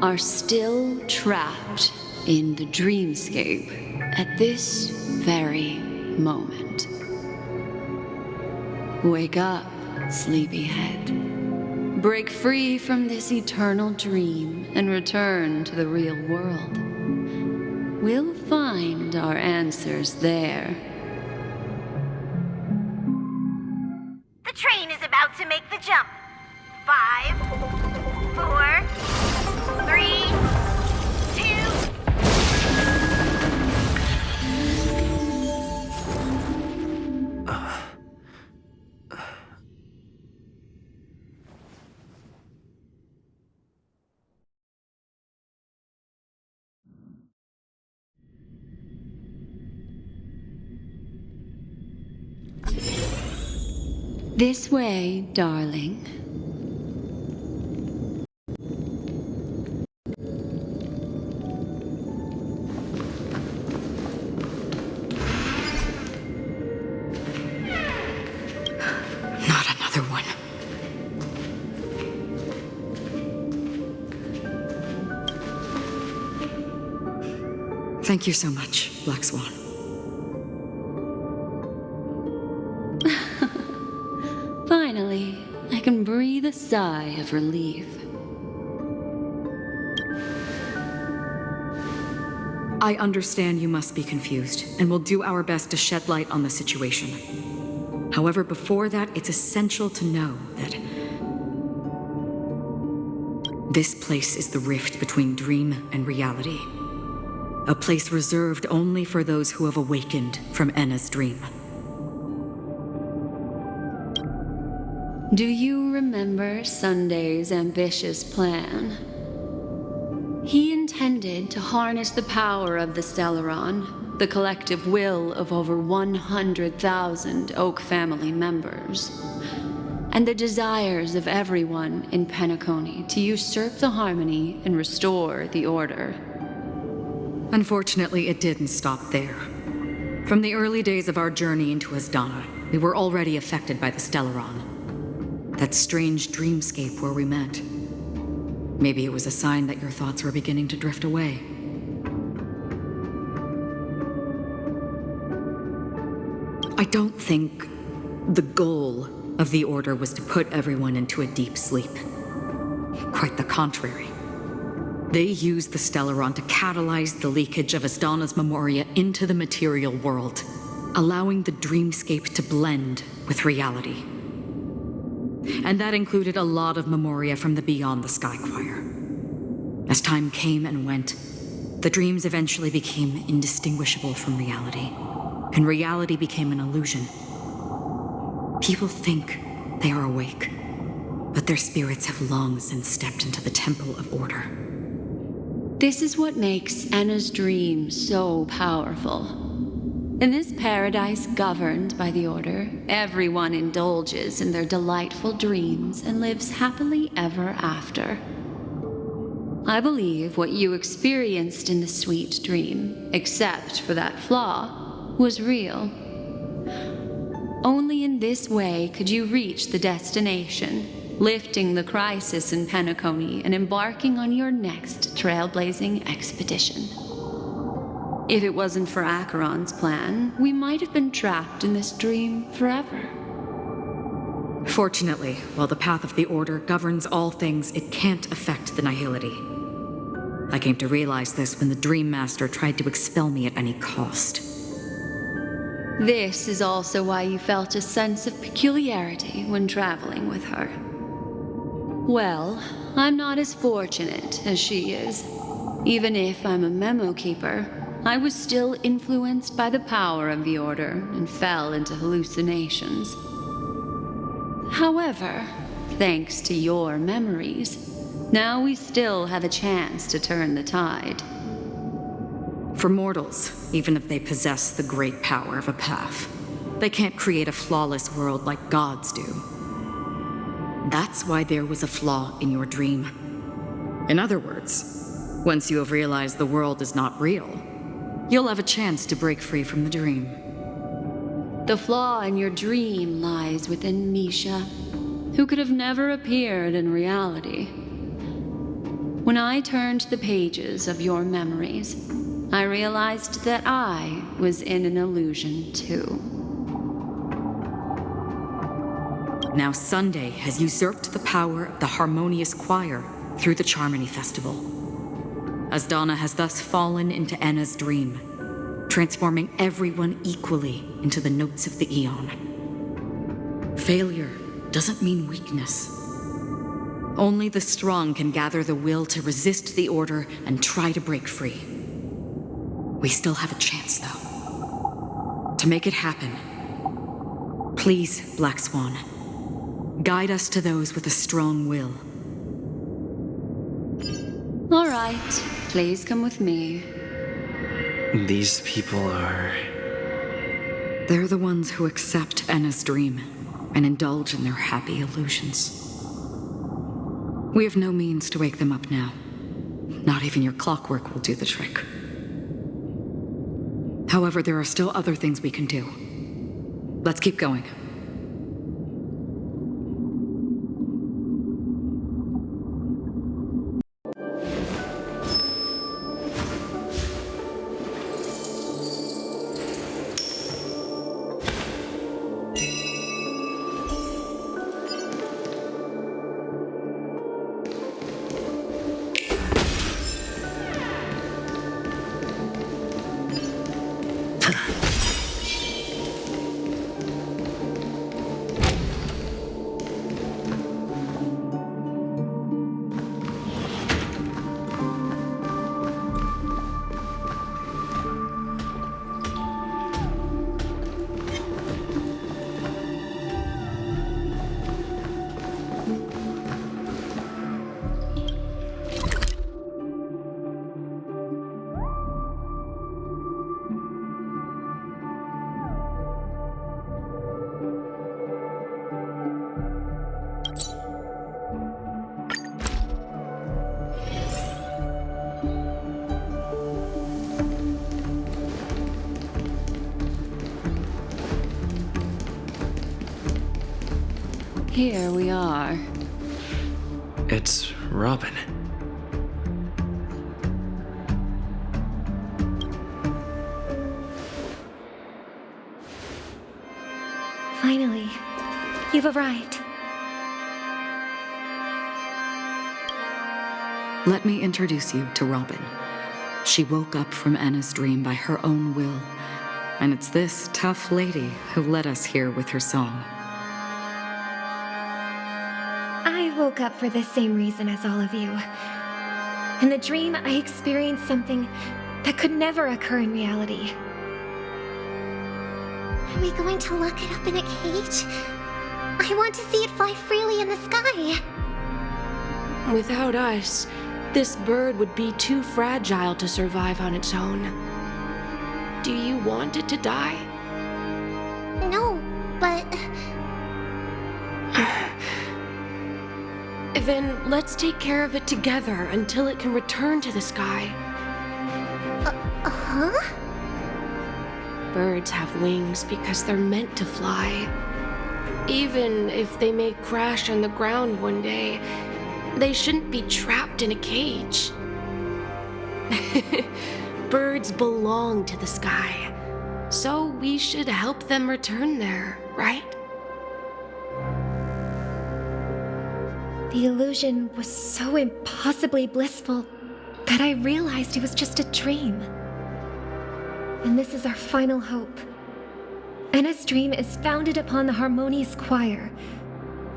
are still trapped in the dreamscape at this very moment. Wake up, sleepyhead. Break free from this eternal dream and return to the real world. We'll find our answers there. The train is about to make the jump. 5, 4, 3, This way, darling. Not another one. Thank you so much, Black Swan. Finally, I can breathe a sigh of relief. I understand you must be confused, and will do our best to shed light on the situation. However, before that, it's essential to know that this place is the rift between dream and reality. A place reserved only for those who have awakened from Enna's dream. Do you remember Sunday's ambitious plan? He intended to harness the power of the Stellaron, the collective will of over 100,000 Oak family members, and the desires of everyone in Penacony to usurp the harmony and restore the order. Unfortunately, it didn't stop there. From the early days of our journey into Isdanna, we were already affected by the Stellaron. That strange dreamscape where we met. Maybe it was a sign that your thoughts were beginning to drift away. I don't think the goal of the Order was to put everyone into a deep sleep. Quite the contrary. They used the Stellaron to catalyze the leakage of Isdanna's memoria into the material world, allowing the dreamscape to blend with reality. And that included a lot of memoria from the Beyond the Sky Choir. As time came and went, the dreams eventually became indistinguishable from reality, and reality became an illusion. People think they are awake, but their spirits have long since stepped into the Temple of Order. This is what makes Enna's dream so powerful. In this paradise governed by the Order, everyone indulges in their delightful dreams and lives happily ever after. I believe what you experienced in the sweet dream, except for that flaw, was real. Only in this way could you reach the destination, lifting the crisis in Penacony and embarking on your next trailblazing expedition. If it wasn't for Acheron's plan, we might have been trapped in this dream forever. Fortunately, while the path of the Order governs all things, it can't affect the Nihility. I came to realize this when the Dream Master tried to expel me at any cost. This is also why you felt a sense of peculiarity when traveling with her. Well, I'm not as fortunate as she is. Even if I'm a memo keeper, I was still influenced by the power of the Order and fell into hallucinations. However, thanks to your memories, now we still have a chance to turn the tide. For mortals, even if they possess the great power of a path, they can't create a flawless world like gods do. That's why there was a flaw in your dream. In other words, once you have realized the world is not real, you'll have a chance to break free from the dream. The flaw in your dream lies within Misha, who could have never appeared in reality. When I turned the pages of your memories, I realized that I was in an illusion too. Now Sunday has usurped the power of the harmonious choir through the Charmony Festival. Isdanna has thus fallen into Enna's dream, transforming everyone equally into the notes of the Aeon. Failure doesn't mean weakness. Only the strong can gather the will to resist the Order and try to break free. We still have a chance, though. To make it happen, please, Black Swan, guide us to those with a strong will. All right, please come with me. These people are... They're the ones who accept Enna's dream. and indulge in their happy illusions. We have no means to wake them up now. Not even your clockwork will do the trick. However, there are still other things we can do. Let's keep going. Here we are. It's Robin. Finally, you've arrived. Let me introduce you to Robin. She woke up from Anna's dream by her own will, and it's this tough lady who led us here with her song. I woke up for the same reason as all of you. In the dream, I experienced something that could never occur in reality. Are we going to lock it up in a cage? I want to see it fly freely in the sky. Without us, this bird would be too fragile to survive on its own. Do you want it to die? No, but... Then let's take care of it together until it can return to the sky. Huh? Birds have wings because they're meant to fly. Even if they may crash on the ground one day, they shouldn't be trapped in a cage. Birds belong to the sky, so we should help them return there, right? The illusion was so impossibly blissful that I realized it was just a dream. And this is our final hope. Anna's dream is founded upon the harmonious choir,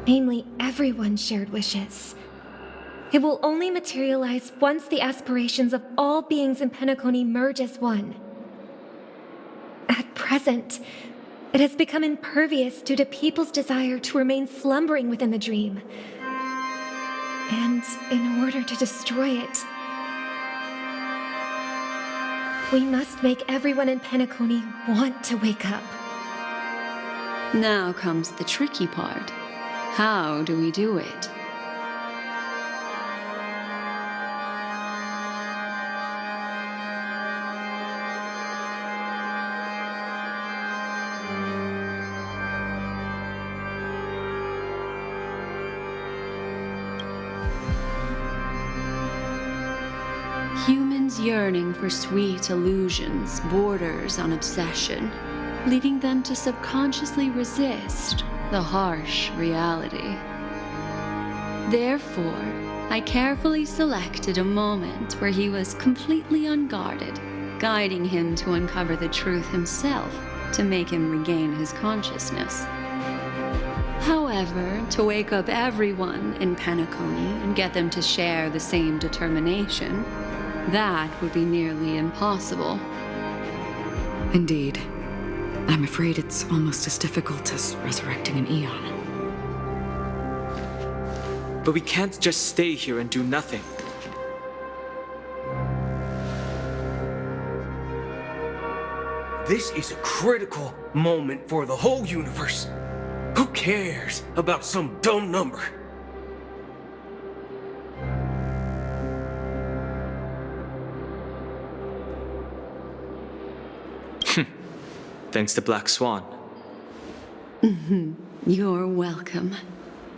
namely everyone's shared wishes. It will only materialize once the aspirations of all beings in Penacony merge as one. At present, it has become impervious due to people's desire to remain slumbering within the dream. And in order to destroy it, we must make everyone in Penacony want to wake up. Now comes the tricky part. How do we do it? Humans yearning for sweet illusions borders on obsession, leading them to subconsciously resist the harsh reality. Therefore, I carefully selected a moment where he was completely unguarded, guiding him to uncover the truth himself to make him regain his consciousness. However, to wake up everyone in Penacony and get them to share the same determination, that would be nearly impossible. Indeed. I'm afraid it's almost as difficult as resurrecting an Eon. But we can't just stay here and do nothing. This is a critical moment for the whole universe. Who cares about some dumb number? Thanks to Black Swan. You're welcome.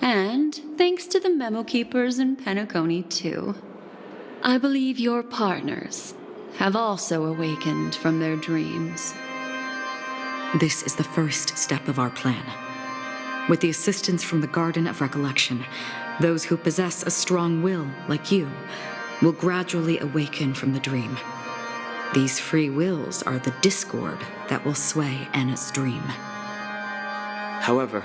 And thanks to the memo keepers in Penacony, too. I believe your partners have also awakened from their dreams. This is the first step of our plan. With the assistance from the Garden of Recollection, those who possess a strong will, like you, will gradually awaken from the dream. These free wills are the discord that will sway Anna's dream. However,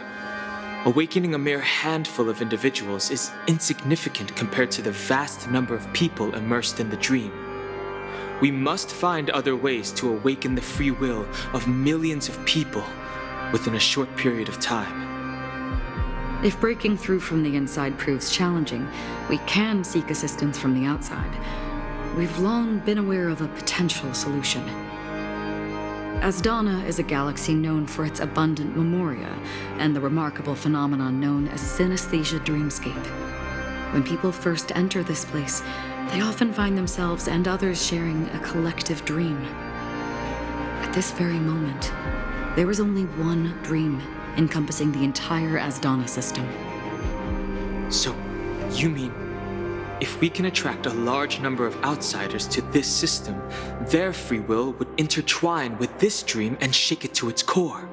awakening a mere handful of individuals is insignificant compared to the vast number of people immersed in the dream. We must find other ways to awaken the free will of millions of people within a short period of time. If breaking through from the inside proves challenging, we can seek assistance from the outside. We've long been aware of a potential solution. Isdanna is a galaxy known for its abundant memoria and the remarkable phenomenon known as synesthesia dreamscape. When people first enter this place, they often find themselves and others sharing a collective dream. At this very moment, there is only one dream encompassing the entire Isdanna system. So, you mean, if we can attract a large number of outsiders to this system, their free will would intertwine with this dream and shake it to its core?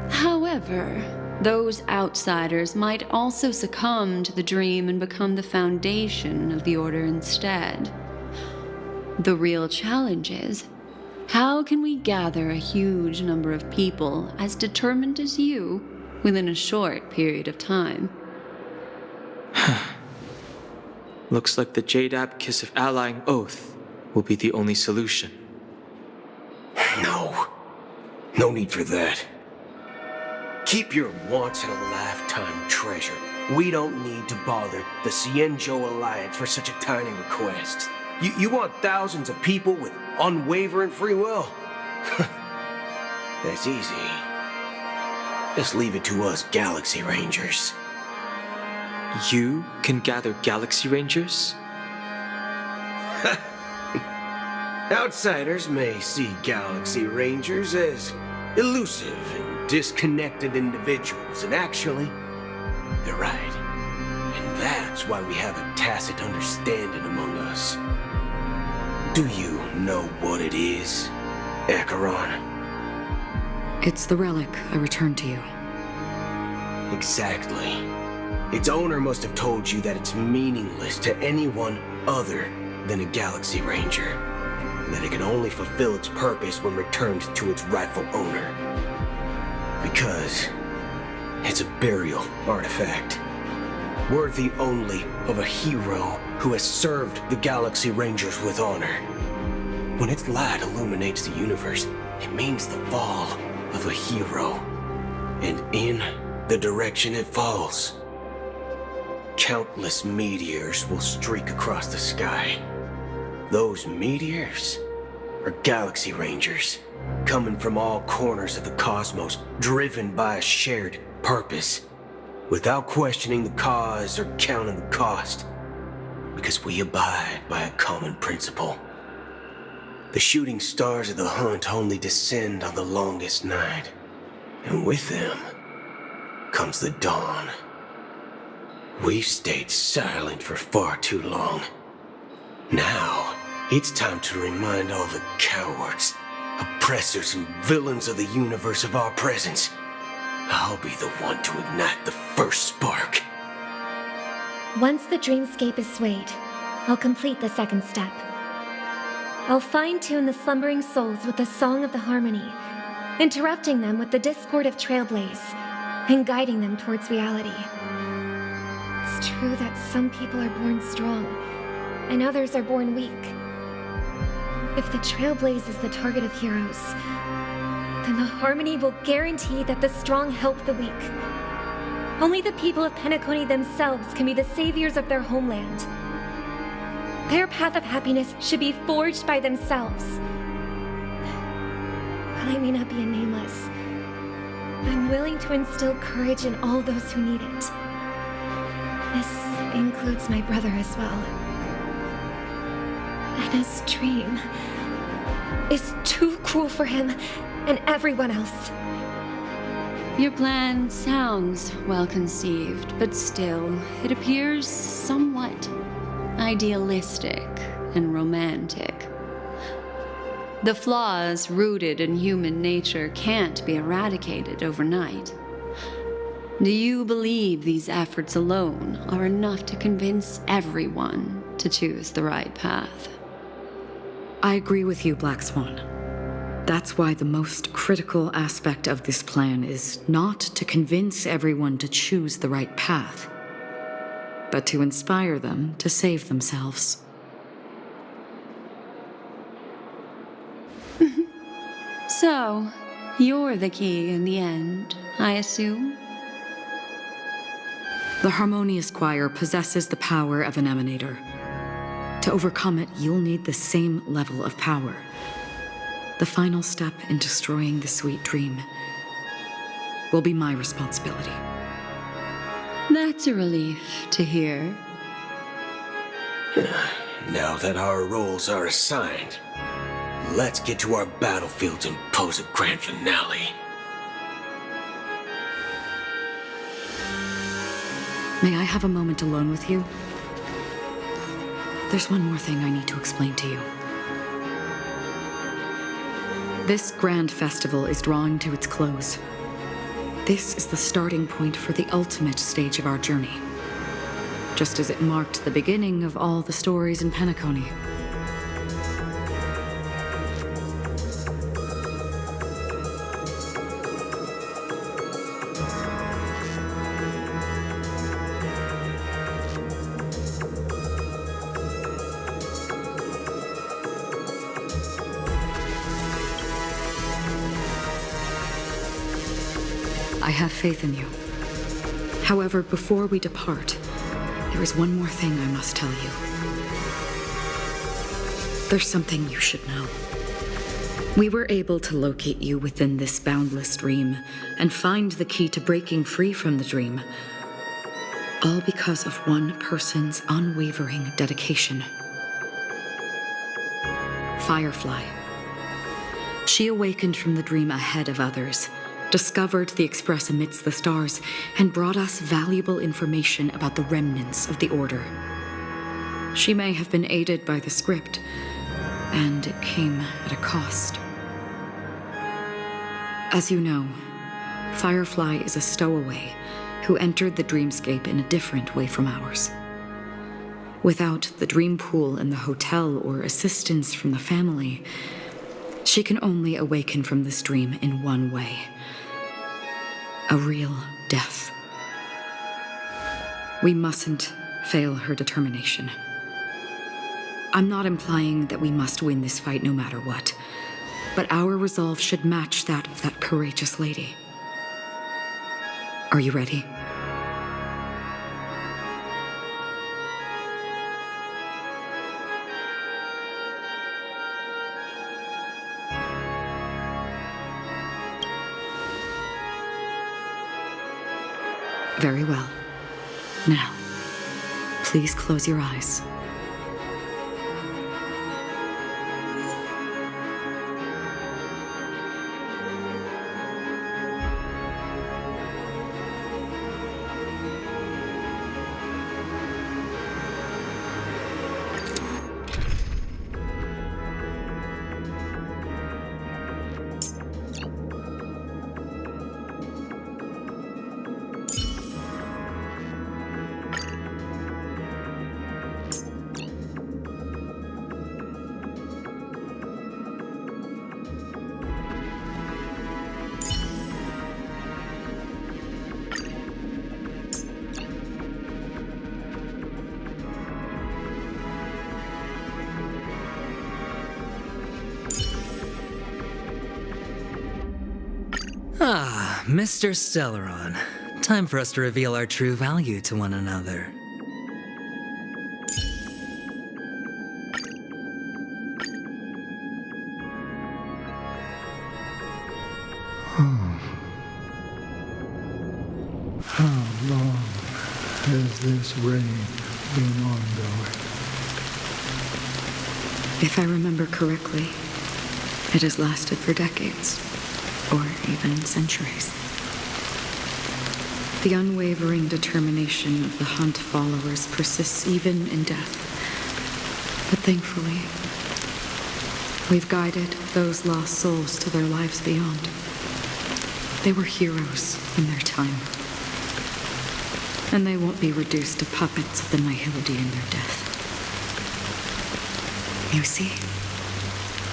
However, those outsiders might also succumb to the dream and become the foundation of the Order instead. The real challenge is, how can we gather a huge number of people as determined as you within a short period of time? Looks like the Jade Kiss of Allying Oath will be the only solution. No need for that. Keep your once-in-a-lifetime treasure. We don't need to bother the Cienjo Alliance for such a tiny request. You want thousands of people with unwavering free will? That's easy. Just leave it to us Galaxy Rangers. You can gather Galaxy Rangers? Outsiders may see Galaxy Rangers as elusive and disconnected individuals, and actually, they're right. And that's why we have a tacit understanding among us. Do you know what it is, Acheron? It's the relic I returned to you. Exactly. Its owner must have told you that it's meaningless to anyone other than a Galaxy Ranger, and that it can only fulfill its purpose when returned to its rightful owner. Because it's a burial artifact, worthy only of a hero who has served the Galaxy Rangers with honor. When its light illuminates the universe, it means the fall of a hero, and in the direction it falls, countless meteors will streak across the sky. Those meteors are Galaxy Rangers, coming from all corners of the cosmos, driven by a shared purpose, without questioning the cause or counting the cost, because we abide by a common principle. The shooting stars of the hunt only descend on the longest night, and with them comes the dawn. We've stayed silent for far too long. Now, it's time to remind all the cowards, oppressors, and villains of the universe of our presence. I'll be the one to ignite the first spark. Once the dreamscape is swayed, I'll complete the second step. I'll fine-tune the slumbering souls with the Song of the Harmony, interrupting them with the discord of Trailblaze, and guiding them towards reality. It's true that some people are born strong, and others are born weak. If the Trailblaze is the target of heroes, then the Harmony will guarantee that the strong help the weak. Only the people of Penacony themselves can be the saviors of their homeland. Their path of happiness should be forged by themselves. While I may not be a nameless, I'm willing to instill courage in all those who need it. This includes my brother as well. Anna's dream is too cruel for him and everyone else. Your plan sounds well conceived, but still, it appears somewhat idealistic and romantic. The flaws rooted in human nature can't be eradicated overnight. Do you believe these efforts alone are enough to convince everyone to choose the right path? I agree with you, Black Swan. That's why the most critical aspect of this plan is not to convince everyone to choose the right path, but to inspire them to save themselves. So, you're the key in the end, I assume? The Harmonious Choir possesses the power of an emanator. To overcome it, you'll need the same level of power. The final step in destroying the sweet dream will be my responsibility. That's a relief to hear. Now that our roles are assigned, let's get to our battlefields and pose a grand finale. May I have a moment alone with you? There's one more thing I need to explain to you. This grand festival is drawing to its close. This is the starting point for the ultimate stage of our journey, just as it marked the beginning of all the stories in Penacony. I have faith in you. However, before we depart, there is one more thing I must tell you. There's something you should know. We were able to locate you within this boundless dream and find the key to breaking free from the dream, all because of one person's unwavering dedication. Firefly. She awakened from the dream ahead of others, discovered the Express amidst the stars, and brought us valuable information about the remnants of the Order. She may have been aided by the script, and it came at a cost. As you know, Firefly is a stowaway who entered the dreamscape in a different way from ours. Without the dream pool in the hotel or assistance from the family, she can only awaken from this dream in one way: a real death. We mustn't fail her determination. I'm not implying that we must win this fight no matter what, but our resolve should match that of that courageous lady. Are you ready? Very well. Now, please close your eyes. Ah, Mr. Stellaron. Time for us to reveal our true value to one another. this reign been ongoing? If I remember correctly, it has lasted for decades, or even centuries. The unwavering determination of the Hunt followers persists even in death. But thankfully, we've guided those lost souls to their lives beyond. They were heroes in their time. And they won't be reduced to puppets of the nihility in their death. You see,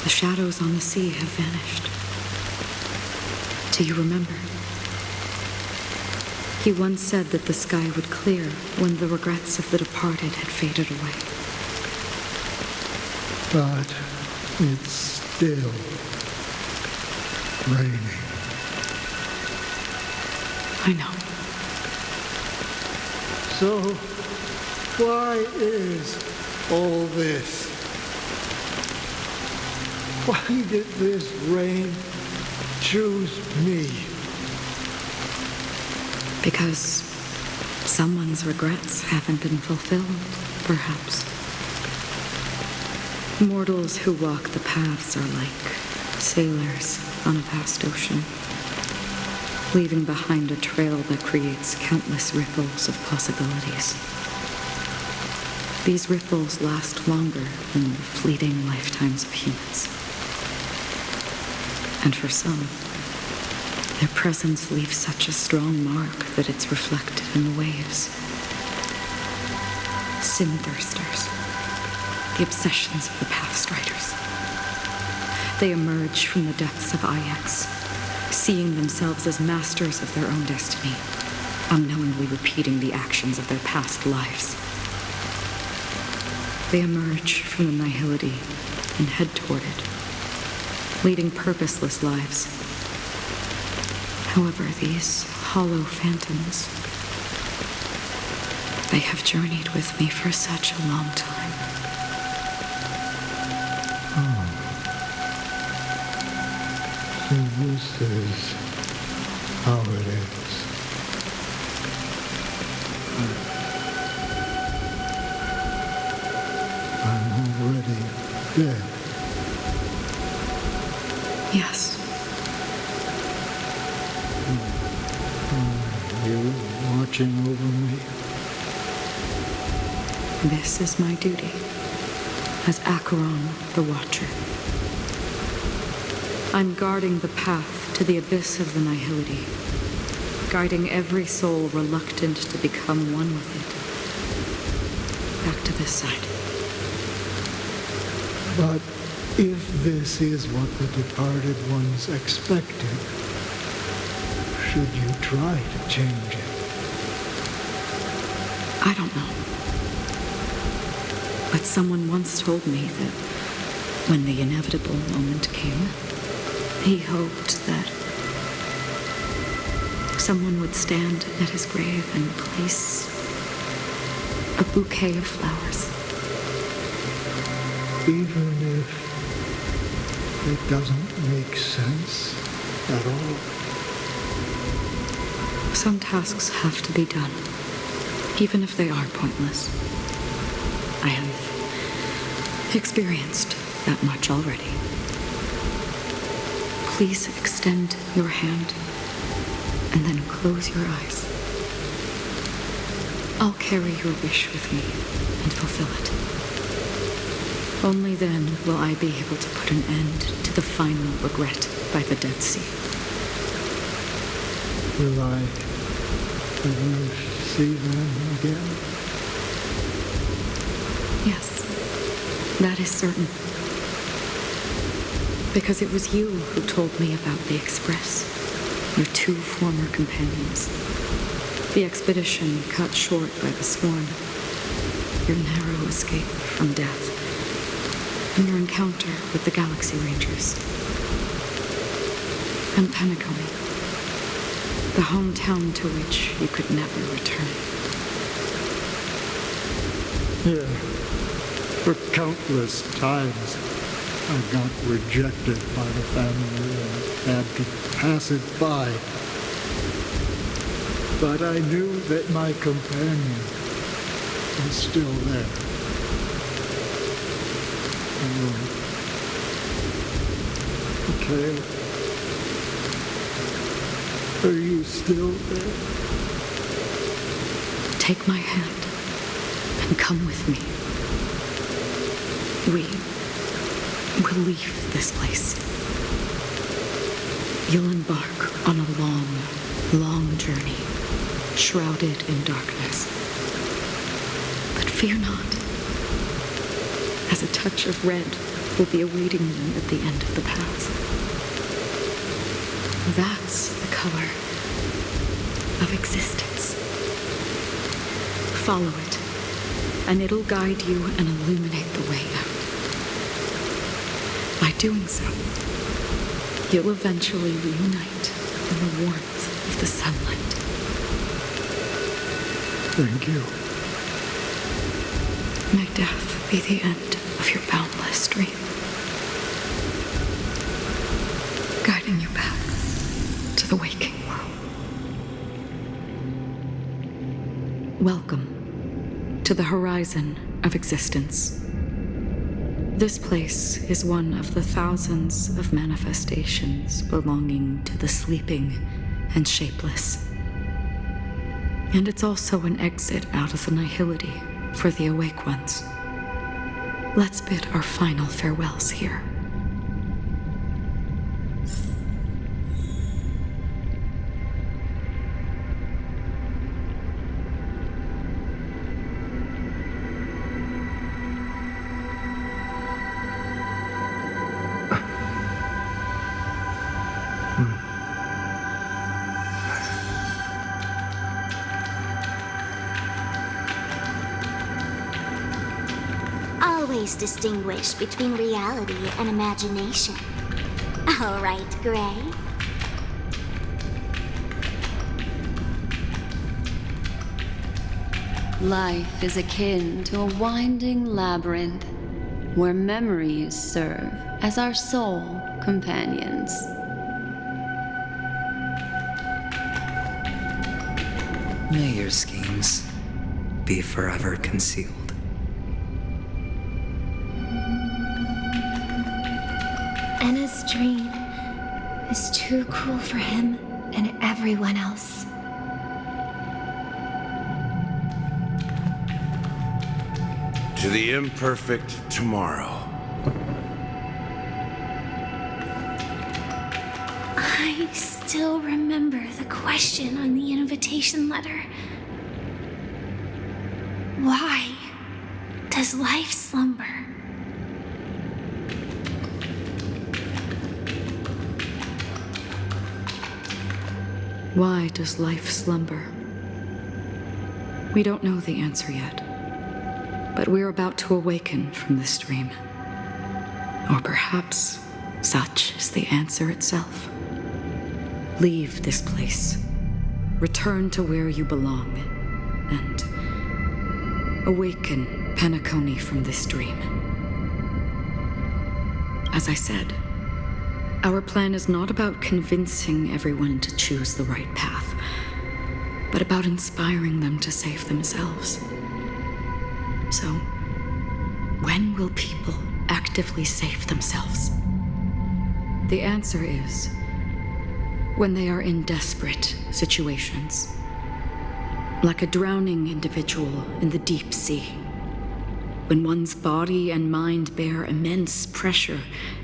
the shadows on the sea have vanished. Do you remember? He once said that the sky would clear when the regrets of the departed had faded away. But it's still raining. I know. So, why is all this? Why did this rain choose me? Because someone's regrets haven't been fulfilled, perhaps. Mortals who walk the paths are like sailors on a vast ocean, leaving behind a trail that creates countless ripples of possibilities. These ripples last longer than the fleeting lifetimes of humans. And for some, their presence leaves such a strong mark that it's reflected in the waves. Sin-thirsters, the obsessions of the Pathstriders. They emerge from the depths of Ix, seeing themselves as masters of their own destiny, unknowingly repeating the actions of their past lives. They emerge from the nihility and head toward it, leading purposeless lives. However, these hollow phantoms, they have journeyed with me for such a long time. So this is how it is. I'm already dead. Yes. Are you watching over me? This is my duty as Acheron the Watcher. I'm guarding the path to the abyss of the nihility, guiding every soul reluctant to become one with it. Back to this side. But if this is what the departed ones expected, should you try to change it? I don't know. But someone once told me that when the inevitable moment came, he hoped that someone would stand at his grave and place a bouquet of flowers. Even if it doesn't make sense at all? Some tasks have to be done, even if they are pointless. I have experienced that much already. Please extend your hand and then close your eyes. I'll carry your wish with me and fulfill it. Only then will I be able to put an end to the final regret by the Dead Sea. Will I ever see them again? Yes, that is certain. Because it was you who told me about the Express, your two former companions. The expedition cut short by the storm, your narrow escape from death, and your encounter with the Galaxy Rangers. And Penacony, the hometown to which you could never return. Yeah, for countless times I got rejected by the family and had to pass it by. But I knew that my companion is still there. Mikhail, are you still there? Take my hand and come with me. We will leave this place. You'll embark on a long, long journey, shrouded in darkness. But fear not, as a touch of red will be awaiting you at the end of the path. That's the color of existence. Follow it, and it'll guide you and illuminate the way out. By doing so, you'll eventually reunite in the warmth of the sunlight. Thank you. May death be the end of your boundless dream, guiding you back to the waking world. Welcome to the horizon of existence. This place is one of the thousands of manifestations belonging to the sleeping and shapeless. And it's also an exit out of the nihility for the awake ones. Let's bid our final farewells here. Always distinguish between reality and imagination. All right, Gray. Life is akin to a winding labyrinth where memories serve as our sole companions. May your schemes be forever concealed. Anna's dream is too cruel for him and everyone else. To the imperfect tomorrow. I still remember the question on the invitation letter. Why does life slumber? Why does life slumber? We don't know the answer yet, but we're about to awaken from this dream. Or perhaps such is the answer itself. Leave this place, return to where you belong, and awaken Penacony from this dream. As I said, our plan is not about convincing everyone to choose the right path, but about inspiring them to save themselves. So, when will people actively save themselves? The answer is when they are in desperate situations, like a drowning individual in the deep sea. When one's body and mind bear immense pressure,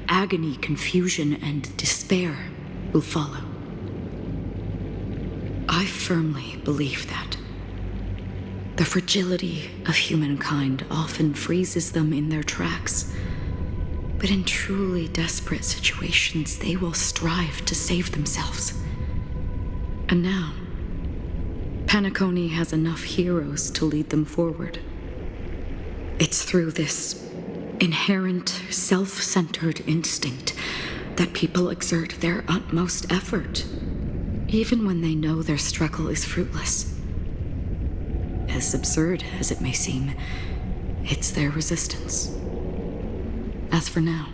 agony, confusion, and despair will follow. I firmly believe that. The fragility of humankind often freezes them in their tracks, but in truly desperate situations, they will strive to save themselves. And now, Penacony has enough heroes to lead them forward. It's through this inherent, self-centered instinct that people exert their utmost effort, even when they know their struggle is fruitless. As absurd as it may seem, it's their resistance. As for now,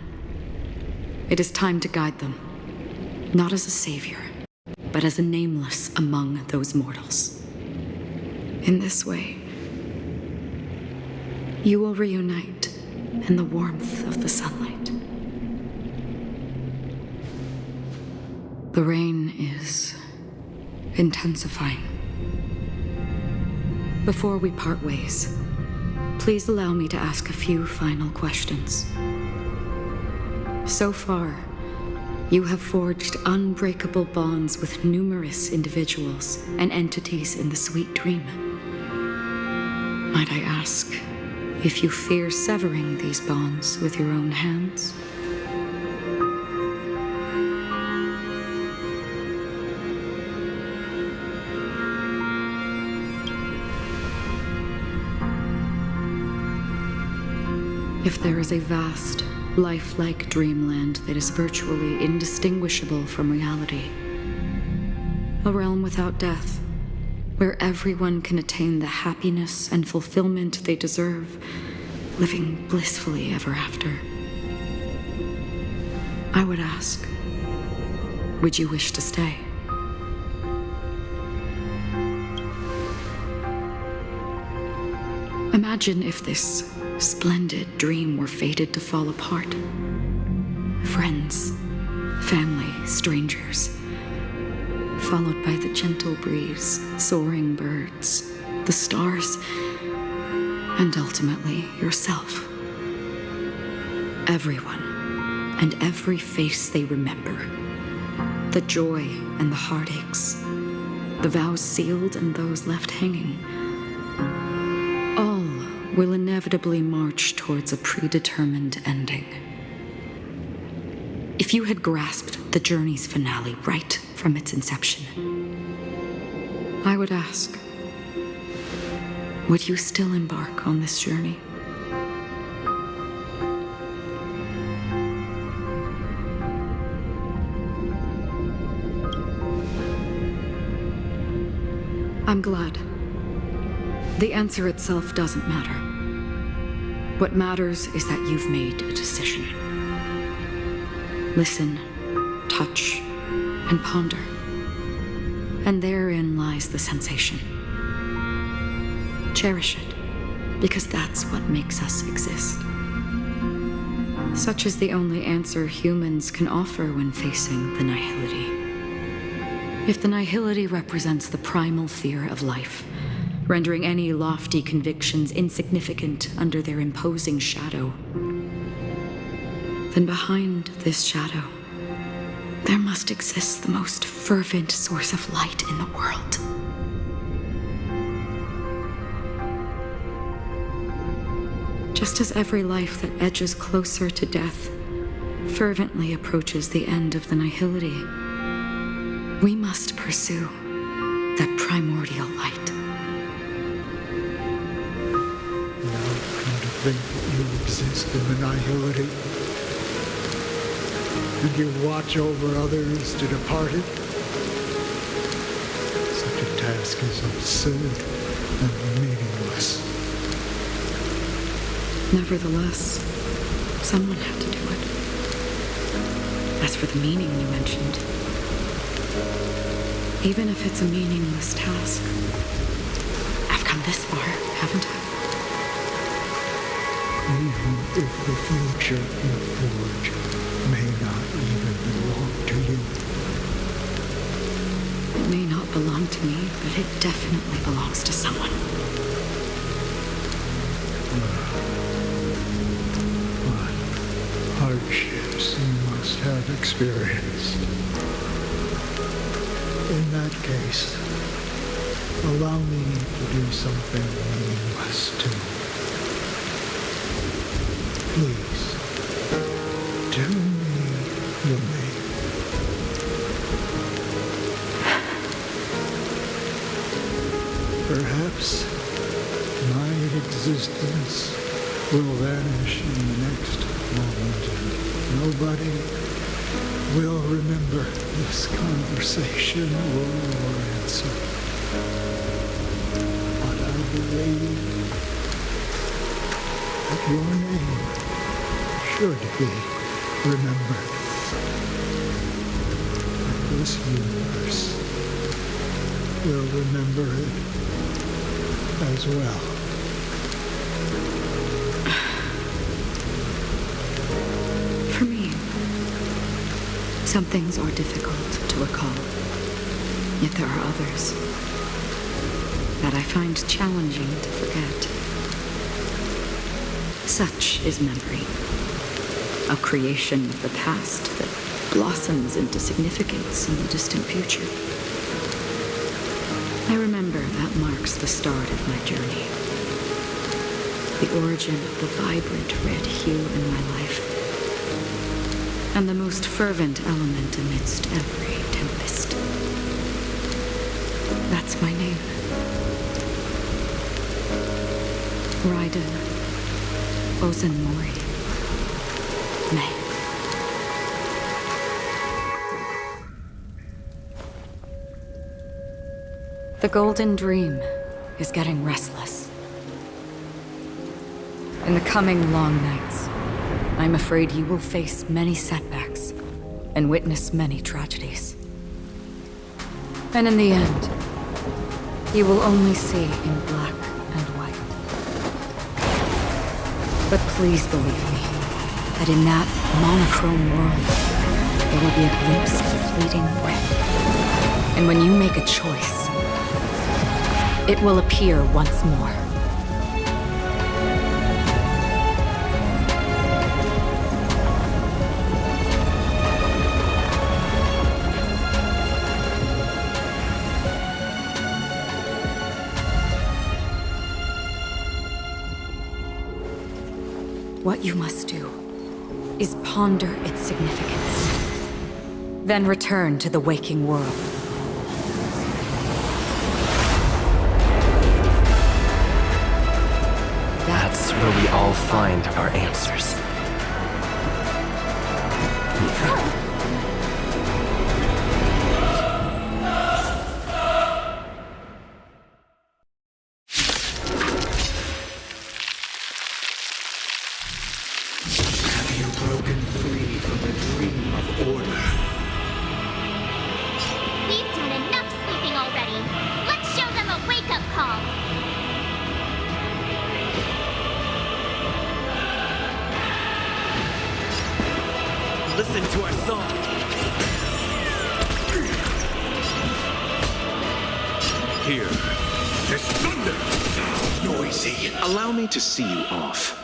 it is time to guide them, not as a savior, but as a nameless among those mortals. In this way, you will reunite in the warmth of the sunlight. The rain is intensifying. Before we part ways, please allow me to ask a few final questions. So far, you have forged unbreakable bonds with numerous individuals and entities in the sweet dream. Might I ask if you fear severing these bonds with your own hands? If there is a vast, lifelike dreamland that is virtually indistinguishable from reality, a realm without death, where everyone can attain the happiness and fulfillment they deserve, living blissfully ever after, I would ask, would you wish to stay? Imagine if this splendid dream were fated to fall apart. Friends, family, strangers, followed by the gentle breeze, soaring birds, the stars, and ultimately yourself. Everyone and every face they remember, the joy and the heartaches, the vows sealed and those left hanging, all will inevitably march towards a predetermined ending. If you had grasped the journey's finale right from its inception, I would ask, would you still embark on this journey? I'm glad. The answer itself doesn't matter. What matters is that you've made a decision. Listen, touch, and ponder. And therein lies the sensation. Cherish it, because that's what makes us exist. Such is the only answer humans can offer when facing the nihility. If the nihility represents the primal fear of life, rendering any lofty convictions insignificant under their imposing shadow, then behind this shadow, there must exist the most fervent source of light in the world. Just as every life that edges closer to death fervently approaches the end of the nihility, we must pursue that primordial light. Think that you exist in the nihility, and you watch over others to depart it. Such a task is absurd and meaningless. Nevertheless, someone had to do it. As for the meaning you mentioned, even if it's a meaningless task, I've come this far, haven't I? Even if the future you forge may not even belong to you. It may not belong to me, but it definitely belongs to someone. What hardships you must have experienced. In that case, allow me to do something meaningless too. Please, tell me your name. Perhaps my existence will vanish in the next moment, and nobody will remember this conversation or answer. But I believe that your name should be remembered. That this universe will remember it as well. Some things are difficult to recall, yet there are others that I find challenging to forget. Such is memory, a creation of the past that blossoms into significance in the distant future. I remember that marks the start of my journey, the origin of the vibrant red hue in my life, and the most fervent element amidst every tempest. That's my name. Raiden Ozenmori May. The Golden Dream is getting restless. In the coming long nights, I'm afraid you will face many setbacks and witness many tragedies. And in the end, you will only see in black and white. But please believe me, that in that monochrome world, there will be a glimpse of fleeting red. And when you make a choice, it will appear once more. What you must do is ponder its significance, then return to the waking world. That's where we all find our answers. Have you broken free from the dream of order? We've done enough sleeping already. Let's show them a wake-up call. Listen to our song. Here. There's thunder! Noisy. Allow me to see you off.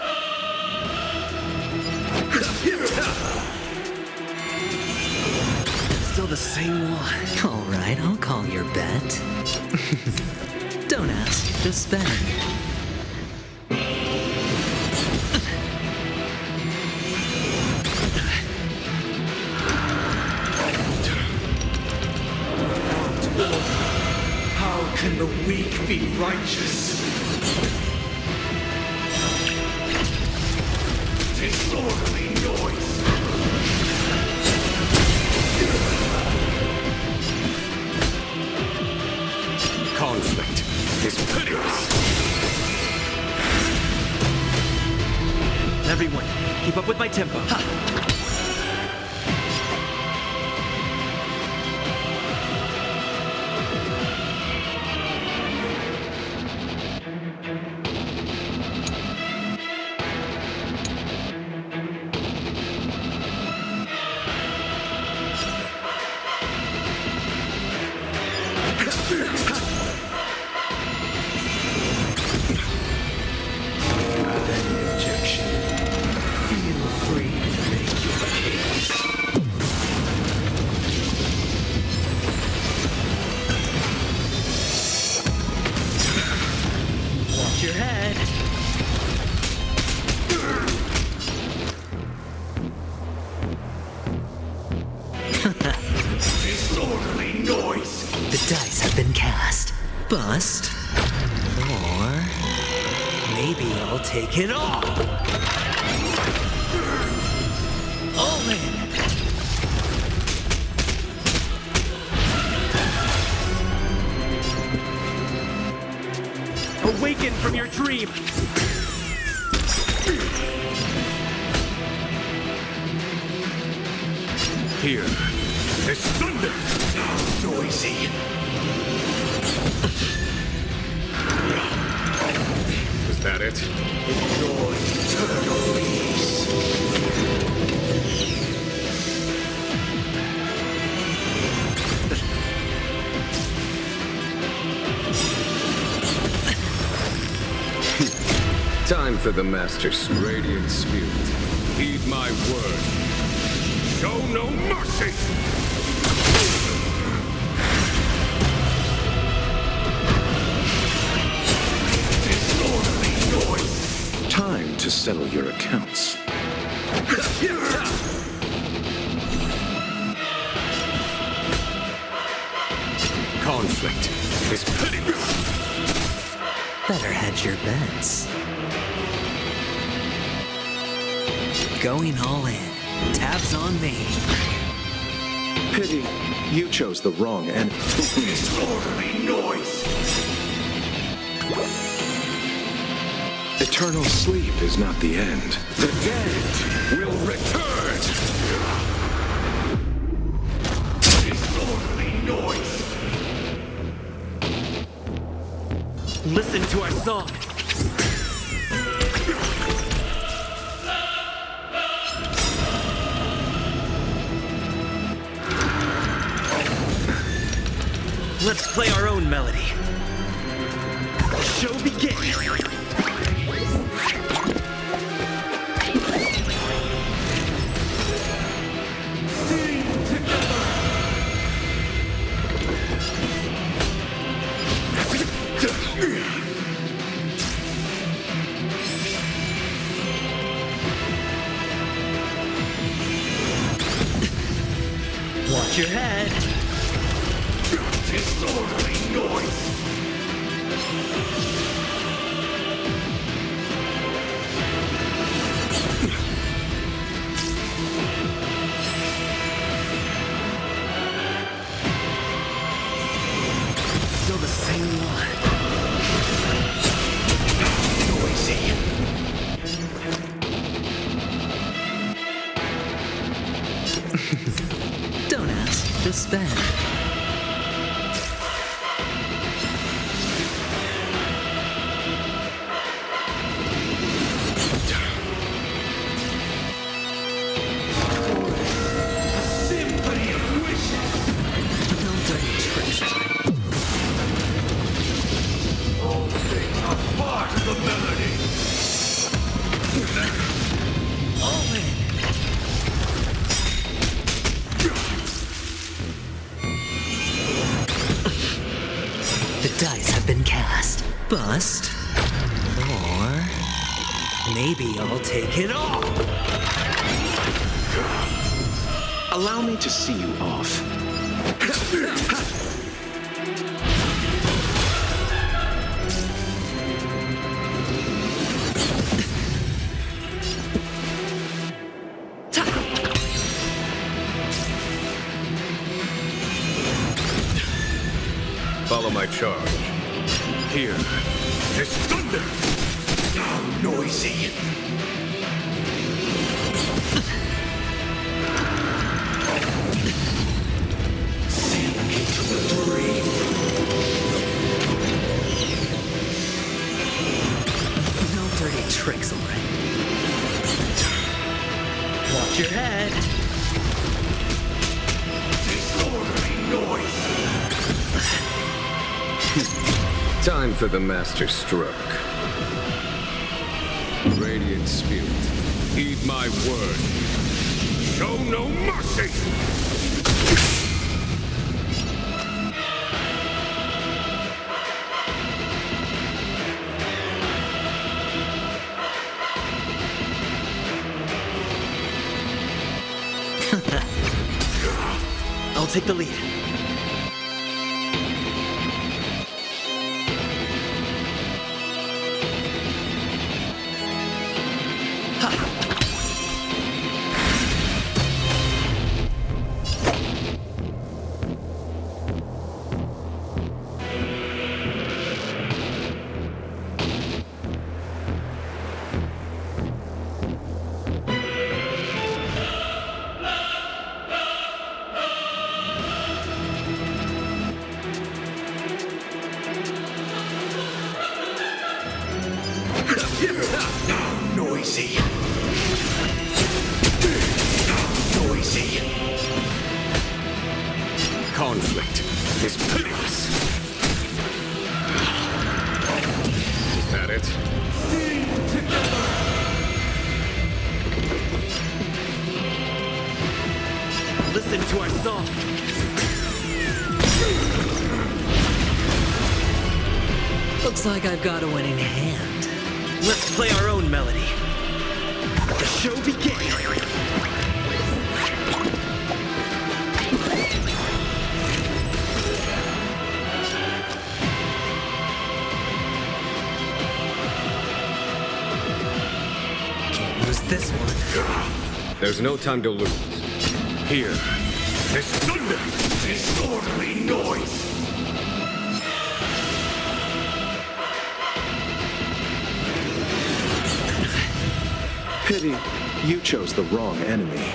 Still the same one. All right, I'll call your bet. Don't ask, just spend. How can the weak be righteous? Disorderly noise! Conflict is pitiless. Everyone, keep up with my tempo. Ha! Disorderly noise! The dice have been cast. Bust. Or maybe I'll take it all. All in. Awaken from your dream! Here. There's thunder! Noisy! Is that it? Enjoy eternal peace! Time for the Master's radiant spirit. Heed my word. Show no mercy! Disorderly noise. Time to settle your accounts. Conflict is pitiless. Better hedge your bets. Going all in. Tabs on me. Pity, you chose the wrong end. Disorderly noise. Eternal sleep is not the end. The dead will return. Disorderly noise. Listen to our song. Let's play our own melody. Show begin. Watch your head. Disorderly noise. Still the same one. Noisy. Don't ask, just spend. Symphony of wishes. No dirty tricks. All things are part of the melody. All in. The dice have been cast. Bust. Or maybe I'll take it all. Allow me to see you off. Follow my charge. Here is thunder! How noisy. Sink into the dream. No dirty tricks, alright. Watch your head. Disorderly noise. Time for the master stroke. Radiant spirit, heed my word. Show no mercy! I'll take the lead. Noisy. Noisy. Conflict is pitiless. Is that it? Listen to our song. Looks like I've got a winning hand. Let's play our own melody. The show begins. Can't lose this one. There's no time to lose. Here. There's thunder! Disorderly noise! Pity, you chose the wrong enemy.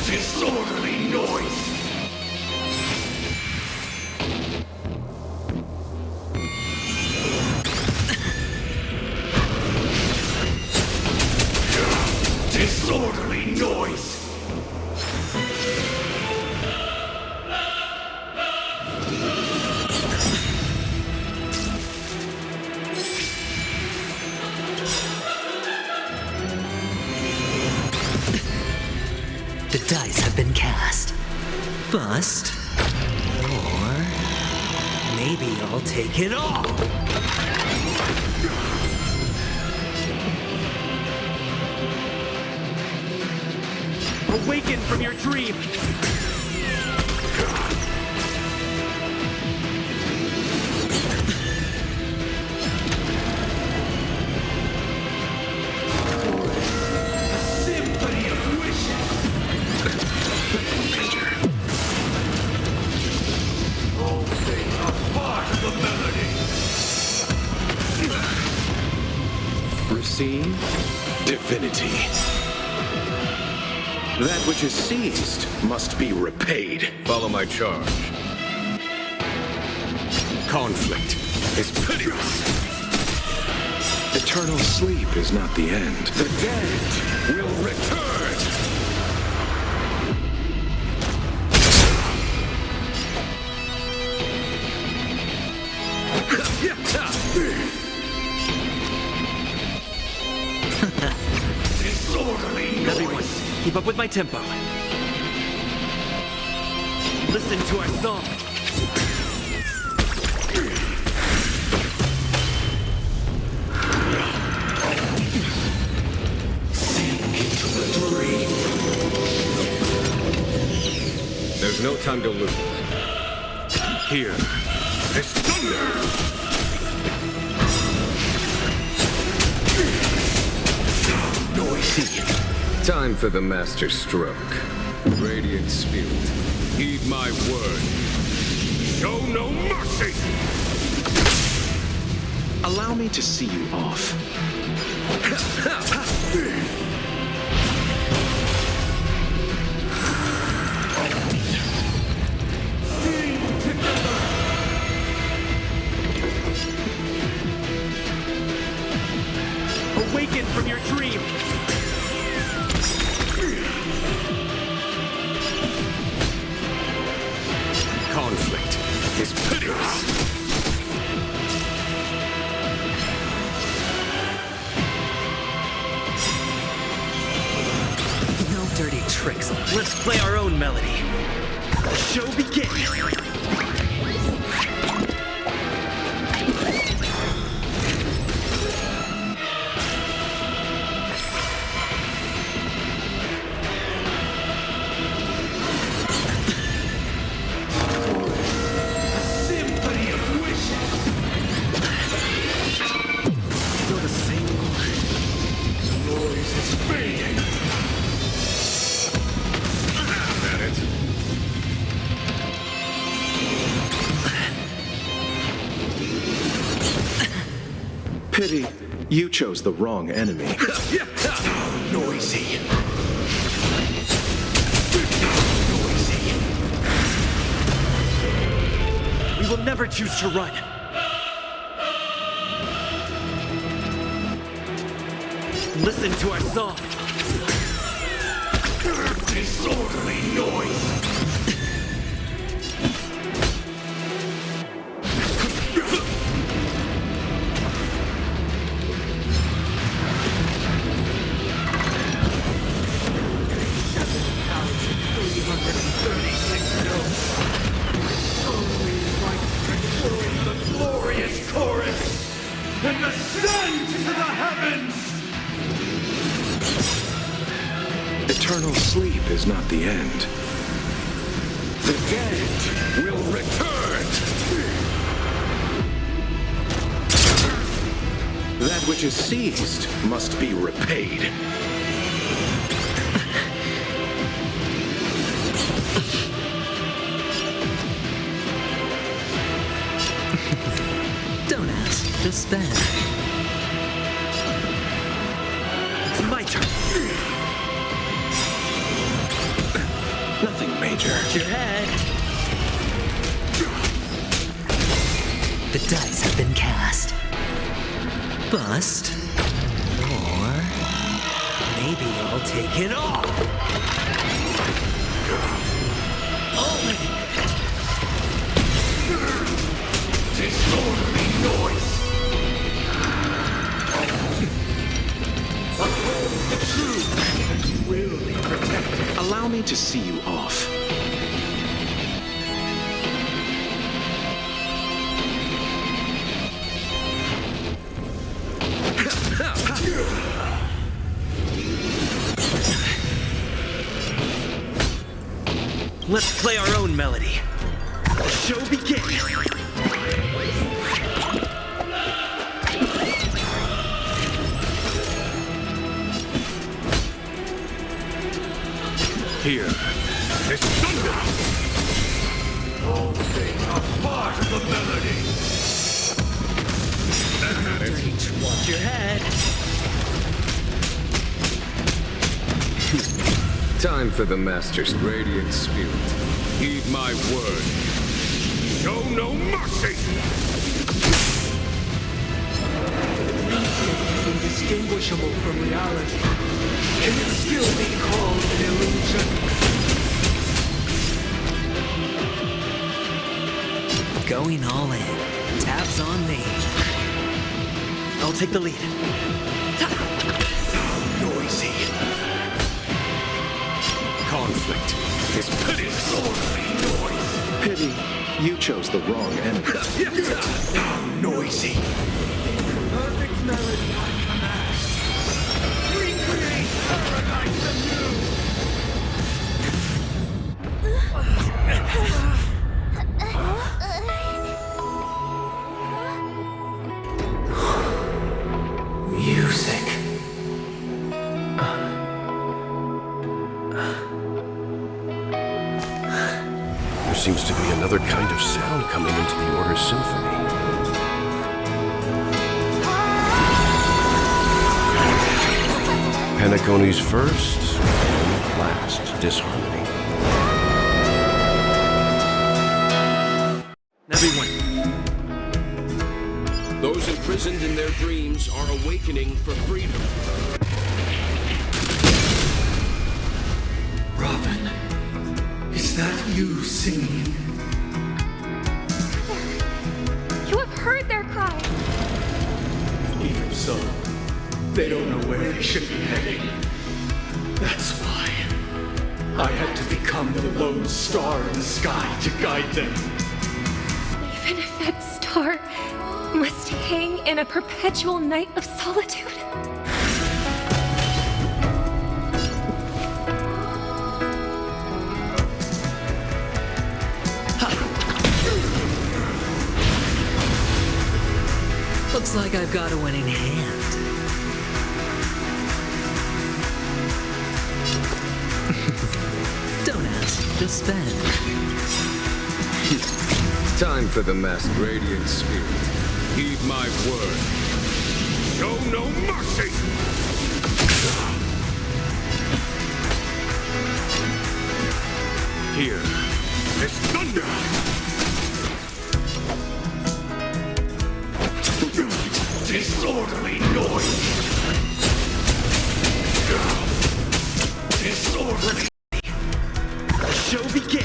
Disorderly noise! Disorderly noise! The dice have been cast. Bust. Or maybe I'll take it all. Awaken from your dream. Symphony of wishes! All things are part of the melody! Receive divinity. That which is seized must be repaid. Follow my charge. Conflict is pitiless. Eternal sleep is not the end. The dead will return! Disorderly noise! Everyone, keep up with my tempo. Listen to our song. Sink into the dream. There's no time to lose. Here. There's thunder! Noisy. Time for the master stroke. Radiant spirit, heed my word. Show no mercy! Allow me to see you off. Awaken from your dream. Conflict is pitiless. No dirty tricks. Let's play our own melody. The show begins. Symphony of wishes! Still the same The noise is fading! At it. Pity, you chose the wrong enemy. Noisy! We will never choose to run. Listen to our song. Disorderly noise! Eternal sleep is not the end. The dead will return! That which is seized must be repaid. Don't ask, just spend. It's my turn. Nothing major. Your head. The dice have been cast. Bust. Or maybe I'll take it all. Disorderly noise. The truth will be protected. Allow me to see you off. Let's play our own melody. The show begins. Here. It's thunder! All things are part of the melody. Watch your head. Time for the Master's radiant spirit. Heed my word. Show no mercy! Is indistinguishable from reality. Can it still be called an illusion? Going all in. Tabs on me. I'll take the lead. Noisy. Conflict is pity. Disorderly noise. Pity, you chose the wrong enemy. Noisy. Perfect melody on command. Recreate paradise anew. Music. There seems to be another kind of sound coming into the Order's symphony. Penacony's first and last disharmony. Everyone. Those imprisoned in their dreams are awakening for freedom. Robin, is that you singing? You have heard their cry. Even so, they don't know where they should be heading. That's why I had to become the lone star in the sky to guide them. Even if that star must hang in a perpetual night of solitude. Looks like I've got a winning hand. Don't ask, just spend. Time for the masked radiant spirit. Heed my word. Show no mercy! Here. It's thunder! Disorderly noise! Disorderly! The show begins.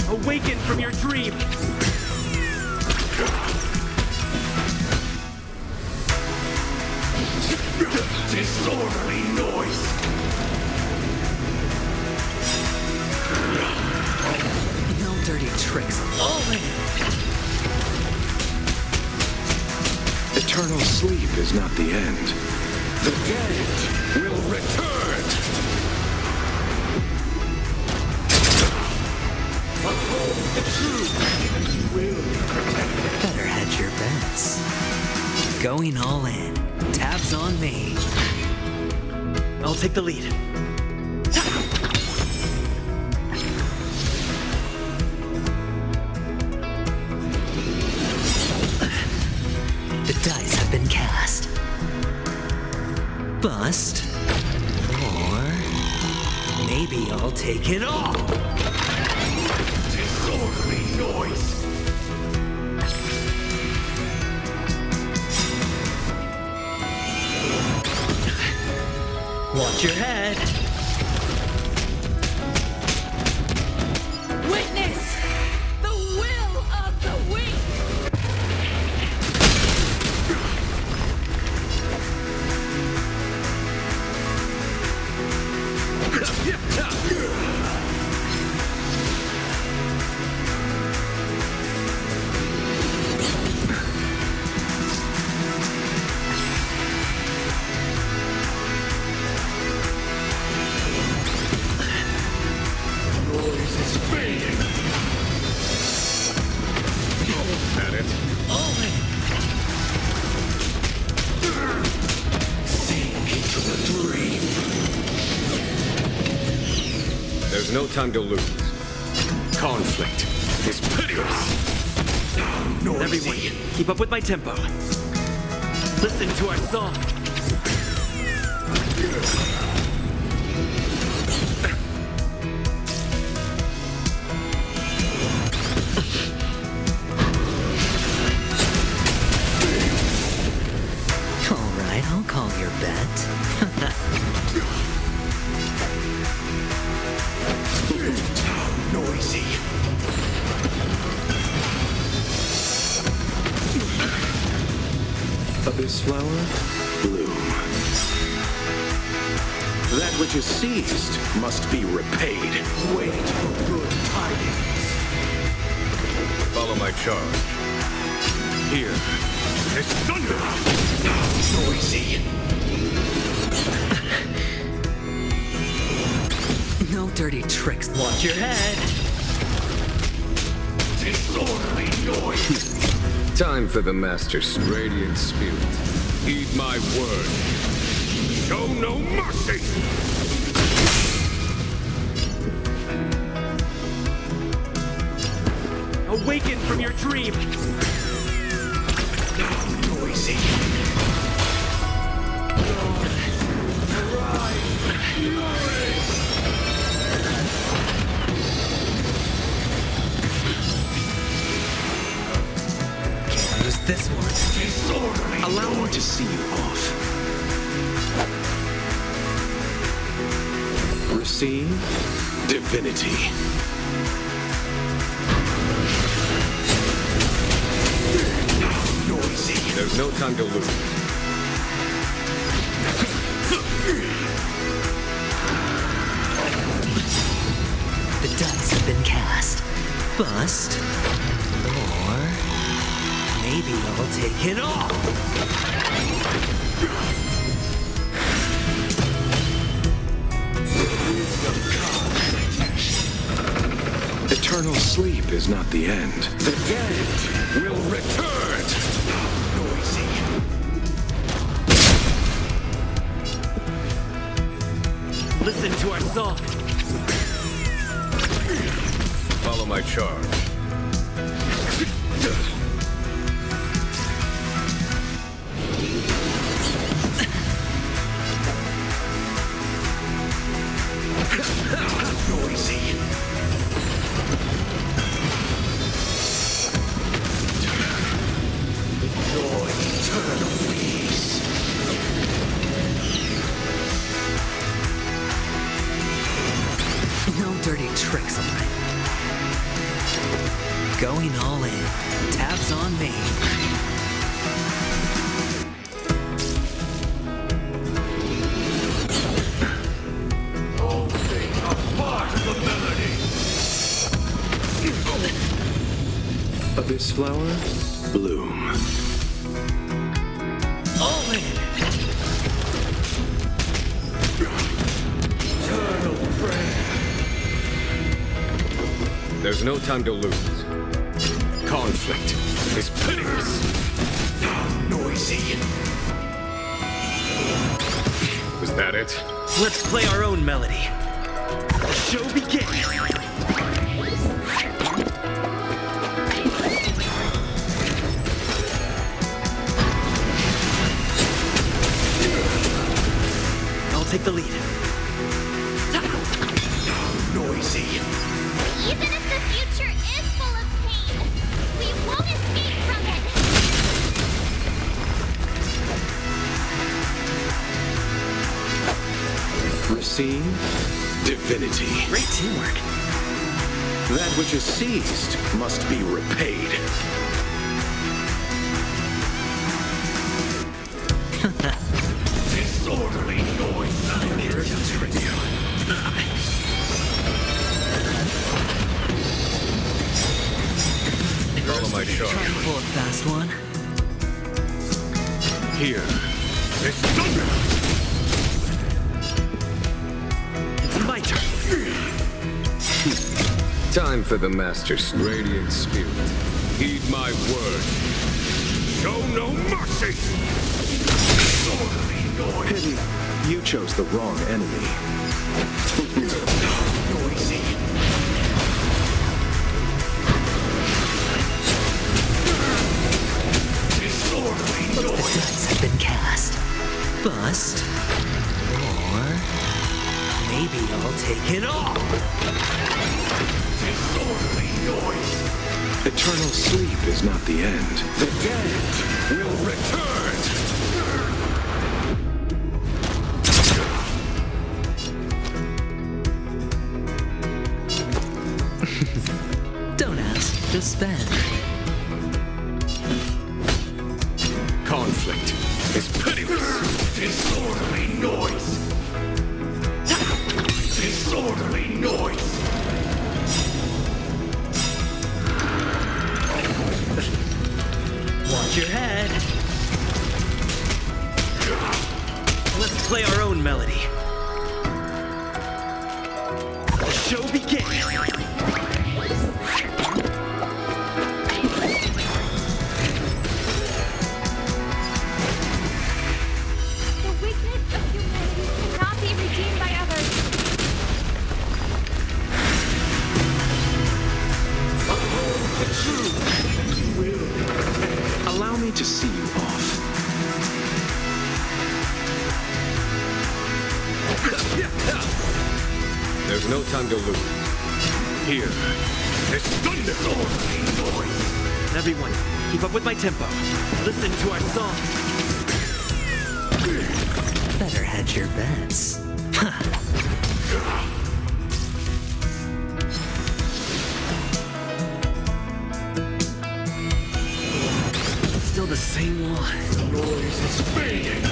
Awaken from your dream. Disorderly noise! No dirty tricks. All in. Eternal sleep is not the end. The dead will return! Uphold the truth! Will protect. Better hedge your bets. Going all in. Tabs on me. I'll take the lead. The dice have been cast. Bust. Or maybe I'll take it all. Disorderly noise! Watch your head. Witness the will of the weak. There's no time to lose. Conflict is piteous. Everyone, keep up with my tempo. Listen to our song. All right, I'll call your bet. Noisy. Abyss flower, bloom. That which is seized must be repaid. Wait for good tidings. Follow my charge. Here. It's thunder! Noisy. No dirty tricks. Watch your head. Disorderly noise. Time for the Master's radiant spirit. Heed my word. Show no mercy! Awaken from your dream. Noisy. Use this one. Disorderly. Allow me to see you off. Receive divinity. Noisy. There's no time to lose. The dice have been cast. Bust. Or maybe I'll take it all. Eternal sleep is not the end. The dead will return! Noisy. Listen to our song. Follow my charge. Noisy. Enjoy eternal peace. No dirty tricks on me. Going all in. Tabs on me. Only a part of the melody. This flower, bloom. All in! Eternal prayer. There's no time to lose. Conflict is pitiless. Noisy. Was that it? Let's play our own melody. The show begins. I'll take the lead. Noisy. Even if the future is full of pain, we won't escape from it. Receive divinity. Great teamwork. That which is seized must be repaid. Disorderly noise. Follow my charge. Try to pull a fast one. Here. It's thunder! It's my turn. Time for the Master's radiant spirit. Heed my word. Show no mercy! Disorderly noise. Pity, you chose the wrong enemy. Noisy. Disorderly The noise. dice have been cast. Bust. Or maybe I'll take it all. Disorderly noise. Eternal sleep is not the end. The dead will return. Don't ask, just spend. Conflict is pitiless. Disorderly noise. Disorderly noise. Watch your head. Let's play our own melody. The show begins. The weakness of humanity cannot be redeemed by others. Allow me to see you off. There's no time to lose. Here. It's thunder! Noise. Everyone, keep up with my tempo. Listen to our song. Better hedge your bets. Still the same one. Noise is fading.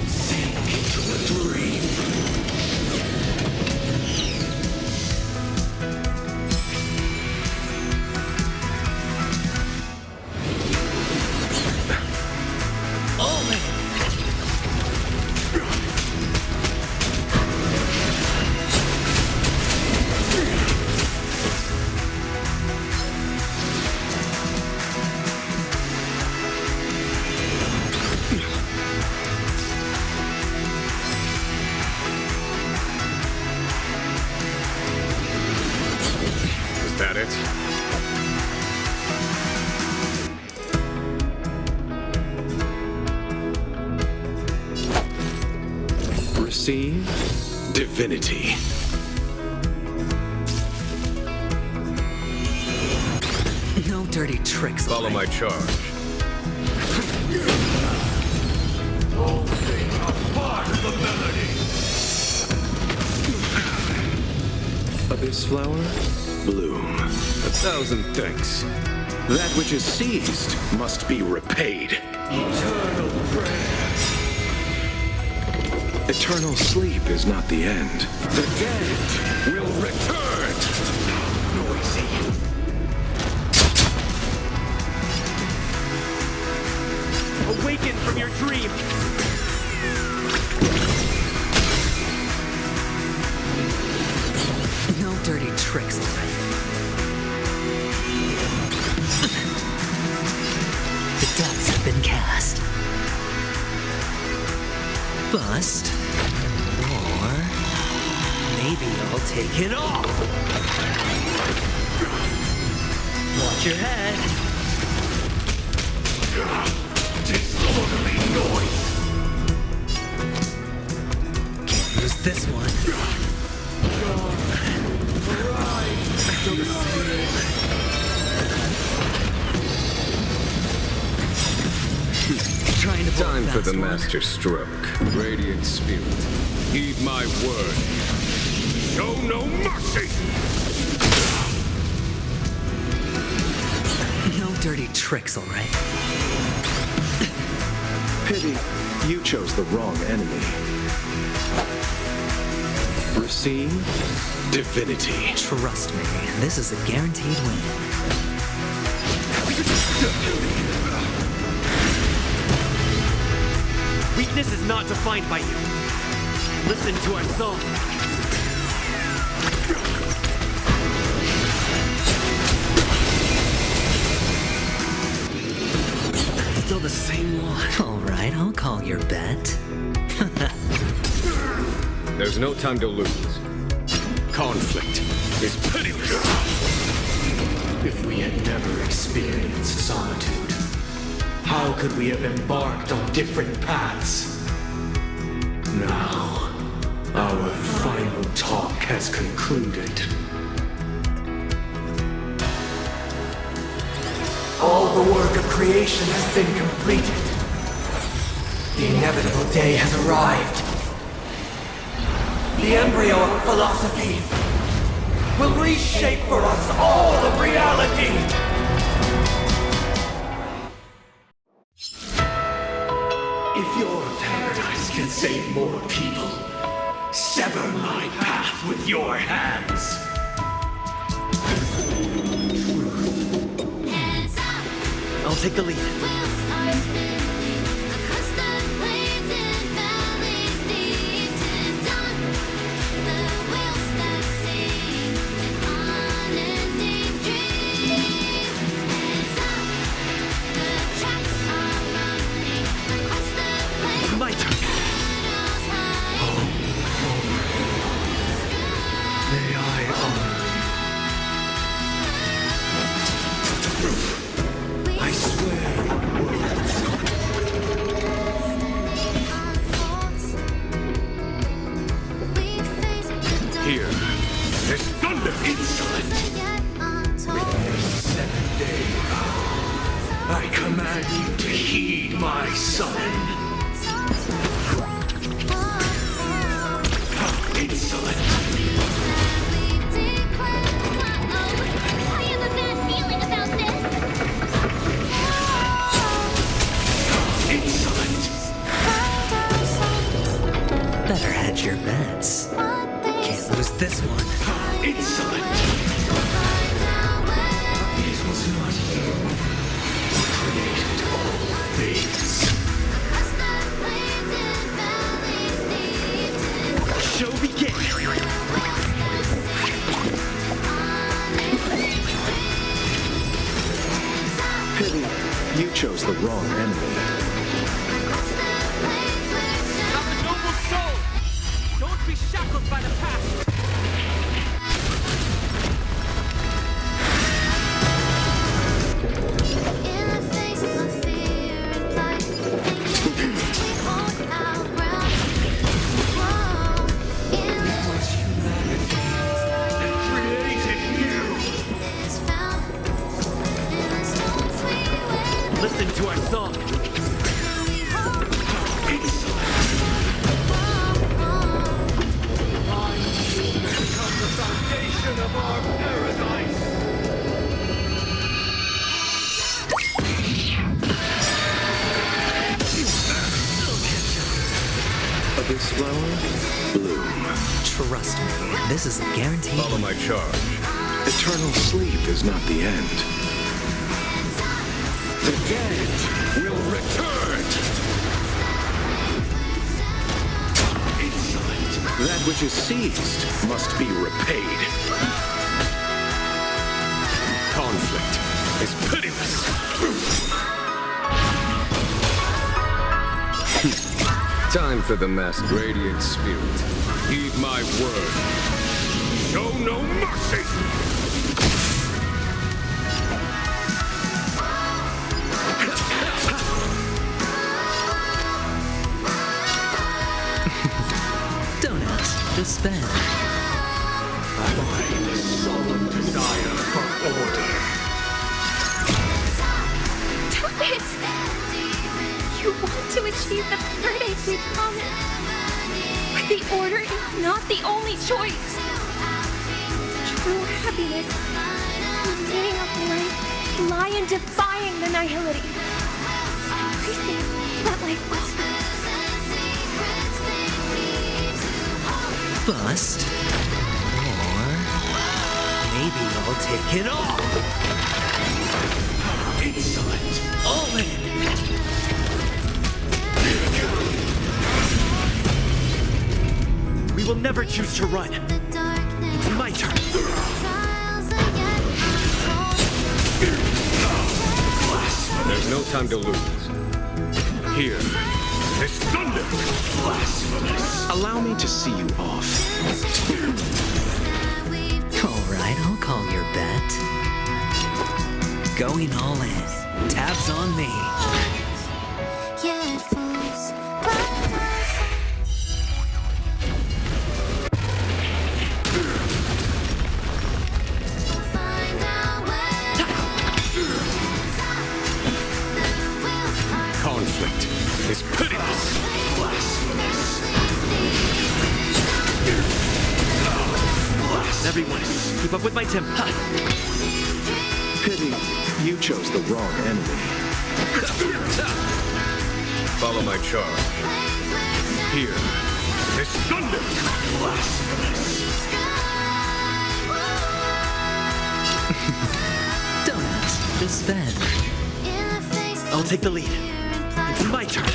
Sink into a dream. Is that it? Receive divinity. No dirty tricks. Follow my charge. All things are part of the melody. This flower, bloom. 1,000 thanks. That which is seized must be repaid. Eternal prayer. Eternal sleep is not the end. The dead will return. dirty tricks, alright? The dice have been cast. Bust. Or maybe I'll take it all. Watch your head. Disorderly noise. Can't lose this one. Still the same. Trying to Time for the master stroke. Radiant spirit, heed my word. Show no mercy. No dirty tricks, alright? Pity, you chose the wrong enemy. Receive divinity. Trust me, this is a guaranteed win. Weakness is not defined by you. Listen to our song. Still the same one. Alright, I'll call your bet. There's no time to lose. Conflict is pitiless. If we had never experienced solitude, how could we have embarked on different paths? Now, our final talk has concluded. All the work of creation has been completed. The inevitable day has arrived. The embryo of philosophy will reshape for us all of reality. If your paradise can save more people, sever my path with your hands. I'll take the lead. My turn. May I honor? I swear words. Here, there's thunder. Insolent. With this 7-day vow, I command you to heed my summon. Insolent. I have a bad feeling about this. Insolent. Better hedge your bets. Can't lose this one. Insolent. It was not you who created all things. Show begin. Pity, you chose the wrong enemy. Have a noble soul. Don't be shackled by the past. Listen to our song. Become the foundation of our paradise. Of this flower, bloom. Trust me, this is a guaranteed. Follow my charge. Eternal sleep is not the end. The dead will return. Insolent. That which is seized must be repaid. Conflict is pitiless. Time for the masked radiant spirit. Heed my word. Show no mercy! Don't ask, just spend. My solemn desire for order. Stop it! You want to achieve the paradise we promised. But the order is not the only choice. True happiness, the meaning of life, lie in defying the nihility. Embracing that life offers. Bust. Or maybe I'll take it all. Insolent. All in. We will never choose to run. It's my turn. There's no time to lose. Here. This thunder. Blasphemous. Allow me to see you off. All right, I'll call your bet. Going all in. Tabs on me. Conflict is pitiless. Everyone, keep up with my tempo. Pity, you chose the wrong enemy. Follow my charge. Here. This thunder. Blasphemous. Don't ask, just spend. I'll take the lead. It's my turn.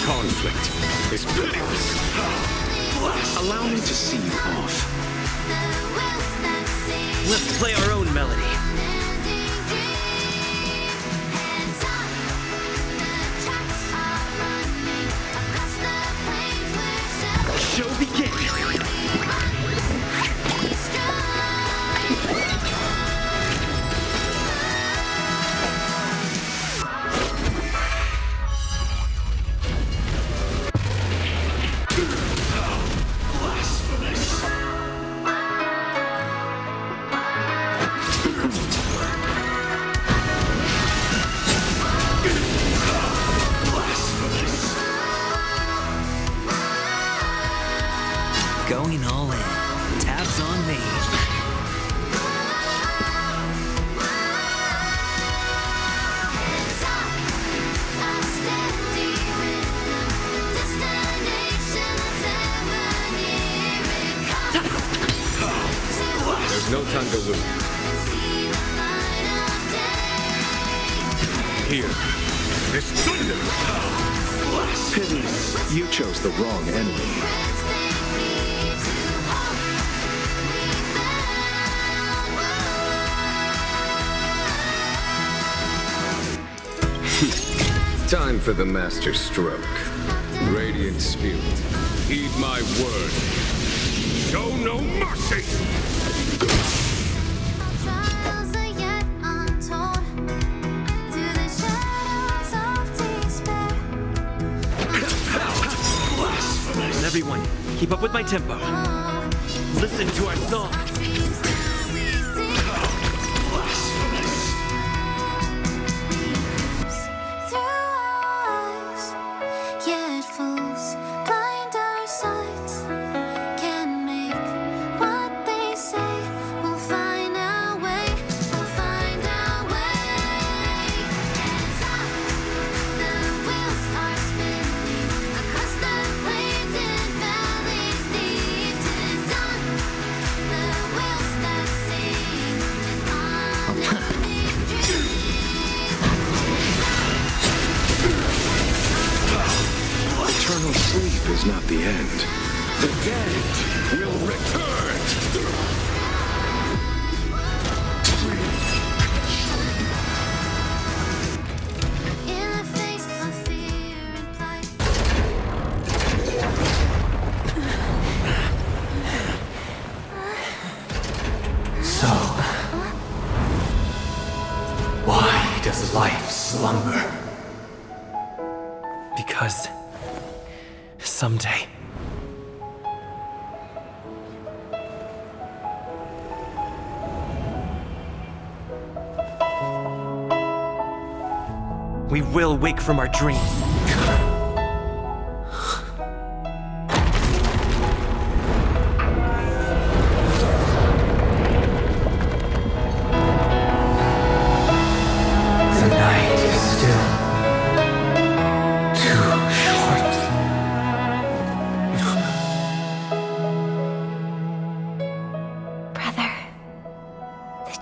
Conflict is pitiless. Allow me to see you off. Let's play our own melody. Show begin. Going all in. Tabs on me. There's no time to lose. Here. This thunder. Pity, you chose the wrong enemy. Time for the master stroke. Radiant spirit, heed my word. Show no mercy! Everyone, keep up with my tempo. Listen to our song. Yet fools blind our sights can make is not the end. The dead will return! So, why does life slumber? Because someday we will wake from our dreams.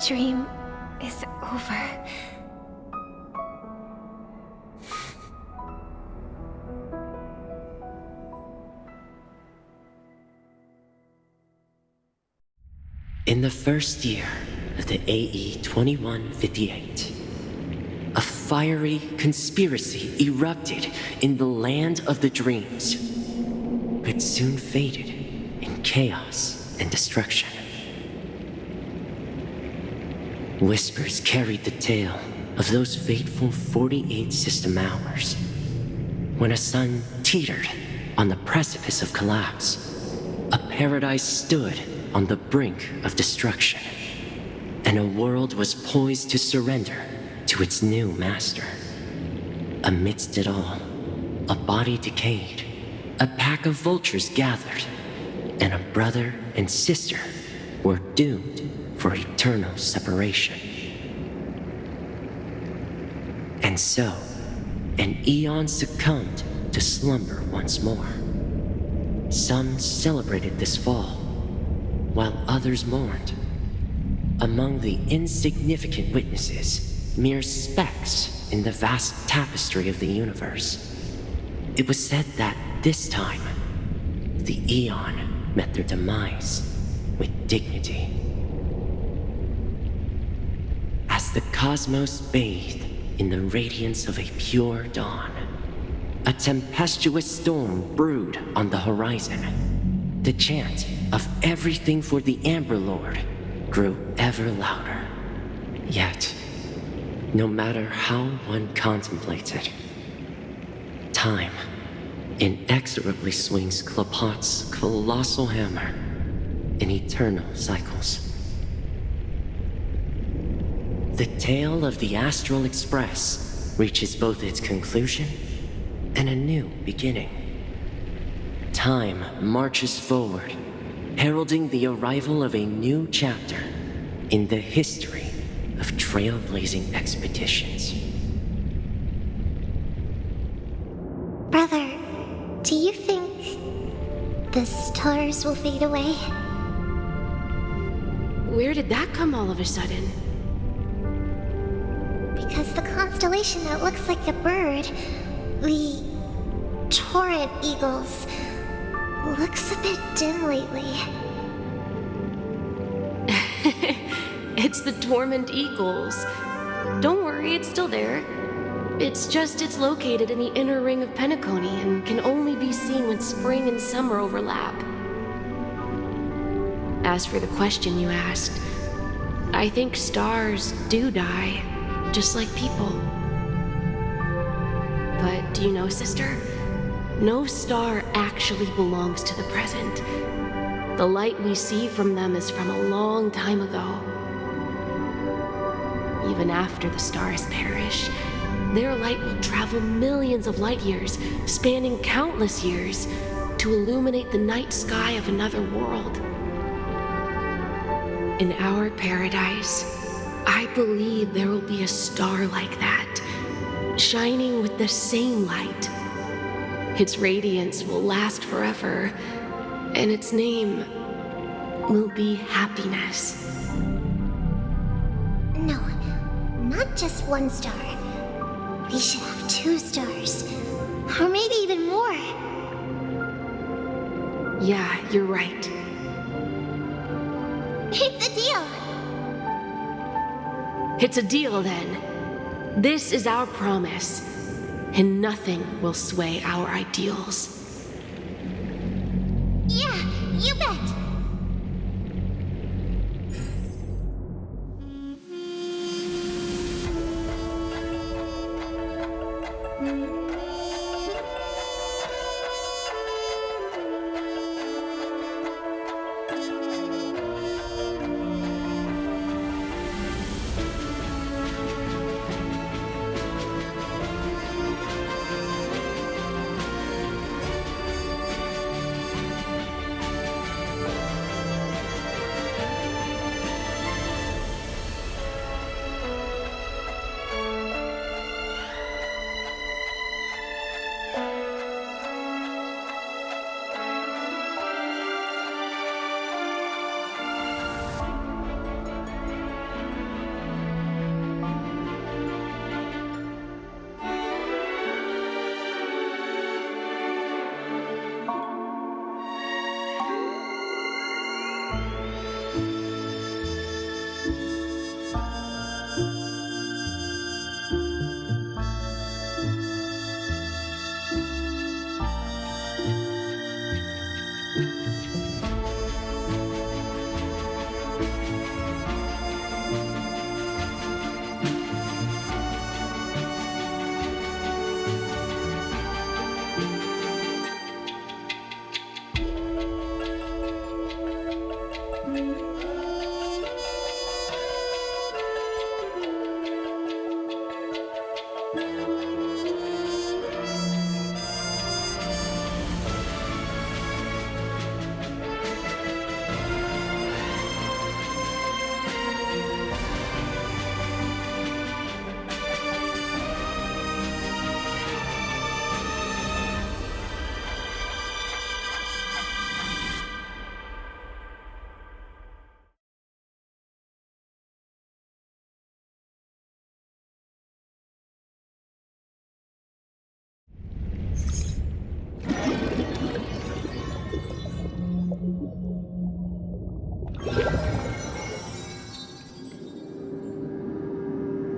Dream is over. In the first year of the AE 2158, a fiery conspiracy erupted in the land of the dreams, but soon faded in chaos and destruction. Whispers carried the tale of those fateful 48 system hours, when a sun teetered on the precipice of collapse. A paradise stood on the brink of destruction, and a world was poised to surrender to its new master. Amidst it all, a body decayed, a pack of vultures gathered, and a brother and sister were doomed for eternal separation. And so, an eon succumbed to slumber once more. Some celebrated this fall, while others mourned. Among the insignificant witnesses, mere specks in the vast tapestry of the universe, it was said that this time, the eon met their demise with dignity. As the cosmos bathed in the radiance of a pure dawn, a tempestuous storm brewed on the horizon. The chant of everything for the Amber Lord grew ever louder. Yet, no matter how one contemplates it, time inexorably swings Klopot's colossal hammer in eternal cycles. The tale of the Astral Express reaches both its conclusion and a new beginning. Time marches forward, heralding the arrival of a new chapter in the history of trailblazing expeditions. Brother, do you think the stars will fade away? Where did that come all of a sudden? Because the constellation that looks like a bird, the torrent eagles, looks a bit dim lately. It's the Torment Eagles. Don't worry, it's still there. It's just it's located in the inner ring of Penacony and can only be seen when spring and summer overlap. As for the question you asked, I think stars do die, just like people. But do you know, sister? No star actually belongs to the present. The light we see from them is from a long time ago. Even after the stars perish, their light will travel millions of light years, spanning countless years, to illuminate the night sky of another world. In our paradise, I believe there will be a star like that, shining with the same light. Its radiance will last forever, and its name will be happiness. No, not just one star. We should have 2 stars, or maybe even more. Yeah, you're right. It's a deal! It's a deal, then. This is our promise, and nothing will sway our ideals. Yeah, you bet!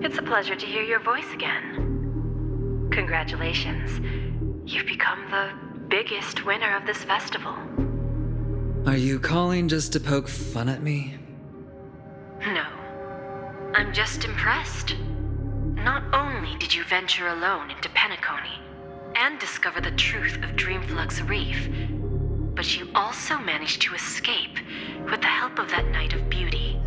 It's a pleasure to hear your voice again. Congratulations. You've become the biggest winner of this festival. Are you calling just to poke fun at me? No. I'm just impressed. Not only did you venture alone into Penacony and discover the truth of Dreamflux Reef, but you also managed to escape with the help of that Knight of Beauty.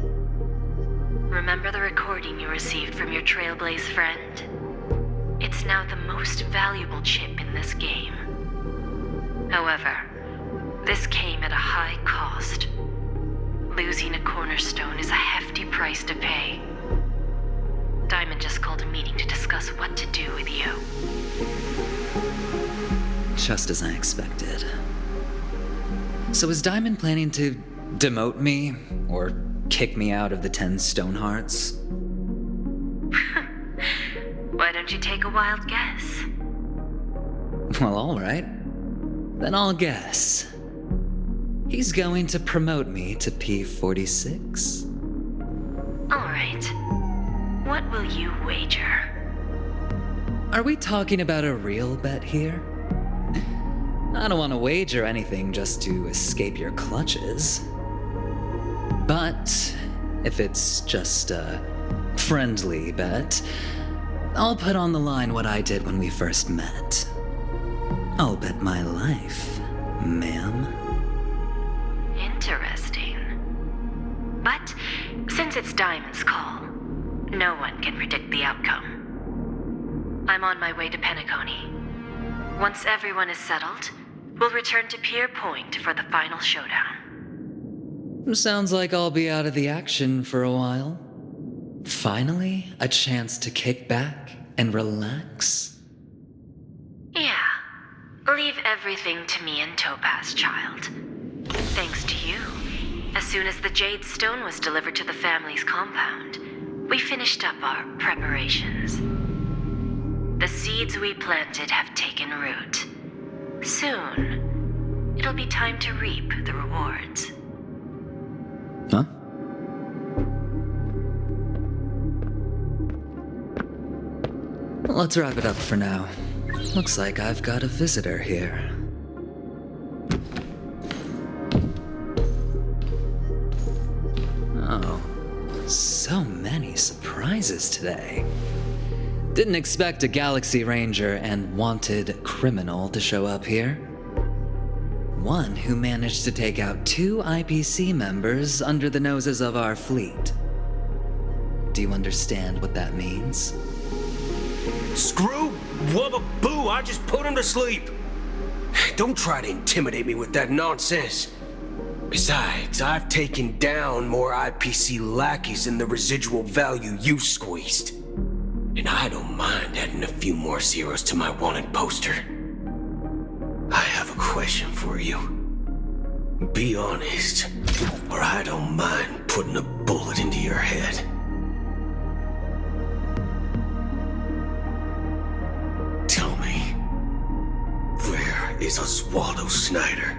Remember the recording you received from your Trailblaze friend? It's now the most valuable chip in this game. However, this came at a high cost. Losing a cornerstone is a hefty price to pay. Diamond just called a meeting to discuss what to do with you. Just as I expected. So is Diamond planning to demote me or kick me out of the 10 Stonehearts? Why don't you take a wild guess? Well, alright. Then I'll guess. He's going to promote me to P46. Alright. What will you wager? Are we talking about a real bet here? I don't want to wager anything just to escape your clutches. But if it's just a friendly bet, I'll put on the line what I did when we first met. I'll bet my life, ma'am. Interesting. But since it's Diamond's call, no one can predict the outcome. I'm on my way to Penacony. Once everyone is settled, we'll return to Pier Point for the final showdown. Sounds like I'll be out of the action for a while. Finally, a chance to kick back and relax. Yeah. Leave everything to me and Topaz, child. Thanks to you, as soon as the Jade Stone was delivered to the family's compound, we finished up our preparations. The seeds we planted have taken root. Soon, it'll be time to reap the rewards. Huh? Let's wrap it up for now. Looks like I've got a visitor here. Oh, so many surprises today. Didn't expect a Galaxy Ranger and wanted criminal to show up here. One who managed to take out 2 IPC members under the noses of our fleet. Do you understand what that means? Screw wubba boo, I just put him to sleep. Don't try to intimidate me with that nonsense. Besides, I've taken down more IPC lackeys than the residual value you squeezed. And I don't mind adding a few more zeros to my wanted poster. I have a question for you. Be honest, or I don't mind putting a bullet into your head. Tell me, where is Oswaldo Snyder?